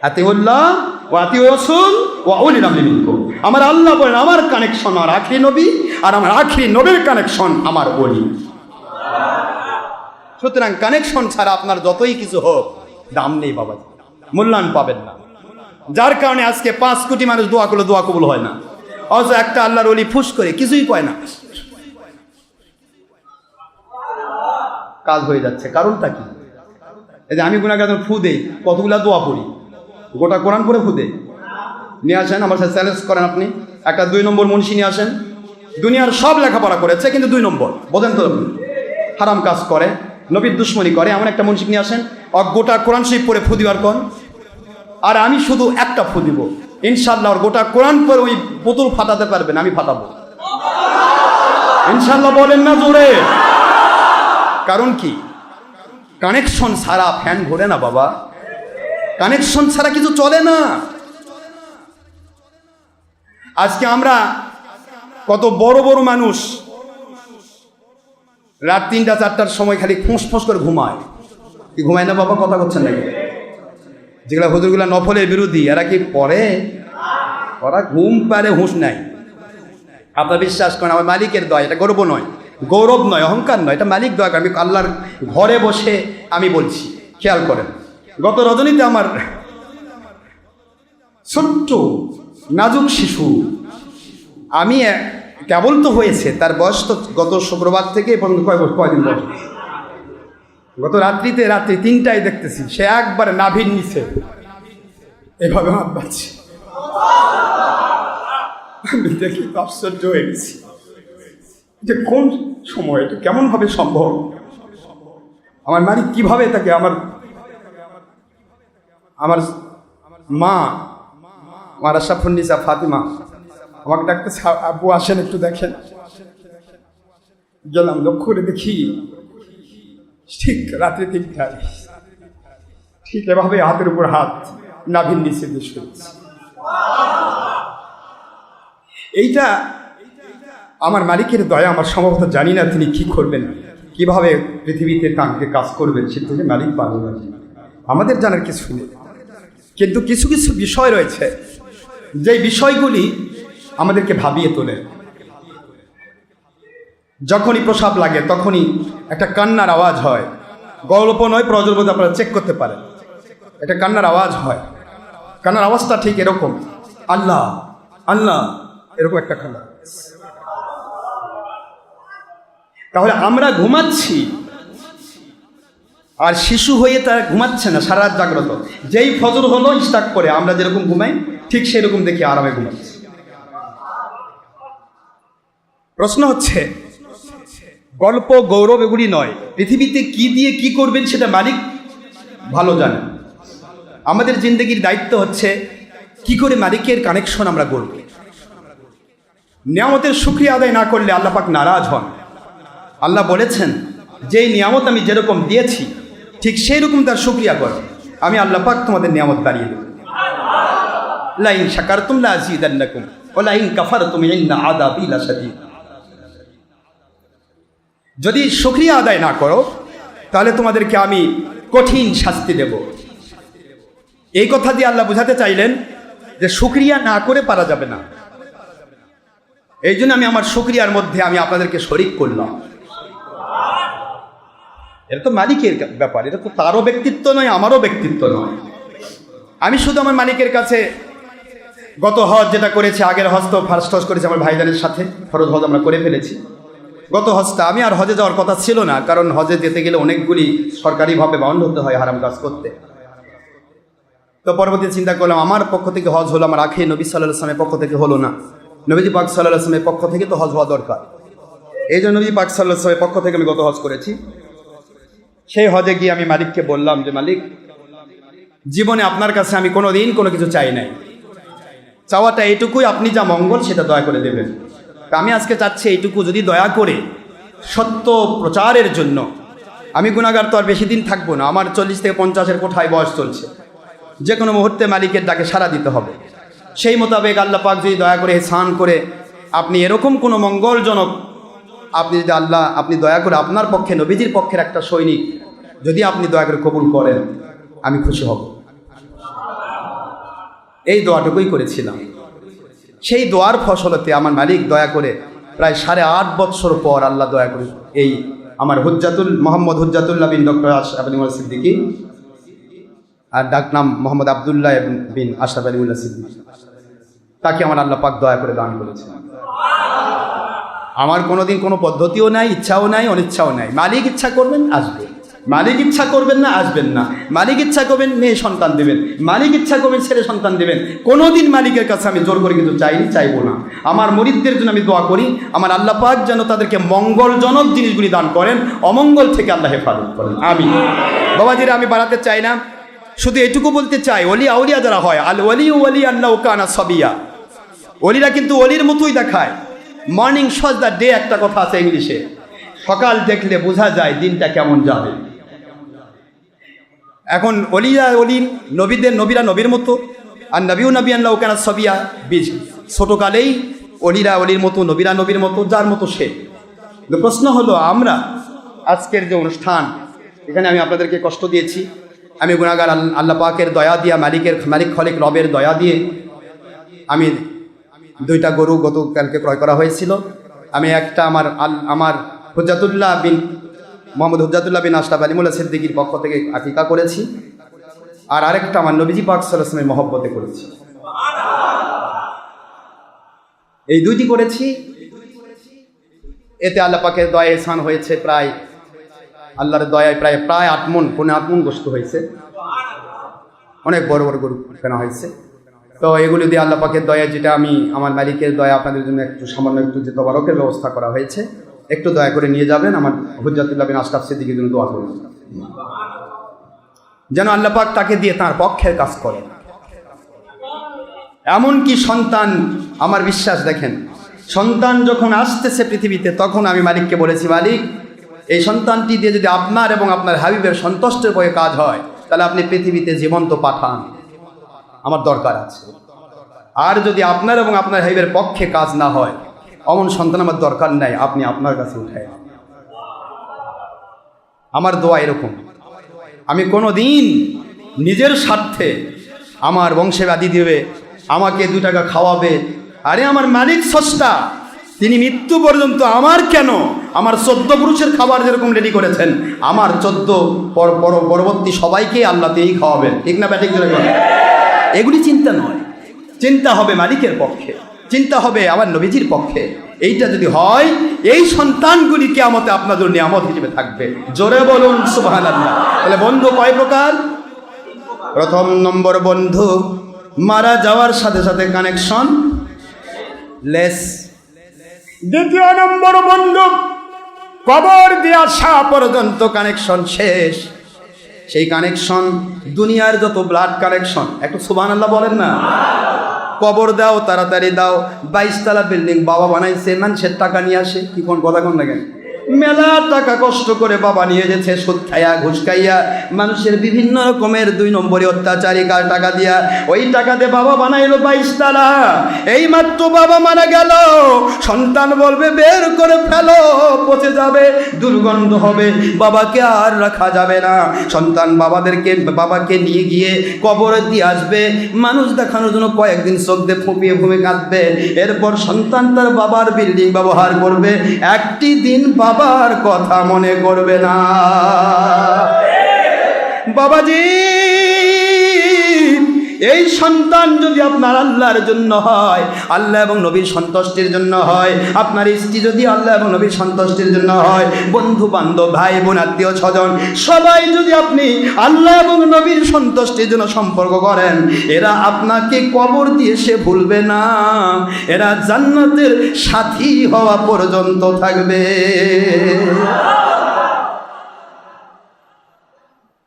আতিউল্লাহ ওয়া আতিউর রাসূল ওয়া উলিল আমরি মিনকুম। আমার আল্লাহ বলেন আমার কানেকশন আর আখিরি নবী, আর আমার আখিরি নবীর কানেকশন আমার ওলি। সুতরাং কানেকশন ছাড়া আপনার যতই কিছু হোক দাম নেই বাবা, মূল্যায়ন পাবেন না। যার কারণে আজকে 5 কোটি মানুষ দোয়া করলে দোয়া কবুল হয় না, অথচ একটা আল্লাহর ওলি ফুস করে কিছুই কয় না, কাজ হয়ে যাচ্ছে। কারণটা কি? এই যে আমি গুনাহগার ফু দেই, কতগুলা দোয়া পড়ি, গোটা কোরআন পড়ে ফু দেই। নিয়ে আসেন আমার সাথে চ্যালেঞ্জ করেন, আপনি একটা 2 নম্বর মুন্সি নিয়ে আসেন, দুনিয়ার সব লেখাপড়া করেছে কিন্তু 2 নম্বর, বোঝেন তো, হারাম কাজ করে, নবীর দুশমনী করে, এমন একটা মুন্সি নিয়ে আসেন, গোটা কোরআন শরীফ পড়ে ফু দিবার কোন, আর আমি শুধু একটা ফু দিব, ইনশাআল্লাহ ওর গোটা কোরআন পড়ে ওই বোতল ফাটাতে পারবেন, আমি ফাটাবো ইনশাআল্লাহ। বলেন না জোরে? কারণ কি? কানেকশন ছাড়া ফ্যান ঘোরে না বাবা, কানেকশন ছাড়া কিছু চলে না। আজকে আমরা কত বড় বড় মানুষ রাত 3টা-4টার সময় খালি ফুঁস করে ঘুমায়। কি ঘুমায় না বাবা? কথা করছেন নাকি? যেগুলা হুজুরগুলা নফলের বিরোধী, এরা কি পড়ে? ওরা ঘুম পারে, হুঁশ নাই। আপনার বিশ্বাস করেন, আমার মালিকের দয়া, এটা গর্ব নয়, গৌরব নয়, অহংকার নয়, এটা মালিক দয়া। আমি আল্লাহর ঘরে বসে আমি বলছি, খেয়াল করেন, গত রজনীতে আমার ছোট্ট নাজুক শিশু, আমি কেবল তো হয়েছে, তার বয়স তো গত শুক্রবার থেকে কয়দিন বয়স, গত রাত্রি 3টায় দেখতেছি সে একবারে নাভির নিচে এভাবে হাত বাড়ছে। আমি দেখি তো আশ্চর্য হয়ে গেছি যে কোন সময় এটা কেমন ভাবে সম্ভব, আমার মালিক কিভাবে তাকে, আমার মা আমার আশরাফুন্নিসা ফাতিমা আমাকে ডাকতেছে, আব্বু আসেন একটু দেখেন। গেলাম, লক্ষ্য করে দেখি ঠিক রাত্রি 3টায় ঠিক এভাবে হাতের উপর হাত, নাভির নিচে দিয়ে শুয়েছি। এইটা আমার মালিকের দয়া। আমার সম্ভবত জানি না তিনি কি করবেন, কিভাবে পৃথিবীতে তাঁকে কাজ করবেন, সে থেকে মালিক ভালো জানেন, আমাদের জানার কিছু নেই। কিন্তু কিছু কিছু বিষয় রয়েছে যে বিষয়গুলি আমাদেরকে ভাবিয়ে তোলে। যখনই প্রসাব লাগে তখনই একটা কান্নার আওয়াজ হয়। গল্প নয়, প্রয়োজন বোধ আপনারা চেক করতে পারেন। একটা কান্নার আওয়াজ হয়। কান্নার আওয়াজটা ঠিক এরকম, আল্লাহ আল্লাহ, এরকম একটা কান্না। তাহলে আমরা ঘুমাচ্ছি আর শিশু হয়ে তারা ঘুমাচ্ছে না, সারা রাত জাগ্রত। যেই ফজর হলো ইশতাক করে আমরা যেরকম ঘুমাই ঠিক সেরকম দেখি আরামে ঘুমাচ্ছি। প্রশ্ন হচ্ছে, গল্প গৌরব এগুলি নয়, পৃথিবীতে কি দিয়ে কি করবেন সেটা মালিক ভালো জানেন। আমাদের জিন্দগির দায়িত্ব হচ্ছে কি করে মালিকের কানেকশন আমরা করব। নিয়ামতের শুকরিয়া আদায় না করলে আল্লাহ পাক নারাজ হন। আল্লাহ বলেছেন, যেই নিয়ামত আমি যেরকম দিয়েছি ঠিক সেই রকম তার শুকরিয়া করো, আমি আল্লাহ পাক তোমাদের নিয়ামত বাড়িয়ে দেব। লাইন শাকারতুম লাযীদান্নাকুম ওয়া লাইন কাফারতুম ইন্না আযাবী লাশাদীদ। যদি শুকরিয়া আদায় না করো তাহলে তোমাদেরকে আমি কঠিন শাস্তি দেব। এই কথা দিয়ে আল্লাহ বোঝাতে চাইলেন যে শুকরিয়া না করে পারা যাবে না। এই জন্য আমি আমার শুকরিয়ার মধ্যে আমি আপনাদেরকে শরীক করলাম। এটা তো মালিকের ব্যাপার, এটা তো তারও ব্যক্তিত্ব নয়, আমারও ব্যক্তিত্ব নয়। আমি শুধু আমার মালিকের কাছে গত হজ যেটা করেছি, আগের হজ তো ফার্স্ট হজ করেছি আমার ভাইজানের সাথে, ফরজ হজ আমরা করে ফেলেছি। গত হজটা আমি আর হজে যাওয়ার কথা ছিল না, কারণ হজে যেতে গেলে অনেকগুলি সরকারিভাবে বাউন্ড হতে হয় হারাম কাজ করতে। তো পরবর্তী চিন্তা করলাম আমার পক্ষ থেকে হজ হলো, আমার আখে নবী সাল্লাল্লাহু আলাইহি ওয়াসাল্লামের পক্ষ থেকে হলো না, নবীজি পাক সাল্লাল্লাহু আলাইহি ওয়াসাল্লামের পক্ষ থেকে তো হজ হওয়া দরকার। এই জন্য নবী পাক সাল্লাল্লাহু আলাইহি ওয়াসাল্লামের পক্ষ থেকে আমি গত হজ করেছি। সেই হজে গিয়ে আমি মালিককে বললাম যে মালিক, জীবনে আপনার কাছে আমি কোনো দিন কোনো কিছু চাই নাই, চাওয়াটা এইটুকুই, আপনি যা মঙ্গল সেটা দয়া করে দেবেন। তা আমি আজকে চাচ্ছি এইটুকু, যদি দয়া করে সত্য প্রচারের জন্য, আমি গুনাহগার তো আর বেশি দিন থাকবো না, আমার 40 থেকে 50-এর কোঠায় বয়স চলছে, যে কোনো মুহূর্তে মালিকের ডাকে সাড়া দিতে হবে। সেই মোতাবেক আল্লাহ পাক যদি দয়া করে স্নান করে আপনি এরকম কোনো মঙ্গলজনক, আপনি যদি আল্লাহ আপনি দয়া করে আপনার পক্ষে নবীজির পক্ষের একটা সৈনিক যদি আপনি দয়া করে কবুল করেন, আমি খুশি হব। এই দোয়াটুকুই করেছিলাম। সেই দোয়ার ফসলতে আমার মালিক দয়া করে প্রায় 8.5 বৎসর পর আল্লাহ দয়া করে এই আমার মোহাম্মদ হুজ্জাতুল্লাহ বিন ডক্টর আশরাফ আলী মোল্লা সিদ্দিকী, আর ডাক নাম মোহাম্মদ আবদুল্লাহ বিন আশরাফ আলী মোল্লা সিদ্দিকী, তাকে আমার আল্লাহ পাক দয়া করে দান করেছে। আমার কোনোদিন কোনো পদ্ধতিও নাই, ইচ্ছাও নাই, অনিচ্ছাও নাই। মালিক ইচ্ছা করবেন আসবে, মালিক ইচ্ছা করবেন না আসবেন না, মালিক ইচ্ছা করবেন মেয়ে সন্তান দেবেন, মালিক ইচ্ছা করবেন ছেলে সন্তান দেবেন। কোনোদিন মালিকের কাছে আমি জোর করে কিন্তু চাইনি, চাইবো না। আমার মুরিদদের জন্য আমি দোয়া করি আমার আল্লাহ পাক যেন তাদেরকে মঙ্গলজনক জিনিসগুলি দান করেন, অমঙ্গল থেকে আল্লাহ হেফাজত করেন। আমি বাবাজিরা আমি বাড়াতে চাই না, শুধু এটুকু বলতে চাই, ওলি আউলিয়া যারা হয়, আল ওয়ালি ওয়ালি আল্লাহ কানা সাবিয়া, ওলিরা কিন্তু ওলির মতোই দেখায়। মর্নিং শোজ দ্য ডে একটা কথা আছে ইংলিশে, সকাল দেখলে বোঝা যায় দিনটা কেমন যাবে। এখন নবীরা নবীর মতো, আর নবীও নবী আল্লাহ কানা সাবিয়া, বীজ ছোটকালেই অলিরা অলির মতো, নবীরা নবীর মতো, যার মতো সে। প্রশ্ন হলো, আমরা আজকের যে অনুষ্ঠান, এখানে আমি আপনাদেরকে কষ্ট দিয়েছি, আমি গুনাহগার, আল্লাহ পাকের দয়া দিয়া, মালিক খলিক রবের দয়া দিয়ে আমি 2টা গরু গতকালকে ক্রয় করা হয়েছিল। আমি একটা আমার হুজ্জাতুল্লাহ বিন মোহাম্মদ হুজ্জাতুল্লাহ বিন আশরাফ আলী মোল্লা সিদ্দিকীর পক্ষ থেকে আকিকা করেছি, আর আরেকটা আমার নবীজি পাক সাল্লাল্লাহু আলাইহি ওয়াসাল্লামের মহব্বতে করেছি। এই 2টি করেছি। এতে আল্লাহ পাকের দয়া ইহসান হয়েছে, প্রায় আল্লাহর দয়ায় প্রায় 8 মণ, 8 মণ গোশত হয়েছে। অনেক বড় বড় গরু কেনা হয়েছে। তো এগুলো দিয়ে আল্লাহ পাকের দয়া, যেটা আমি আমার মালিকের দয়া, আপনাদের জন্য সামান্য একটু যে তবারকের ব্যবস্থা করা হয়েছে, একটু দয়া করে নিয়ে যাবেন। আমার হুজ্জাতুল্লাহ বিন আশরাফ সিদ্দিকীর জন্য দোয়া করুন যেন আল্লাহ পাক তাকে দিয়ে তার পক্ষের কাজ করেন। এমনকি সন্তান, আমার বিশ্বাস দেখেন, সন্তান যখন আসতেছে পৃথিবীতে, তখন আমি মালিককে বলেছি, মালিক এই সন্তানটি দিয়ে যদি আপনার এবং আপনার হাবিবের সন্তুষ্টের বয়ে কাজ হয়, তাহলে আপনি পৃথিবীতে জীবন্ত পাঠান। আমার দরকার আছে। আর যদি আপনার এবং আপনার হাইবের পক্ষে কাজ না হয়, অমন সন্তান আমার দরকার নাই, আপনি আপনার কাছে উঠায়। আমার দোয়া এরকম, আমি কোনো দিন নিজের স্বার্থে আমার বংশে ব্যাধি দেবে, আমাকে 2 টাকা খাওয়াবে, আরে আমার মালিক স্রষ্টা, তিনি মৃত্যু পর্যন্ত আমার কেন, আমার 14 পুরুষের খাবার যেরকম রেডি করেছেন, আমার 14 পরবর্তী সবাইকে আল্লাহ তিনিই খাওয়াবেন, ঠিক না ব্যাটিক? এগুলি চিন্তা নয়, চিন্তা হবে মালিকের পক্ষে, চিন্তা হবে আমার নবীজির পক্ষে। এইটা যদি হয়, এই সন্তানগুলি কিয়ামতে আপনাদের নিয়ামত হিসেবে থাকবে। জোরে বলুন সুবহানাল্লাহ। তাহলে বন্ধু কয় প্রকার? প্রথম নম্বর বন্ধু, মারা যাওয়ার সাথে সাথে কানেকশন লেস। দ্বিতীয় নম্বর বন্ধু, কবর দিয়ে আসা পর্যন্ত কানেকশন শেষ। সেই কানেকশন দুনিয়ার যত ব্লাড কানেকশন, একটু সুবহানাল্লাহ বলেন না। কবর দাও, তাড়াতাড়ি দাও, 22 তলা বিল্ডিং বাবা বানাইছে, মানুষের টাকা নিয়ে আসে, কি কোন কথা কোন লাগে, মেলা টাকা কষ্ট করে বাবা নিয়ে যেছে, সুদ খাইয়া ঘুষ খাইয়া, মানুষের বিভিন্ন রকমের 2 নম্বরী অত্যাচারিকার টাকা দিয়া, ওই টাকা দিয়ে বাবা বানাইলো 22 তলা। এই মাত্র বাবা মারা গেল, সন্তান বলবে বের করে ফেলো, পচে যাবে, দুর্গন্ধ হবে, বাবাকে আর রাখা যাবে না। সন্তান বাবাকে নিয়ে গিয়ে কবরে দিয়ে আসবে, মানুষ দেখানোর জন্য কয়েকদিন চোখ দিয়ে ফুপিয়ে ফুপিয়ে কাঁদবে। এরপর সন্তান তার বাবার বিল্ডিং ব্যবহার করবে, একটি দিন বাবার কথা মনে করবে না। বাবাজি, এই সন্তান যদি আপনার আল্লাহর জন্য হয়, আল্লাহ এবং নবীর সন্তুষ্টির জন্য হয়, আপনার স্ত্রী যদি আল্লাহ এবং নবীর সন্তুষ্টির জন্য হয়, বন্ধু বান্ধব ভাই বোন আত্মীয় স্বজন সবাই যদি আপনি আল্লাহ এবং নবীর সন্তুষ্টির জন্য সম্পর্ক করেন, এরা আপনাকে কবর দিয়ে সে ভুলবে না, এরা জান্নাতের সাথী হওয়া পর্যন্ত থাকবে।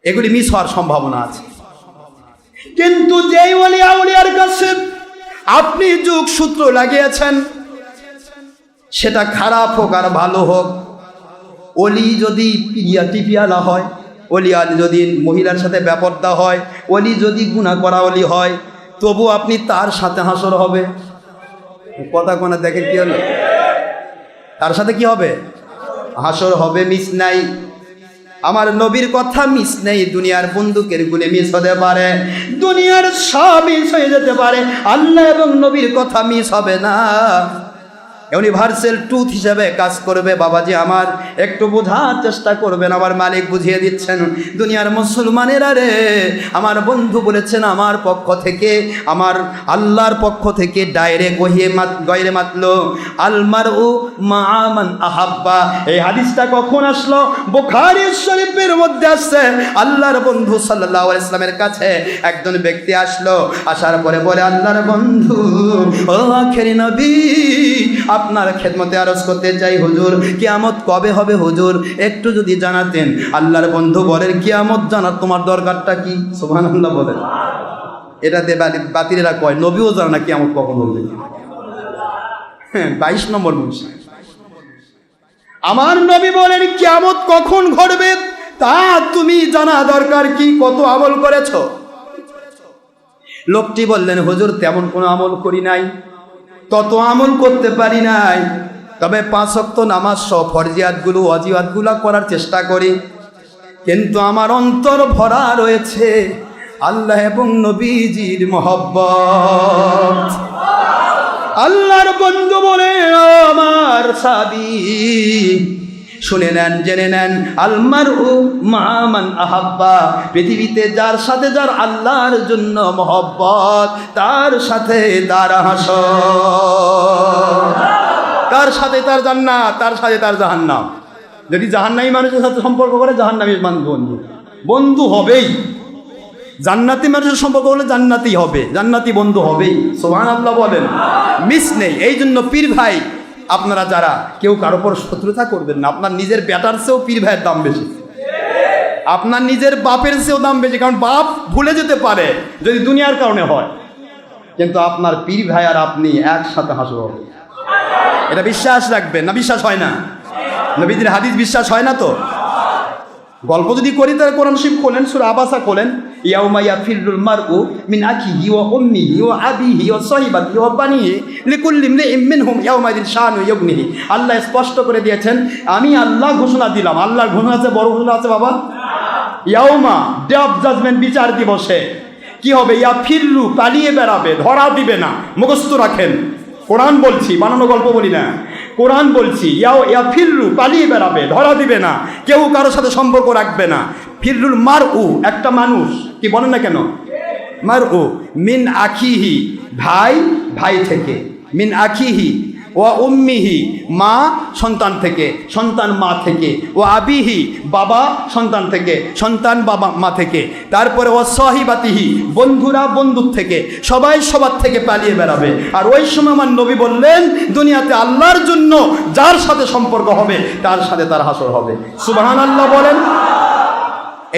এগুলি মিস হওয়ার সম্ভাবনা আছে। কিন্তু যেই ওলি আউলিয়ার কাছে আপনি যুগ সূত্র লাগিয়েছেন, সেটা খারাপ হোক আর ভালো হোক, ওলি যদি টিপিয়ালা হয়, ওলি যদি মহিলার সাথে বেপরদা হয়, ওলি যদি গুনাহ করা ওলি হয়, তবু আপনি তার সাথে হাসর হবে। কথা কোনা দেখেন কি হলো, তার সাথে কি হবে? হাসর হবে, মিস নাই। আমার নবীর কথা মিস নেই, দুনিয়ার বন্দুকের গুলি মিস হতে পারে, দুনিয়ার সব মিস হয়ে যেতে পারে, আল্লাহ এবং নবীর কথা মিস হবে না। ইউনিভার্সাল ট্রুথ হিসাবে কাজ করবে। বাবাজি আমার একটু বোঝার চেষ্টা করবেন, আমার মালিক বুঝিয়ে দিচ্ছেন। দুনিয়ার মুসলমানেরা রে, আমার বন্ধু বলেছেন আমার পক্ষ থেকে, আমার আল্লাহর পক্ষ থেকে ডাইরেক্ট গয়রে মাতলো আলমারউ মা মান আহাব্বা। এই হাদিসটা কখন আসলো? বুখারী শরীফের মধ্যে আসছে। আল্লাহর বন্ধু সাল্লাল্লাহু আলাইহি ওয়াসাল্লামের কাছে একজন ব্যক্তি আসলো, আসার পরে বলে, আল্লাহর বন্ধু ও আখেরি নবী, আপনার খেদমতে আরজ করতে চাই হুজুর, কিয়ামত কবে হবে হুজুর, একটু যদি জানাতেন। আল্লাহর বন্ধু বলেন, কিয়ামত জানার তোমার দরকারটা কি? সুবহানাল্লাহ বলেন। এটাতে বাতিলেরা কয় নবীও জানে না কিয়ামত কখন হবে। 22 নম্বর মুশরিক। আমার নবী বলেন কিয়ামত কখন ঘটবে তা তুমি জানা দরকার কি? কত আমল করেছ? লোকটি বললেন, হুজুর তেমন কোনো আমল করি নাই, তত আমল করতে পারি নাই, তবে 5 ওয়াক্ত নামাজ সহ ফরজিয়াতগুলো ওয়াজিবাতগুলো করার চেষ্টা করি, কিন্তু আমার অন্তর ভরা রয়েছে আল্লাহ এবং নবীজির মহব্বত। আল্লাহর বন্ধু বলে, আমার সাবি শুনে নেন, জেনে নেন, আলমারউ মা মান আহাব্বা, পৃথিবীতে যার সাথে যার আল্লাহর জন্য মহব্বত, তার সাথে তার হাসর, তার সাথে তার জান্নাত, তার সাথে তার জাহান্নাম। যদি জাহান্নামী মানুষের সাথে সম্পর্ক করে, জাহান্নামী বন্ধু বন্ধু হবেই। জান্নাতি মানুষের সম্পর্ক হলে জান্নাতি হবে, জান্নাতি বন্ধু হবেই। সুবহানাল্লাহ বলেন, মিস নেই। এই জন্য পীর ভাই আপনারা যারা কেউ কারো উপর শত্রুতা করবেন না। আপনার নিজের বেটার চেয়েও পীর ভাইয়ের দাম বেশি, আপনার নিজের বাপের চেয়েও দাম বেশি, কারণ বাপ ভুলে যেতে পারে যদি দুনিয়ার কারণে হয়, কিন্তু আপনার পীর ভাই আর আপনি একসাথে হাসর হবে। এটা বিশ্বাস রাখবেন না? বিশ্বাস হয় না? নবীদের হাদিস বিশ্বাস হয় না তো? গল্প যদি করি তাহলে কোরআন শরীফ খোলেন, সূরা আবাসা খোলেন। ইয়াউমা ইয়াফিরুল মারউ মিন আখিহি ওয়া উম্মিহি ওয়া আবিহি ওয়া সাহিবাতিহি ওয়া বানিহি লিকুল্লি ইমরিইম মিনহুম ইয়াউমাইযিন শানু ইউগনিহি। আল্লাহ স্পষ্ট করে দিয়েছেন, আমি আল্লাহ ঘোষণা দিলাম। আল্লাহর ঘোষণা আছে, বড় ঘোষণা আছে বাবা। ইয়াউমা, ডে অফ জাজমেন্ট, বিচার দিবসে কি হবে? ইয়াফিরু, পালিয়ে বেড়াবে, ধরা দিবে না। মুখস্থ রাখেন, কোরআন বলছি, বানানো গল্প বলি না, কোরআন বলছি। ইয়াফিরু, পালিয়ে বেড়াবে, ধরা দিবে না, কেউ কারোর সাথে সম্পর্ক রাখবে না। ফিররুল মারউ, একটা মানুষ, কি বলেন না কেন? মারউ মিন আখিহি, ভাই ভাই থেকে, মিন আখিহি ওয়া উম্মিহি, মা সন্তান থেকে, সন্তান মা থেকে, ও আবিহি, বাবা সন্তান থেকে, সন্তান বাবা মা থেকে, তারপরে ও সাহিবাতিহি, বন্ধুরা বন্ধুর থেকে, সবাই সবার থেকে পালিয়ে বেড়াবে। আর ওই সময় আমার নবী বললেন, দুনিয়াতে আল্লাহর জন্য যার সাথে সম্পর্ক হবে তার সাথে তার হাসর হবে। সুবহানাল্লাহ বলেন।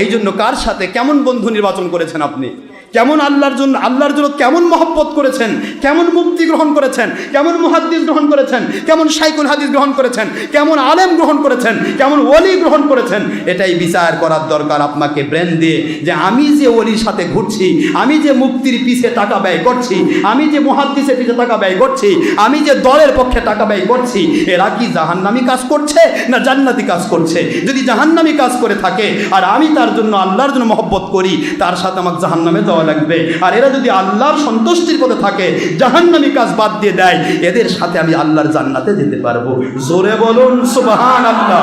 এই জন্য কার সাথে কেমন বন্ধু নির্বাচন করেছেন আপনি? কেমন আল্লাহর জন্য কেমন মহব্বত করেছেন, কেমন মুক্তি গ্রহণ করেছেন, কেমন মুহাদ্দিস গ্রহণ করেছেন, কেমন শাইখুল হাদিস গ্রহণ করেছেন, কেমন আলেম গ্রহণ করেছেন, কেমন ওলি গ্রহণ করেছেন, এটাই বিচার করার দরকার আপনাকে ব্রেন দিয়ে। যে আমি যে ওলির সাথে ঘুরছি, আমি যে মুক্তির পিছে টাকা ব্যয় করছি, আমি যে মুহাদ্দিসের পিছে টাকা ব্যয় করছি, আমি যে দলের পক্ষে টাকা ব্যয় করছি, এরা কি জাহান্নামী কাজ করছে না জান্নাতি কাজ করছে? যদি জাহান্নামী কাজ করে থাকে আর আমি তার জন্য আল্লাহর জন্য মহব্বত করি, তার সাথে আমাকে জাহান্নামে যাওয়া লাগবে। আর এরা যদি আল্লাহর সন্তুষ্টির পথে থাকে, জাহান্নামী কাজ বাদ দিয়ে দেয়, এদের সাথে আমি আল্লাহর জান্নাতে যেতে পারবো। জোরে বলুন সুবহানাল্লাহ।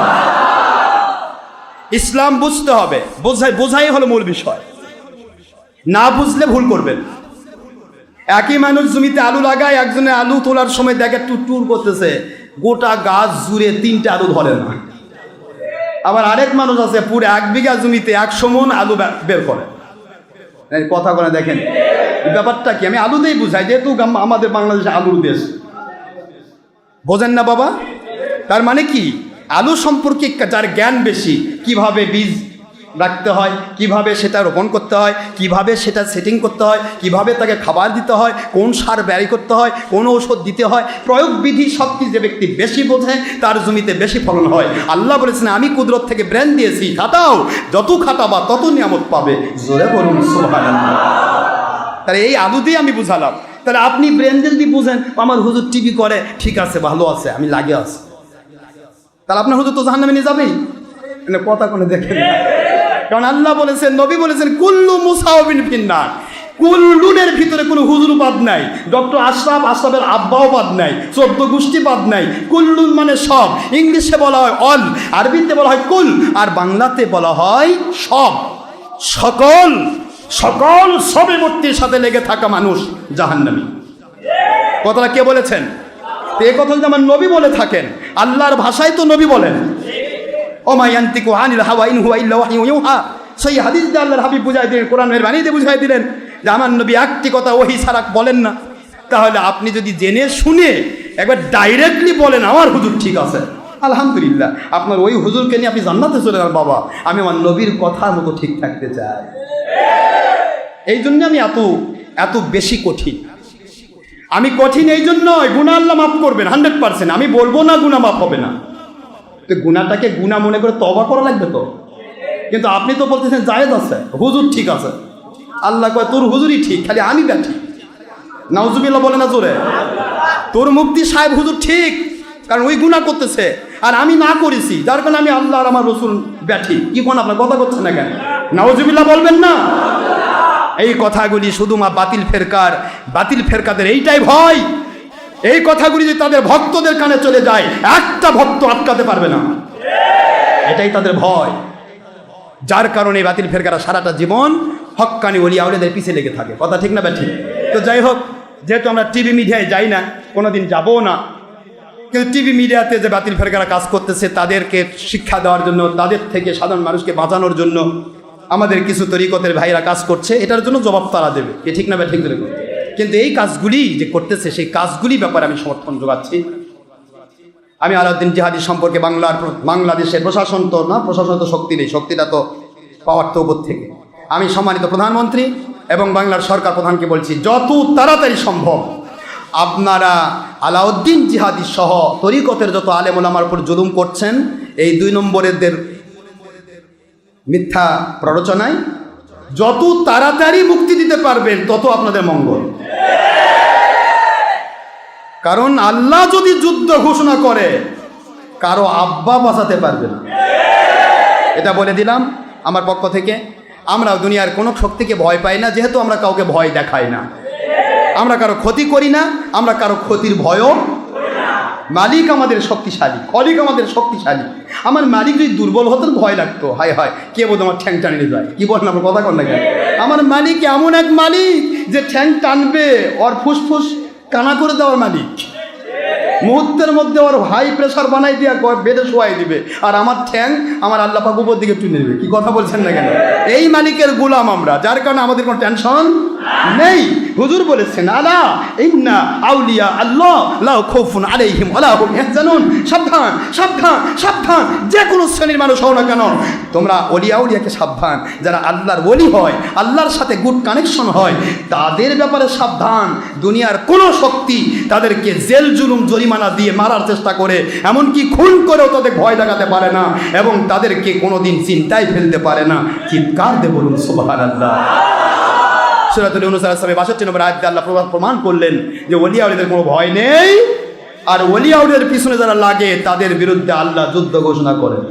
ইসলাম বুঝতে হবে, বোঝাই হলো মূল বিষয়। না বুঝলে ভুল করবেন। একই মানুষ জমিতে আলু লাগায়, একজনে আলু তোলার সময় দেখে টুর করতেছে, গোটা গাছ জুড়ে 3টে আলু ধরে না। আবার আরেক মানুষ আছে পুরো 1 বিঘা জমিতে 100 মণ আলু বের করে। কথা বলে দেখেন ব্যাপারটা কি? আমি আলুতেই বুঝাই, যেহেতু আমাদের বাংলাদেশে আলুর দেশ। বোঝেন না বাবা? তার মানে কি? আলু সম্পর্কে যার জ্ঞান বেশি, কিভাবে বীজ রাখতে হয়, কিভাবে সেটা রোপণ করতে হয়, কিভাবে সেটা সেটিং করতে হয়, কিভাবে তাকে খাবার দিতে হয়, কোন সার ব্যয় করতে হয়, কোন ঔষধ দিতে হয়, প্রয়োগ বিধি সব কিছু যে ব্যক্তি বেশি বোঝে তার জমিতে বেশি ফলন হয়। আল্লাহ বলেছেন, আমি কুদরত থেকে ব্রেন দিয়েছি, খাটাও, যত খাটাবা তত নিয়ামত পাবে। জোরে বলুন সুবহানাল্লাহ। তাহলে এই আলু দিয়ে আমি বুঝালাম। তাহলে আপনি ব্রেন দিয়ে যদি বুঝেন, আমার হুজুর টিভি করে, ঠিক আছে, ভালো আছে, আমি লাগে আছি, তাহলে আপনার হুজুর তো জাহান্নামে নিয়ে যাবেই। কথা কোনো দেখেন না, কারণ আল্লাহ বলেছেন, নবী বলেছেন, কুল্লু মুসাওয়াবিন ফিন্নার। কুল্লুনের ভিতরে কোনো হুজুর বাদ নাই, ডক্টর আশরাফের আব্বাও বাদ নাই, 14 গোষ্ঠী বাদ নাই। কুল্লুন মানে সব। ইংলিশে বলা হয় অল, আরবিতে বলা হয় কুল, আর বাংলাতে বলা হয় সব। সকল সবে সাথে লেগে থাকা মানুষ জাহান্নামী। কথাটা কে বলেছেন? এই কথা যদি আমার নবী বলে থাকেন, আল্লাহর ভাষায় তো নবী বলেন, ওমা ইয়ান্তিকু আনিল হাওয়া ইন হুয়া ইল্লা ওয়াহয়ুন ইউহা। সেই হাদিস দিয়ে আল্লাহর হাবিব বুঝাই দিলেন, কোরআনের বাণীতে বুঝাই দিলেন যে আমার নবী একটি কথা ওহী ছাড়া বলেন না। তাহলে আপনি যদি জেনে শুনে একবার ডাইরেক্টলি বলেন আমার হুজুর ঠিক আছে, আলহামদুলিল্লাহ, আপনার ওই হুজুরকে নিয়ে আপনি জান্নাতে চলে যান। বাবা, আমি আমার নবীর কথার মতো ঠিক থাকতে চাই। এই জন্য আমি এত বেশি কঠিন। আমি কঠিন এই জন্যই, গুনাহ আল্লাহ মাফ করবেন 100%। আমি বলবো না গুনাহ মাফ হবে না, তো গুনাহটাকে গুনাহ মনে করে তওবা করা লাগবে তো। কিন্তু আপনি তো বলতেছেন জায়েজ আছে, হুজুর ঠিক আছে। আল্লাহ কয় তোর হুজুরই ঠিক, খালি আমি ব্যাঠি। নাউজুবিল্লাহ বলে না জোরে। তোর মুফতি সাহেব হুজুর ঠিক, কারণ ওই গুনাহ করতেছে আর আমি না করেছি, যার কারণে আমি আল্লাহ আর আমার রসুল ব্যাঠি। কি কোন আপনার কথা করছেন না কেন? নাউজুবিল্লাহ বলবেন না। এই কথাগুলি শুধু বাতিল ফেরকাদের এইটাই ভয়। এই কথাগুলি যদি তাদের ভক্তদের কানে চলে যায়, একটা ভক্ত আটকাতে পারবে না, এটাই তাদের ভয়। যার কারণে বাতিল ফেরকারা সারাটা জীবন হক্কানি ওলি আউলিয়াদের পিছে লেগে থাকে। কথা ঠিক না ব্যাঠি? তো যাই হোক, যেহেতু আমরা টিভি মিডিয়ায় যাই না, কোনোদিন যাবো না, কিন্তু টিভি মিডিয়াতে যে বাতিল ফেরকারা কাজ করতেছে তাদেরকে শিক্ষা দেওয়ার জন্য, তাদের থেকে সাধারণ মানুষকে বাঁচানোর জন্য আমাদের কিছু তরিকতের ভাইরা কাজ করছে, এটার জন্য জবাব তারা দেবে। কে ঠিক না ব্যাঠিক? কিন্তু এই কাজগুলি যে করতেছে, সেই কাজগুলি ব্যাপারে আমি সমর্থন যোগাচ্ছি। আমি আলাউদ্দিন জিহাদি সম্পর্কে বাংলাদেশের প্রশাসন তো শক্তি নেই, শক্তিটা তো পাওয়ার তো উপর থেকে। আমি সম্মানিত প্রধানমন্ত্রী এবং বাংলার সরকার প্রধানকে বলছি, যত তাড়াতাড়ি সম্ভব আপনারা আলাউদ্দিন জিহাদি সহ তরিকতের যত আলেম ওলামার উপর জুলুম করছেন, এই 2 নম্বরেরদের মিথ্যা প্ররোচনায় যত তাড়াতাড়ি মুক্তি দিতে পারবেন তত আপনাদের মঙ্গল। কারণ আল্লাহ যদি যুদ্ধ ঘোষণা করে কারো আব্বা বাঁচাতে পারবে না, এটা বলে দিলাম আমার পক্ষ থেকে। আমরা দুনিয়ার কোনো শক্তিকে ভয় পাই না, যেহেতু আমরা কাউকে ভয় দেখাই না, আমরা কারো ক্ষতি করি না, আমরা কারো ক্ষতির ভয়ও। মালিক আমাদের শক্তিশালী, খলিক আমাদের শক্তিশালী। আমার মালিক যদি দুর্বল হতেন ভয় লাগতো, হায় হায় কে বোধ আমার ঠ্যাং টানিয়ে যায়, কি বলেন আমার কথা কর না কেন? আমার মালিক এমন এক মালিক যে ঠ্যাং টানবে ওর ফুসফুস কানা করে দেওয়ার মালিক, মুহূর্তের মধ্যে ওর হাই প্রেশার বানাই দিয়া বেডে শোয়াই দিবে, আর আমার ঠ্যাং আমার আল্লাহ পাক উপর দিকে টুনে দেবে। কি কথা বলছেন না কেন? এই মালিকের গোলাম আমরা, যার কারণে আমাদের কোনো টেনশন নেই। হুজুর বলেছেন আলা ইন্না আউলিয়া আল্লাহ লা খাউফুন আলাইহিম ওয়া লা হুম ইয়াহজানুন। সাবধান সাবধান সাবধান, যে কোনো শ্রেণীর মানুষ হও না কেন তোমরা ওলিয়া উলিয়াকে সাবধান। যারা আল্লাহর ওলি হয়, আল্লাহর সাথে গুড কানেকশন হয়, তাদের ব্যাপারে সাবধান। দুনিয়ার কোনো শক্তি তাদেরকে জেল জুলুম জরিমানা দিয়ে মারার চেষ্টা করে, এমনকি খুন করেও তাদের ভয় দেখাতে পারে না, এবং তাদেরকে কোনোদিন চিন্তায় ফেলতে পারে না। চিৎকার দিয়ে বলুন সুবহানাল্লাহ। সূরাতুল ইউনূস 62 নম্বর আয়াতে আল্লাহ প্রমাণ করলেন যে ওলিয়া উলিয়াদের কোনো ভয় নেই, আর ওলিয়া উলিয়াদের পিছনে যারা লাগে তাদের বিরুদ্ধে আল্লাহ যুদ্ধ ঘোষণা করেন।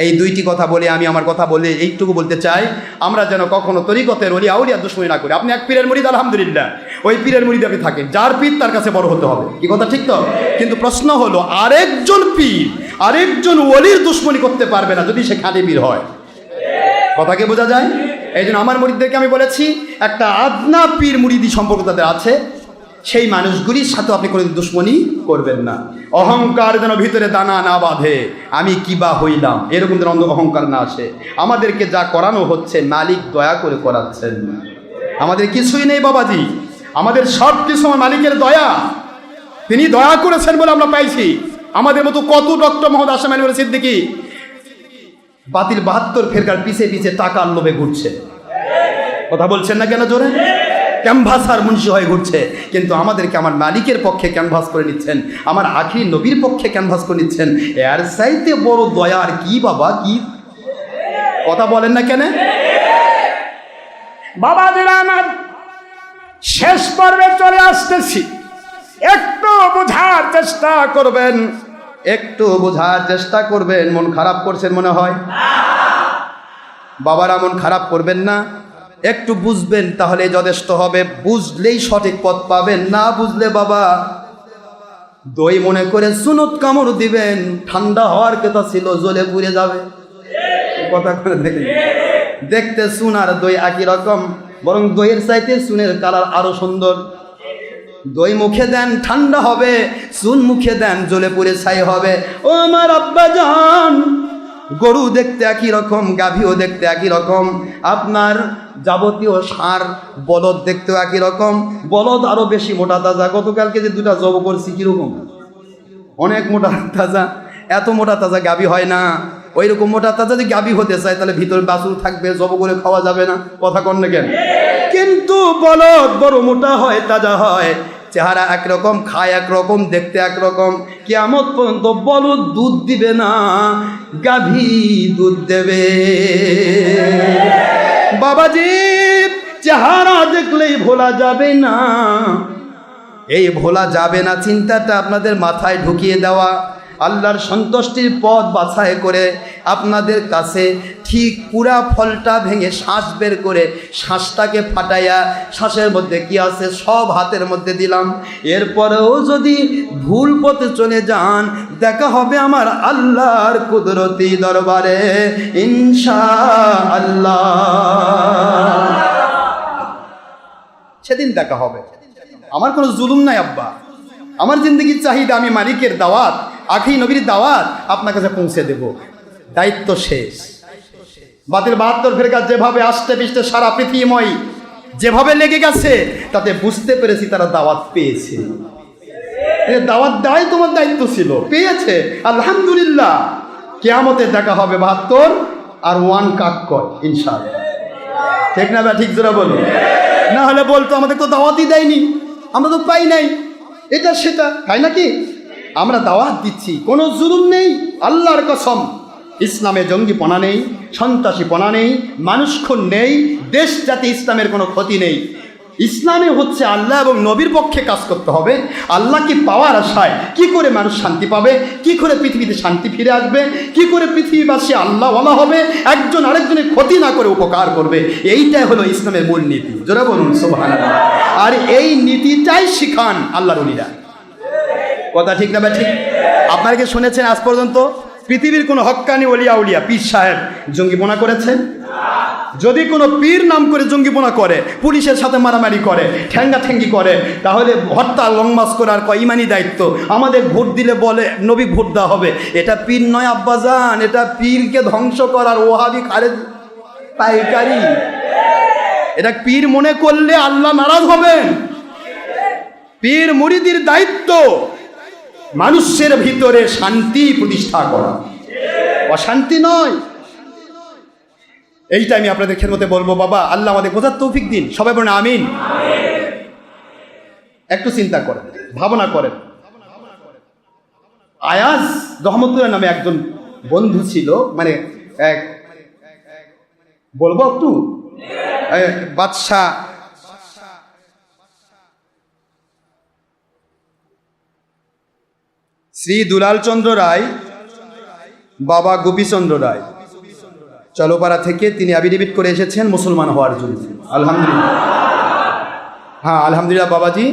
এই দুইটি কথা বলে আমি আমার কথা বলে এইটুকু বলতে চাই, আমরা যেন কখনো তরিকতের ওলিয়া উলিয়া দুশমনী না করি। আপনি এক পীরের মুরিদ, আলহামদুলিল্লাহ, ওই পীরের মুরিদে আপনি থাকেন, যার পীর তার কাছে বড় হতে হবে। কি কথা ঠিক তো? কিন্তু প্রশ্ন হলো আরেকজন পীর আরেকজন ওলির দুশমনী করতে পারবে না যদি সে খাঁটি পীর হয়। কথাকে বোঝা যায়? এই জন্য আমার মুরিদদেরকে আমি বলেছি, একটা আদনা পীর মুরিদি সম্পর্ক তাদের আছে, সেই মানুষগুলির সাথে আপনি কোনোদিন দুশমনী করবেন না। অহংকার যেন ভিতরে দানা না বাঁধে, আমি কিবা হইলাম এরকম যেন অহংকার না আসে। আমাদেরকে যা করানো হচ্ছে মালিক দয়া করে করাচ্ছেন, আমাদের কিছুই নেই বাবাজি, আমাদের সব কিছু আমার মালিকের দয়া। তিনি দয়া করেছেন বলে আমরা পাইছি। আমাদের মতো কত ডক্টর মোহাম্মদ আশরাফ আলী সিদ্দিকী বাতিল 72 ফেরকার পিছে পিছে টাকার লোভে ঘুরছে। কথা বলছেন না কেন জোরে? ক্যানভাসার মুন্সি হয়ে ঘুরছে, কিন্তু আমাদেরকে আমার মালিকের পক্ষে ক্যানভাস করে নিচ্ছেন, আমার আখির নবীর পক্ষে ক্যানভাস করে নিচ্ছেন। এর চাইতে বড় দয়া আর কি বাবা? কি কথা বলেন না কেন? বাবাজিরা আমার শেষ পর্বে চলে আসতেছি, একটু বোঝার চেষ্টা করবেন, একটু বোঝার চেষ্টা করবেন। মন খারাপ করছেন মনে হয়? বাবারা মন খারাপ করবেন না, একটু বুঝবেন তাহলে যথেষ্ট হবে। বুঝলেই সঠিক পথ পাবেন, না বুঝলে বাবা দই মনে করে সুনত কামড় দিবেন, ঠান্ডা হওয়ার কথা ছিল জ্বলে পুড়ে যাবে। কথা করে দেখেন, দেখতে সুন আর দই একই রকম, বরং দইয়ের চাইতে সুনের কালার আরো সুন্দর। দই মুখে দেন ঠান্ডা হবে, চুন মুখে দেন জ্বলে পুড়ে ছাই হবে। ও আমার আব্বা জান, গরু দেখতে একই রকম, গাভীও দেখতে একই রকম, আপনার যাবতীয় ষাঁড় বলদ দেখতেও একই রকম। বলদ আরো বেশি মোটা তাজা, গতকালকে যে দুটা জব করছি কিরকম, অনেক মোটা তাজা। এত মোটা তাজা গাভী হয় না, ওই রকম মোটা তাজা যদি গাভী হতে চায় তাহলে ভিতরে বাছুর থাকবে, জব করে খাওয়া যাবে না। কথা কন না কেন? কিন্তু বলদ বড় মোটা হয়, তাজা হয়, চেহারা একরকম, খায় একরকম, দেখতে একরকম। কিয়ামত পর্যন্ত বলদ দুধ দিবে না, গাভী দুধ দেবে। বাবাজি চেহারা দেখলেই ভোলা যাবে না, এই ভোলা যাবে না চিন্তাটা আপনাদের মাথায় ঢুকিয়ে দেওয়া, আল্লাহর সন্তুষ্টির পথ বাছাই করে আপনাদের কাছে ঠিক পুরা ফলটা ভেঙে শ্বাস বের করে শ্বাসটাকে ফাটাইয়া শ্বাসের মধ্যে কি আছে সব হাতের মধ্যে দিলাম। এরপরেও যদি ভুল পথে চলে যান, দেখা হবে আমার আল্লাহর কুদরতি দরবারে ইনশাআল্লাহ। সেদিন দেখা হবে। আমার কোনো জুলুম নাই আব্বা, আমার জিন্দগির চাহিদা, আমি মালিকের দাওয়াত, আখি নবীর দাওয়াত আপনার কাছে পৌঁছে দেব, দায়িত্ব শেষ। বাতিল 72 ফেরকা যেভাবে আষ্টে পিষ্টে সারা পৃথিবীময় যেভাবে লেগে গেছে, তাতে বুঝতে পেরেছি তারা দাওয়াত পেয়েছে। দাওয়াত দেওয়াই তোমার দায়িত্ব ছিল, পেয়েছে আলহামদুলিল্লাহ। কিয়ামতে দেখা হবে 72 আর 1 কাট কর ইনশাআল্লাহ। ঠিক না বা ঠিক জোরা বলো? না হলে বলতো আমাদের তো দাওয়াতই দেয়নি, আমরা তো পাই নাই, এটা সেটা, তাই নাকি? আমরা দাওয়াত দিচ্ছি, কোনো জুলুম নেই, আল্লাহর কসম। ইসলামে জঙ্গিপনা নেই, সন্ত্রাসীপনা নেই, মানুষ খুন নেই, দেশ জাতি ইসলামের কোনো ক্ষতি নেই। ইসলামে হচ্ছে আল্লাহ এবং নবীর পক্ষে কাজ করতে হবে। আল্লাহকে পাওয়ার আশায় কি করে মানুষ শান্তি পাবে, কি করে পৃথিবীতে শান্তি ফিরে আসবে, কি করে পৃথিবীবাসী আল্লাহওয়ালা হবে, একজন আরেকজনের ক্ষতি না করে উপকার করবে, এইটাই হলো ইসলামের মূল নীতি। জোরে বলুন সুবহানাল্লাহ। আর এই নীতিটাই শিখান আল্লাহর ওলিরা। কথা ঠিক না বা ঠিক? আপনারা কি শুনেছেন আজ পর্যন্ত পৃথিবীর কোনো হক্কানি ওলিয়া উলিয়া পীর সাহেব জঙ্গিপনা করেছেন? যদি কোনো পীর নাম করে জঙ্গিপনা করে, পুলিশের সাথে মারামারি করে, ঠ্যাঙ্গাঠ্যাঙ্গি করে, তাহলে হত্যা লং মার্চ করার ইমানি দায়িত্ব। আমাদের ভোট দিলে বলে নবী ভোট দেওয়া হবে, এটা পীর নয় আব্বাজান, এটা পীরকে ধ্বংস করার ওহাবি খারেজ পাইকারি। এটা পীর মনে করলে আল্লাহ নারাজ হবেন। পীর মুরিদির দায়িত্ব মানুষের ভিতরে শান্তি প্রতিষ্ঠা করা, অশান্তি নয়। এইটা আমি আপনাদের খেদমতে বলবো। বাবা আল্লাহ আমাদের বোঝার তৌফিক দিন। সবাই বলেন আমিন। একটু চিন্তা করেন, ভাবনা করেন। আয়াজ রহমতুল্লাহ নামে একজন বন্ধু ছিল, মানে এক বলবো একটু বাদশাহ শ্রী দুলালচন্দ্র রায়, বাবা গোপীচন্দ্র রায়, চলপাড়া থেকে তিনি অ্যাফিডেভিট করে এসেছেন মুসলমান হওয়ার জন্য। আলহামদুলিল্লাহ। হ্যাঁ আলহামদুলিল্লাহ বাবাজি,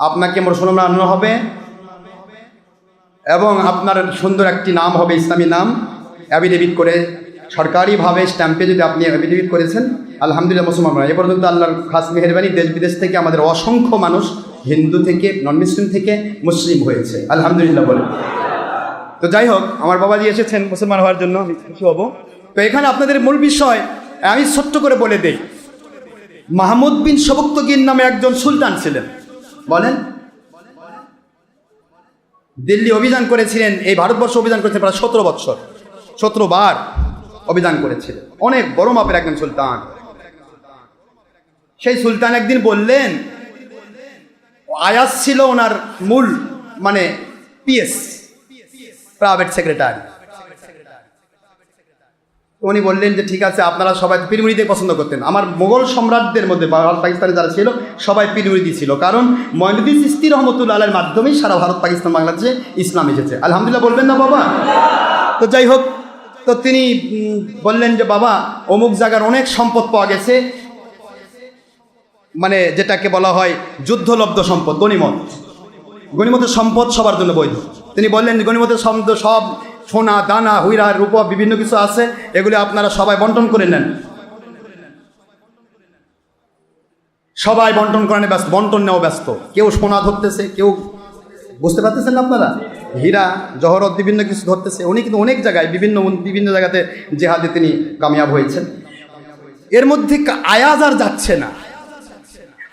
আপনাকে মুসলমান আনানো হবে এবং আপনার সুন্দর একটি নাম হবে, ইসলামী নাম। অ্যাফিডেভিট করে সরকারিভাবে স্ট্যাম্পে যদি আপনি অ্যাফিডেভিট করেছেন, আলহামদুলিল্লাহ মুসলমান। এ পর্যন্ত আল্লাহর খাস মেহেরবানি দেশ বিদেশ থেকে আমাদের অসংখ্য মানুষ হিন্দু থেকে, নন মুসলিম থেকে মুসলিম হয়েছে, আলহামদুলিল্লাহ বলে। তো যাই হোক, আমার বাবাজি এসেছেন মুসলমান হওয়ার জন্য, আমি খুশি হব। তো এখানে আপনাদের মূল বিষয় আমি ছোট্ট করে বলে দেই। মাহমুদ বিন সবক্তগীর নামে একজন সুলতান ছিলেন। বলেন, দিল্লি অভিযান করেছিলেন, এই ভারতবর্ষ অভিযান করেছিলেন প্রায় 17 বছর, 17 বার অভিযান করেছিলেন। অনেক বড় মাপের একজন সুলতান। সেই সুলতান একদিন বললেন, আয়াজ ছিল ওনার মূল মানে পিএস, প্রাইভেট সেক্রেটারি। উনি বললেন যে ঠিক আছে, আপনারা সবাই পীর মুরিদকে পছন্দ করতেন। আমার মোগল সম্রাটদের মধ্যে ভারত পাকিস্তানে যারা ছিল সবাই পীর মুরিদি ছিল, কারণ মঈনুদ্দিন চিশতি রহমতুল্লাহ আলাইহির মাধ্যমেই সারা ভারত পাকিস্তান বাংলাদেশে ইসলাম এসেছে। আলহামদুলিল্লাহ বলবেন না বাবা? তো যাই হোক, তো তিনি বললেন যে বাবা অমুক জায়গার অনেক সম্পদ পাওয়া গেছে, মানে যেটাকে বলা হয় যুদ্ধলব্ধ সম্পদ, গনিমত। গনিমতের সম্পদ সবার জন্য বৈধ। তিনি বললেন গনিমতের সম্পদ সব সোনা দানা হীরা রূপা বিভিন্ন কিছু আছে, এগুলি আপনারা সবাই বন্টন করে নেন। সবাই বন্টন করে ব্যস্ত, বন্টন নেওয়া ব্যস্ত। কেউ সোনা ধরতেছে, কেউ বুঝতে পারতেছেন না আপনারা, হীরা জহরত বিভিন্ন কিছু ধরতেছে। উনি কিন্তু অনেক জায়গায় বিভিন্ন জায়গাতে জেহাদে তিনি কামিয়াব হয়েছেন। এর মধ্যে আয়াজ আর যাচ্ছে না।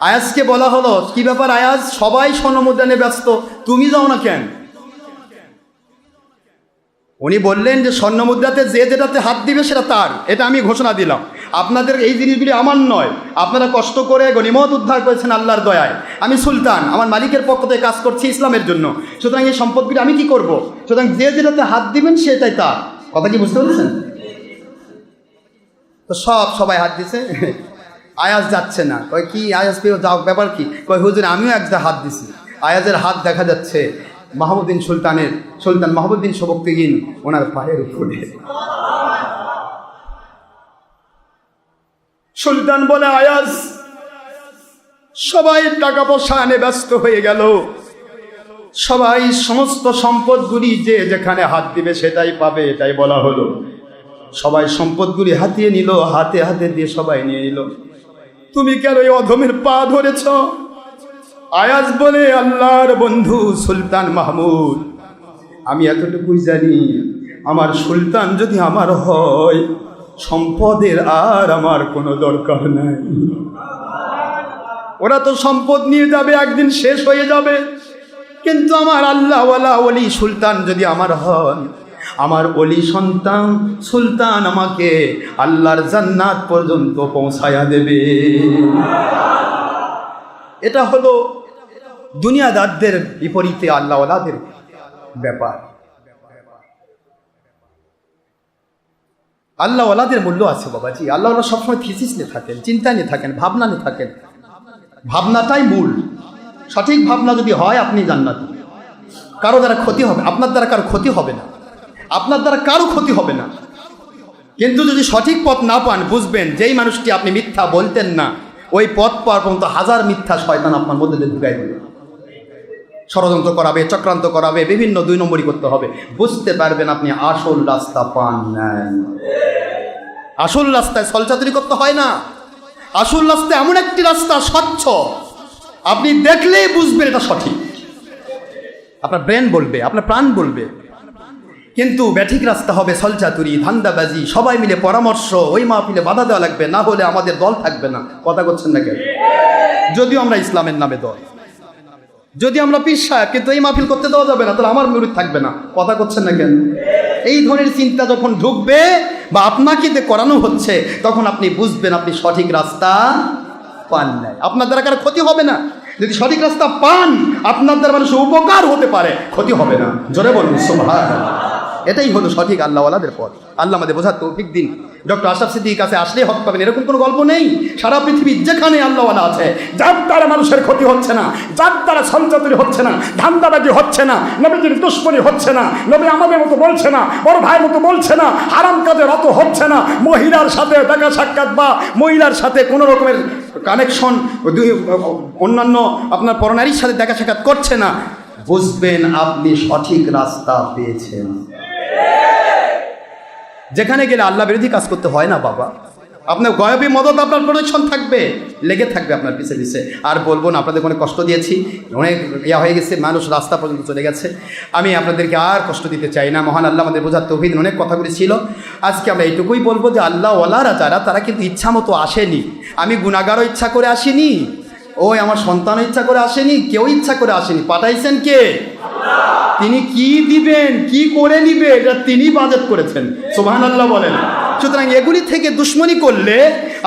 আয়াজকে বলা হলো, কি ব্যাপার আয়াজ, সবাই স্বর্ণমুদ্রানে ব্যস্ত, তুমি যাও না কেন? উনি বললেন যে স্বর্ণমুদ্রাতে যে যেটাতে হাত দিবে সেটা তার, এটা আমি ঘোষণা দিলাম। আপনাদের এই জিনিসগুলি আমার নয়, আপনারা কষ্ট করে গনিমত উদ্ধার করেছেন আল্লাহর দয়ায়। আমি সুলতান, আমার মালিকের পক্ষ থেকে কাজ করছি ইসলামের জন্য, সুতরাং এই সম্পদগুলি আমি কি করব? সুতরাং যে যেটাতে হাত দিবেন সেটাই তার। কথা কি বুঝতে পেরেছেন? তো সবাই হাত দিছে, আয়াজ যাচ্ছে না। কয় কি আয়াজ পেয়ে যাও, ব্যাপার কি? কয় হুজুর আমিও একটা হাত দিছি। আয়াজের হাত দেখা যাচ্ছে মাহমুদ্দিন সুলতান মাহমুদ্দিন সবক্তগীর ওনার পায়ের উপরে। সুলতান বলে, আয়াজ সবাই টাকা পয়সা আনে ব্যস্ত হয়ে গেল, সবাই সমস্ত সম্পদগুলি যে যেখানে হাত দিবে সেটাই পাবে, এটাই বলা হলো। সবাই সম্পদগুলি হাতিয়ে নিল, হাতে হাতে দিয়ে সবাই নিয়ে নিল। তুমি কেন এই অধমের পা ধরেছ? আয়াজ বলে, আল্লাহর বন্ধু সুলতান মাহমুদ, আমি এতটুকুই জানি, আমার সুলতান যদি আমার হয়, সম্পদের আর আমার কোনো দরকার নাই। ওরা তো সম্পদ নিয়ে যাবে, একদিন শেষ হয়ে যাবে, কিন্তু আমার আল্লাহওয়ালা ওলি সুলতান যদি আমার হন, আমার ওলি সন্তান সুলতান আমাকে আল্লাহর জান্নাত পর্যন্ত পৌঁছায়া দেবে। এটা হলো দুনিয়াদারদের বিপরীতে আল্লাহওয়ালাদের ব্যাপার। আল্লাহওয়ালাদের মূল্য আছে বাবাজি। আল্লাহওয়ালা সবসময় থিসিস নিয়ে থাকেন, চিন্তা নিয়ে থাকেন, ভাবনা নিয়ে থাকেন। ভাবনাটাই মূল। সঠিক ভাবনা যদি হয় আপনি জান্নাত, কারো দ্বারা ক্ষতি হবে, আপনার দ্বারা কারো ক্ষতি হবে না, আপনার দ্বারা কারো ক্ষতি হবে না। কিন্তু যদি সঠিক পথ না পান, বুঝবেন যেই মানুষটি আপনি মিথ্যা বলতেন না, ওই পথ পাওয়ার পর্যন্ত হাজার মিথ্যা শয়তান আপনার মধ্যে দিয়ে ঢুকাই দেবে, ষড়যন্ত্র করাবে, চক্রান্ত করাবে, বিভিন্ন 2 নম্বরই করতে হবে। বুঝতে পারবেন আপনি আসল রাস্তা পান নাই। আসল রাস্তায় ছলচাতুরি করতে হয় না। আসল রাস্তা এমন একটি রাস্তা, স্বচ্ছ, আপনি দেখলেই বুঝবেন এটা সঠিক। আপনার ব্রেন বলবে, আপনার প্রাণ বলবে। কিন্তু ব্যাঠিক রাস্তা হবে ছলচাতুরি, ধান্দাবাজি, সবাই মিলে পরামর্শ, ওই মাহফিলে বাধা দেওয়া লাগবে, না হলে আমাদের দল থাকবে না। কথা করছেন না কেন? যদিও আমরা ইসলামের নামে দল, যদি আমরা পীর সাহেব, কিন্তু এই মাহফিল করতে দেওয়া যাবে না, তাহলে আমার মুরিদ থাকবে না। কথা করছেন না কেন? এই ধরনের চিন্তা যখন ঢুকবে বা আপনাকে যে করানো হচ্ছে, তখন আপনি বুঝবেন আপনি সঠিক রাস্তা পান নাই। আপনার দ্বারা কারো ক্ষতি হবে না। যদি সঠিক রাস্তা পান, আপনার দ্বারা মানুষের উপকার হতে পারে, ক্ষতি হবে না। জোরে বলুন সুবহানাল্লাহ। এটাই হলো সঠিক আল্লাহওয়ালাদের পথ। আল্লাহ আমাদের বোঝার তৌফিক দিন। ডক্টর আশরাফ সিদ্দিকীর কাছে আসলে হক পাবেন, এরকম কোনো গল্প নেই। সারা পৃথিবীর যেখানে আল্লাহওয়ালা আছে, যার দ্বারা মানুষের ক্ষতি হচ্ছে না, যার দ্বারা ছলচাতুরি হচ্ছে না, ধান্দাবাজি হচ্ছে না, নবীজির দুশ্মনী হচ্ছে না, নবী আমাদের মতো বলছে না, বড় ভাইয়ের মতো বলছে না, হারাম কাজে রত হচ্ছে না, মহিলার সাথে দেখা সাক্ষাৎ বা মহিলার সাথে কোনো রকমের কানেকশন, অন্যান্য আপনার পরনারীর সাথে দেখা সাক্ষাৎ করছে না, বুঝবেন আপনি সঠিক রাস্তা পেয়েছেন। যেখানে গেলে আল্লাহ বিরোধী কাজ করতে হয় না বাবা। আপনার গয়বী মদত, আপনার প্রোটেকশন থাকবে, লেগে থাকবে আপনার পিছে পিছে। আর বলবো না, আপনাদের অনেক কষ্ট দিয়েছি, অনেক হয়ে গেছে, মানুষ রাস্তা পর্যন্ত চলে গেছে। আমি আপনাদেরকে আর কষ্ট দিতে চাই না। মহান আল্লাহ আমাদের বোঝার তৌফিক দিন। অনেক কথাগুলি ছিল, আজকে আমরা এইটুকুই বলবো যে আল্লাহওয়ালারা যারা, তারা কিন্তু ইচ্ছা মতো আসেনি। আমি গুনাহগারও ইচ্ছা করে আসিনি, ওই আমার সন্তানও ইচ্ছা করে আসেনি, কেউ ইচ্ছা করে আসেনি। পাঠাইছেন কে? তিনি কি দিবেন, কি করে নিবে, এটা তিনি বাজেট করেছেন। সুবহানাল্লাহ বলেন। সুতরাং এগুলি থেকে দুশ্মনী করলে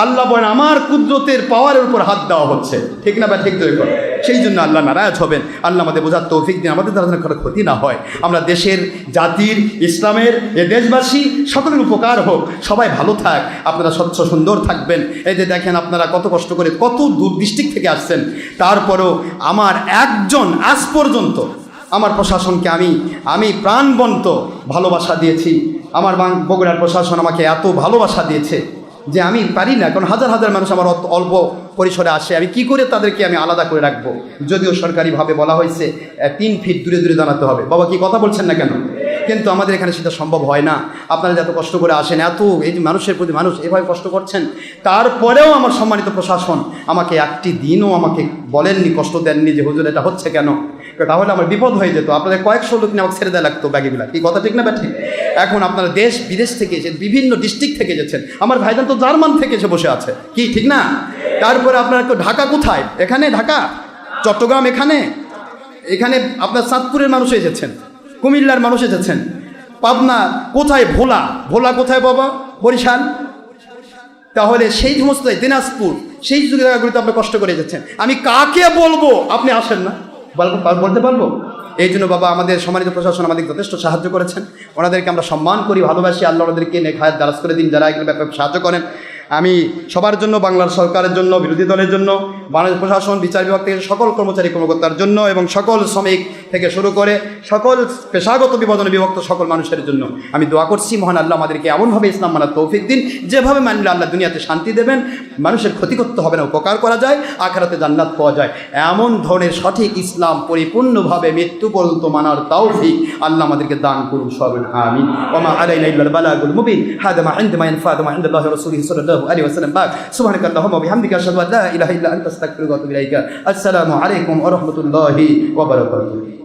আল্লাহ বলেন আমার কুদরতের পাওয়ারের উপর হাত দেওয়া হচ্ছে। ঠিক না? বা ঠিক তৈরি করে, সেই জন্য আল্লাহ নারাজ হবেন। আল্লাহ আমাদের বোঝার তৌফিক দিন, আমাদের দ্বারা যেন কারো ক্ষতি না হয়। আমরা দেশের, জাতির, ইসলামের, এ দেশবাসী সকলের উপকার হোক, সবাই ভালো থাক, আপনারা স্বচ্ছ সুন্দর থাকবেন। এই যে দেখেন আপনারা কত কষ্ট করে, কত দূর ডিস্ট্রিক্ট থেকে আসছেন, তারপরেও আমার একজন আজ পর্যন্ত আমার প্রশাসনকে আমি প্রাণবন্ত ভালোবাসা দিয়েছি। আমার বগুড়ার প্রশাসন আমাকে এত ভালোবাসা দিয়েছে যে আমি পারি না, কারণ হাজার হাজার মানুষ আমার অল্প পরিসরে আসে, আমি কি করে তাদেরকে আমি আলাদা করে রাখবো। যদিও সরকারিভাবে বলা হয়েছে 3 ফিট দূরে দূরে দাঁড়াতে হবে। বাবা কি কথা বলছেন না কেন? কিন্তু আমাদের এখানে সেটা সম্ভব হয় না। আপনারা এত কষ্ট করে আসেন, এত এই যে মানুষের প্রতি মানুষ এভাবে কষ্ট করছেন, তারপরেও আমার সম্মানিত প্রশাসন আমাকে একটি দিনও আমাকে বলেননি, কষ্ট দেননি যে হুজুর এটা হচ্ছে কেন। তাহলে আমার বিপদ হয়ে যেত, আপনাদের কয়েকশো লোক নিয়ে আমাকে ছেড়ে দেওয়া লাগতো ব্যাগেগুলা। কি কথা ঠিক না ব্যাঠি? এখন আপনারা দেশ বিদেশ থেকে এসেছেন, বিভিন্ন ডিস্ট্রিক্ট থেকে এসেছেন। আমার ভাইজান তো জার্মান থেকে এসে বসে আছে, কি ঠিক না? তারপরে আপনারা ঢাকা কোথায়? এখানে ঢাকা, চট্টগ্রাম, এখানে আপনার চাঁদপুরের মানুষ এসেছেন, কুমিল্লার মানুষ এসেছেন, পাবনা কোথায়, ভোলা কোথায় বাবা? বরিশাল। তাহলে সেই সমস্ত দিনাজপুর, সেই জায়গাগুলিতে আপনি কষ্ট করে এসেছেন। আমি কাকে বলবো আপনি আসেন না? বলতে পারবো? এই জন্য বাবা আমাদের সম্মানিত প্রশাসন আমাদের যথেষ্ট সাহায্য করেছেন, ওনাদেরকে আমরা সম্মান করি, ভালোবাসি। আল্লাহ ওনাদেরকে নেক হায়াত দারাজ করে দিন, যারা এগুলো ব্যাপারে সাহায্য করেন। আমি সবার জন্য, বাংলার সরকারের জন্য, বিরোধী দলের জন্য, বাংলাদেশ প্রশাসন, বিচার বিভাগ থেকে সকল কর্মচারী কর্মকর্তার জন্য এবং সকল শ্রমিক থেকে শুরু করে সকল পেশাগত বিভাজনে বিভক্ত সকল মানুষের জন্য আমি দোয়া করছি। মহান আল্লাহ আমাদেরকে এমনভাবে ইসলাম মানার তৌফিক দিন, যেভাবে মানলে আল্লাহ দুনিয়াতে শান্তি দেবেন, মানুষের ক্ষতি করতে হবে না, উপকার করা যায়, আখিরাতে জান্নাত পাওয়া যায়। এমন ধরনের সঠিক ইসলাম পরিপূর্ণভাবে মৃত্যু পর্যন্ত মানার তৌফিক আল্লাহ আমাদেরকে দান করুন, সবেন আমিন। ওয়া মা আলাইনা ইল্লাল বালাগুল মুবিন। হাদা মা ইনদা মা ইয়ানফা'ু মা ইনদাল্লাহি ওয়া রাসূলিহি সাল্লাল্লাহু আলাইহি ওয়াসাল্লাম। সুবহানাকা আল্লাহুম্মা ওয়া বিহামদিকা আশহাদু আন লা ইলাহা ইল্লা আনতা আস্তাগফিরুকা ওয়া আতুবু ইলাইকা। আসসালামু আলাইকুম ওয়া রাহমাতুল্লাহি ওয়া বারাকাতুহু।